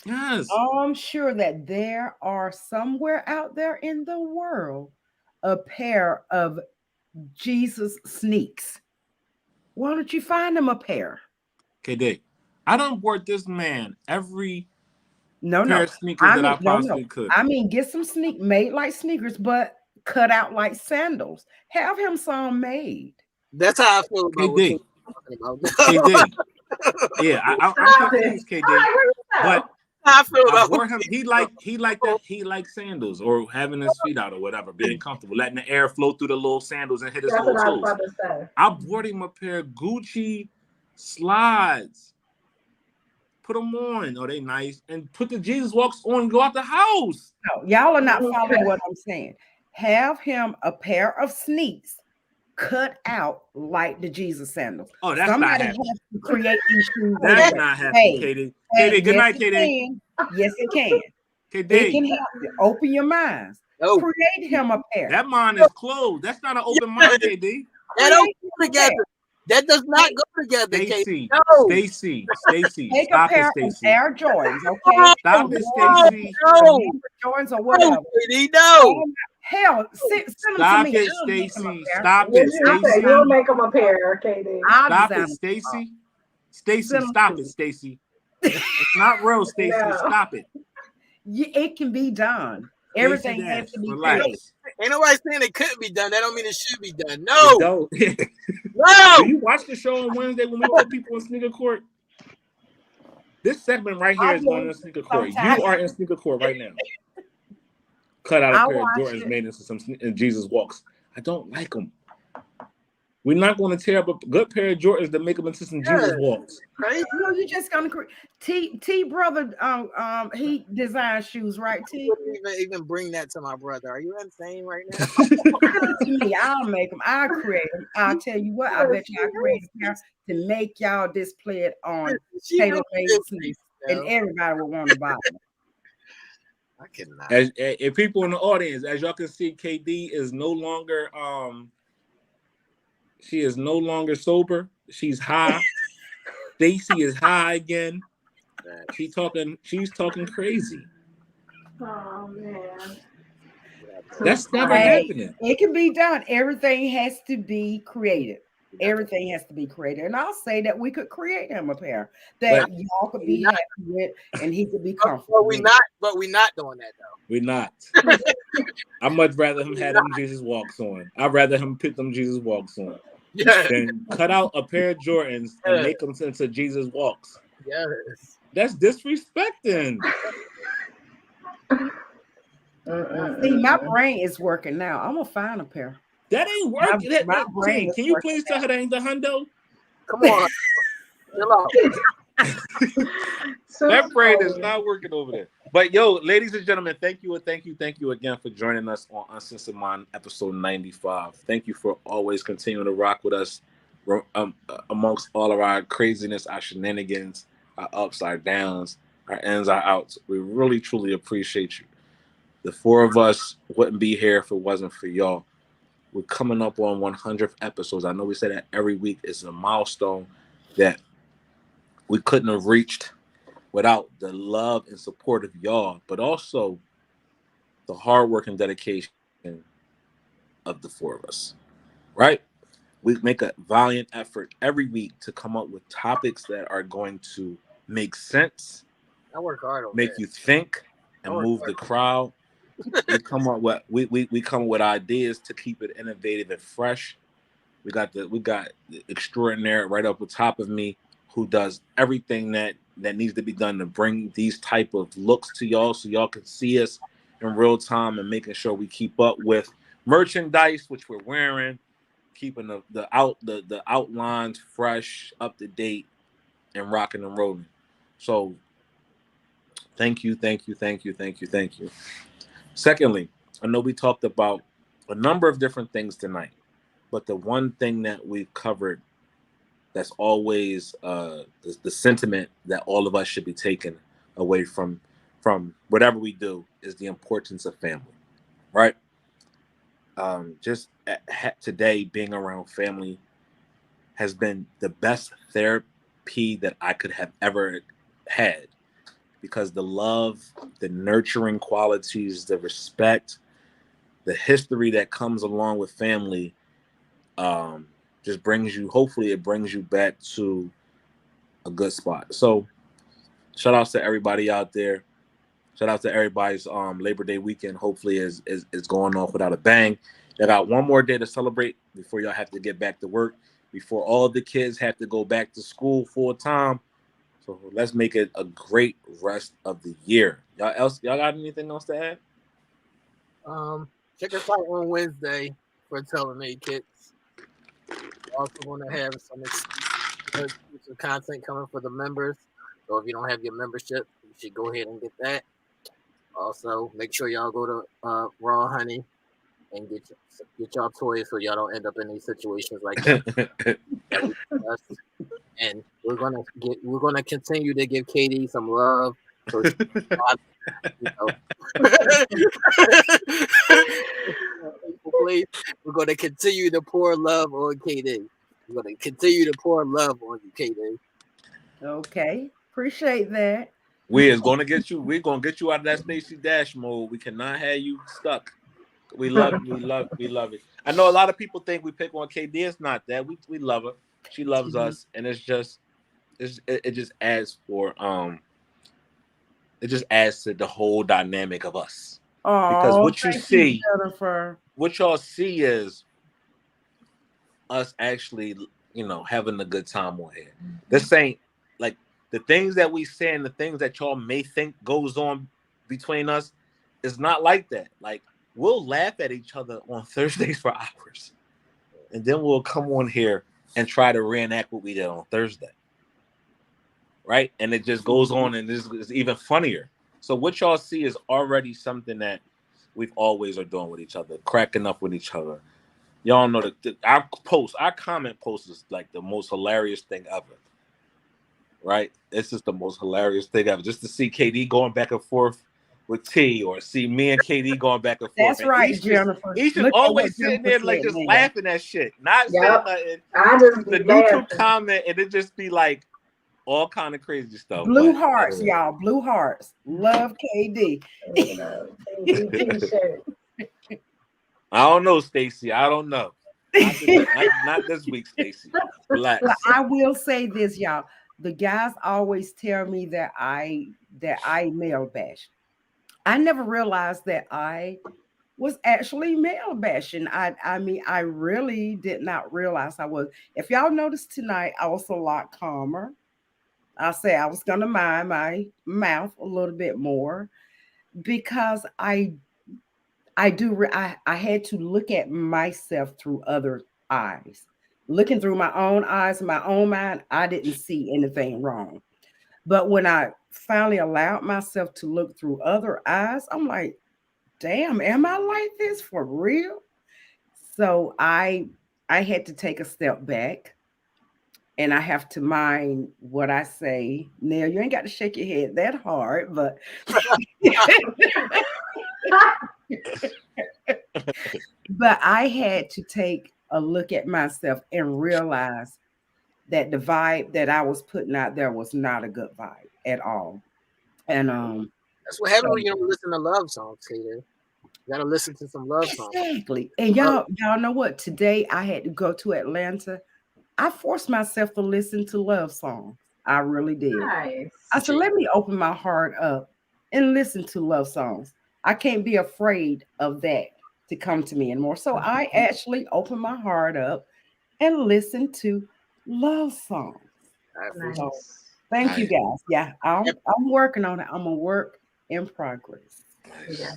Yes. I'm sure that there are somewhere out there in the world a pair of Jesus sneaks. Why don't you find him a pair? KD, I done bought this man every pair of sneakers that I possibly could. I mean, get some made like sneakers, but cut out like sandals. Have him some made. That's how I feel about KD. KD. Yeah, I'm confused, KD. But I feel about him. He like sandals or having his feet out or whatever, being comfortable, letting the air flow through the little sandals and hit his little toes. I bought him a pair of Gucci slides. Put them on. Oh, they nice. And put the Jesus Walks on and go out the house. No, y'all are not following what I'm saying. Have him a pair of sneaks cut out like the Jesus sandals. Oh, that's not Somebody happening. has to create these shoes That's anyway. not happening, KD. KD, good yes, night, it KD. can. Yes, it can. It KD, can help you. Open your minds. No, Create him a pair. that mind is closed. That's not an open mind, KD. that don't Create go him a together. pair. That does not go together, Kate. Stacey, No. Stacey, Take a stop it, pair of Stacey. Air Jordans, okay? Stop it, No, Stacey. no, Jordans or no, whatever. Katie, no. Hell, send them to Stop me. it, I'll make them a Stacey. pair. Stop What it, did you say? Stacey. You'll make them a pair, Katie. I'll Stop design it, them. Stacey. Stacey, Send them stop to it, me. Stacey. It's not real, Stacey. No. Stop it. It can be done. Stacey Everything has Dash, to be created. relax. Ain't nobody saying it couldn't be done. That don't mean it should be done. You No, don't. no. Do you watch the show on Wednesday when we put people in sneaker court? This segment right here I is going do in sneaker court. sometimes. You are in sneaker court right now. Cut out a I pair of watch Jordans it. made into some and Jesus walks. I don't like them. We're not going to tear up a good pair of Jordans to make them into some Jesus walks. Crazy. No, you're just gonna create. T brother, he designs shoes, right? T. Wouldn't even bring that to my brother. Are you insane right now? Send them to me. I'll make them. I'll create them. I'll tell you what. I bet you I'll create a pair to make y'all display it on She tailor really made is sneakers, crazy, and everybody will want to buy them. I cannot. As people in the audience, as y'all can see, KD is no longer she is no longer sober. She's high. Stacey is high again. She's talking crazy. Oh man. That's never Hey, happening. it can be done. Everything has to be created. Everything has to be created. And I'll say that we could create him a pair that y'all could be happy with and he could be comfortable. But we're not doing that though. We're not. I'd much rather him have them Jesus walks on. I'd rather him put them Jesus walks on than cut out a pair of Jordans and make them into Jesus walks. Yes. That's disrespecting. See, my brain is working now. I'm gonna find a pair. That ain't working. My brain Can you please tell her that ain't the hundo? Come on. Chill out. That brain is not working over there. But yo, ladies and gentlemen, thank you again for joining us on UnCensored Minds episode 95. Thank you for always continuing to rock with us amongst all of our craziness, our shenanigans, our ups, our downs, our ins, our outs. We really, truly appreciate you. The four of us wouldn't be here if it wasn't for y'all. We're coming up on 100th episodes. I know we say that every week. It's a milestone that we couldn't have reached without the love and support of y'all, but also the hard work and dedication of the four of us, right? We make a valiant effort every week to come up with topics that are going to make sense, I work hard on make you think, and move the crowd. We come up with ideas to keep it innovative and fresh. We got the extraordinaire right up the top of me, who does everything that needs to be done to bring these type of looks to y'all, so y'all can see us in real time, and making sure we keep up with merchandise, which we're wearing, keeping the outlines fresh, up to date, and rocking and rolling. So thank you. Secondly, I know we talked about a number of different things tonight, but the one thing that we've covered that's always the sentiment that all of us should be taking away from whatever we do is the importance of family, right? Just today, being around family has been the best therapy that I could have ever had, because the love, the nurturing qualities, the respect, the history that comes along with family just brings you, hopefully it brings you back to a good spot. So shout out to everybody out there. Shout out to everybody's Labor Day weekend. Hopefully is going off without a bang. You got one more day to celebrate before y'all have to get back to work, before all the kids have to go back to school full time. So let's make it a great rest of the year. Y'all got anything else to add? Check us out on Wednesday for Telemade Kits. We're also going to have some content coming for the members. So if you don't have your membership, you should go ahead and get that. Also, make sure y'all go to Raw Honey and get y'all toys so y'all don't end up in these situations like that. And we're gonna continue to give Katie some love. So you know. Please, we're gonna continue to pour love on KD. We're gonna continue to pour love on you, KD. Okay, appreciate that. We're gonna get you out of that Stacey Dash mode. We cannot have you stuck. We love it. I know a lot of people think we pick on KD. It's not that. We love her. She loves us, and it just adds to the whole dynamic of us. Because what you see, Jennifer, what y'all see is us actually, having a good time on here. This ain't like the things that we say and the things that y'all may think goes on between us is not like that. Like, we'll laugh at each other on Thursdays for hours, and then we'll come on here and try to reenact what we did on Thursday, right? And it just goes on, and this is even funnier. So what y'all see is already something that we've always are doing with each other, cracking up with each other. Y'all know that our comment post is like the most hilarious thing ever, right? It's just the most hilarious thing ever. Just to see KD going back and forth with T, or see me and KD going back and forth. That's right, Jennifer. Aisha's always sitting there like just laughing at shit, not saying nothing. I just the neutral comment, and it just be like all kind of crazy stuff. Blue hearts, y'all. Blue hearts. Love KD. I don't know, Stacey. I don't know. Not this week, Stacey. Relax. But I will say this, y'all. The guys always tell me that I male bash. I never realized that I was actually male bashing. I mean, I really did not realize I was. If y'all noticed tonight, I was a lot calmer. I said I was going to mind my mouth a little bit more because I had to look at myself through other eyes. Looking through my own eyes, my own mind, I didn't see anything wrong. But when I finally allowed myself to look through other eyes, I'm like, damn, am I like this for real? So I had to take a step back, and I have to mind what I say. Nell, you ain't got to shake your head that hard, but but I had to take a look at myself and realize that the vibe that I was putting out there was not a good vibe at all. And that's what happens when you don't listen to love songs, Katie. You gotta listen to some love songs. Exactly. And y'all know what? Today I had to go to Atlanta. I forced myself to listen to love songs. I really did. Nice. I said, let me open my heart up and listen to love songs. I can't be afraid of that to come to me anymore. So I actually opened my heart up and listened to love songs. Nice. So, thank you guys. Yeah, I'm working on it. I'm a work in progress. Nice. Yeah.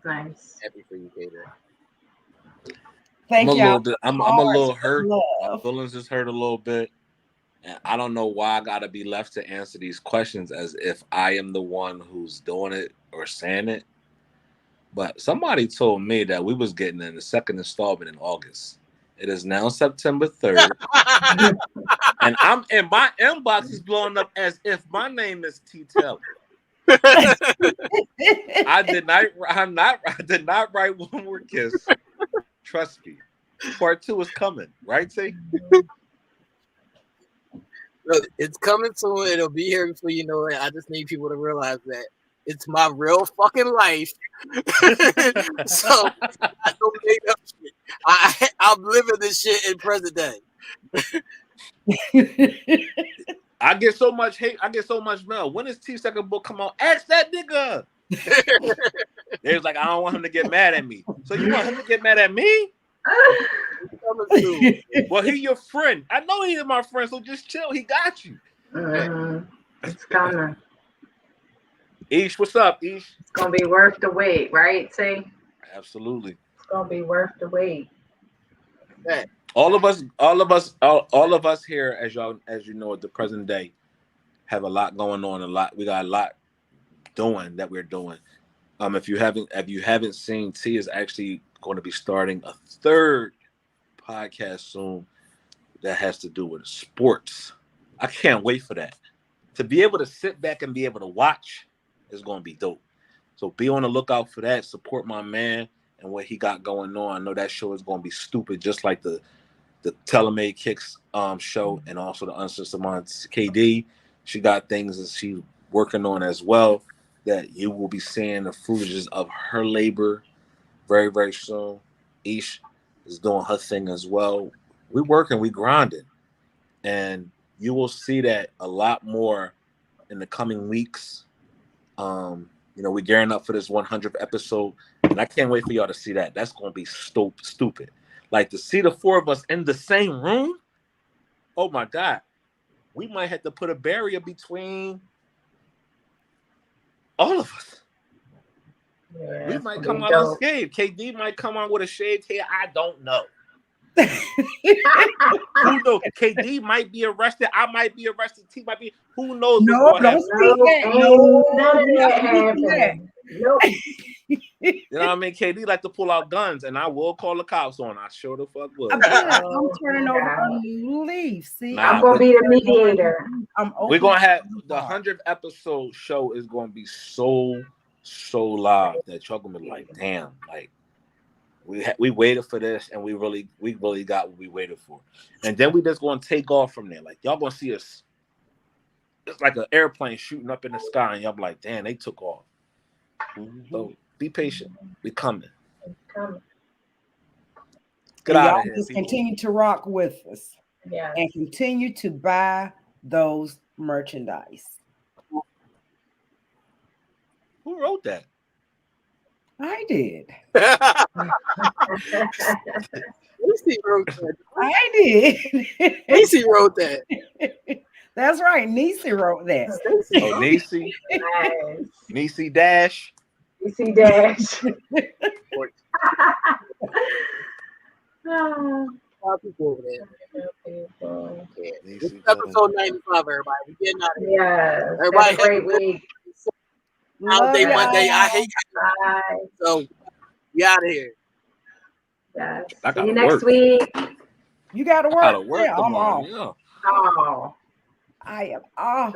Nice. Happy for you, Katie. Thank you. I'm a little hurt. My feelings just hurt a little bit. And I don't know why I gotta be left to answer these questions as if I am the one who's doing it or saying it. But somebody told me that we was getting in the second installment in August. It is now September 3rd. And my inbox is blowing up as if my name is T. Taylor. I did not write one more kiss. Trust me. Part 2 is coming, right, T? Look, it's coming soon. It'll be here before you know it. I just need people to realize that it's my real fucking life. So I don't make up shit. I'm living this shit in present day. I get so much hate. I get so much mail. When is T's second book come out? Ask that nigga. They was like, I don't want him to get mad at me. So you want him to get mad at me? Well, he your friend. I know he is my friend, so just chill. He got you. It's coming. Ish, what's up, Ish? It's gonna be worth the wait, right? See? Absolutely. It's gonna be worth the wait. Yeah. All of us here, as you know, at the present day, have a lot going on. We got a lot doing that we're doing. If you haven't seen, T is actually going to be starting a third podcast soon that has to do with sports. I can't wait for that. To be able to sit back and be able to watch is going to be dope. So be on the lookout for that. Support my man and what he got going on. I know that show is going to be stupid, just like the Telemade Kicks show, and also the UnCensored Minds KD. She got things that she's working on as well that you will be seeing the fruitages of her labor very, very soon. Aisha is doing her thing as well. We working, we grinding. And you will see that a lot more in the coming weeks. We're gearing up for this 100th episode, and I can't wait for y'all to see that. That's going to be stupid. Like, to see the four of us in the same room, oh my God. We might have to put a barrier between all of us. Yeah, We might come out unscathed. KD might come on with a shaved hair. I don't know. Who knows? KD might be arrested. I might be arrested. T might be. Who knows? No, don't speak that. No, none of that happening. Nope. You know what I mean? KD like to pull out guns, and I will call the cops on. I sure the fuck will. I'm turning over a new leaf. See, I'm gonna be the mediator. We're gonna have the 100th episode show is gonna be so live that y'all gonna be like, damn, like we waited for this, and we really got what we waited for, and then we just gonna take off from there. Like, y'all gonna see us. It's like an airplane shooting up in the sky, and y'all be like, damn, they took off. So be patient. We coming. Get out of here. Just continue to rock with us. Yeah. And continue to buy those merchandise. Who wrote that? I did. Stacey wrote that. I did. Stacey wrote that. That's right. Niecy wrote that. Oh, Niecy. Niecy Dash. Niecy Dash. People over there. Yeah. This is episode 95, everybody. We getting out of here. Yeah. Everybody have a great week. Monday. I hate you. So we out of here. Yes. See you next week. You got to work. I gotta work I'm tomorrow. off. Yeah. Oh. I am off.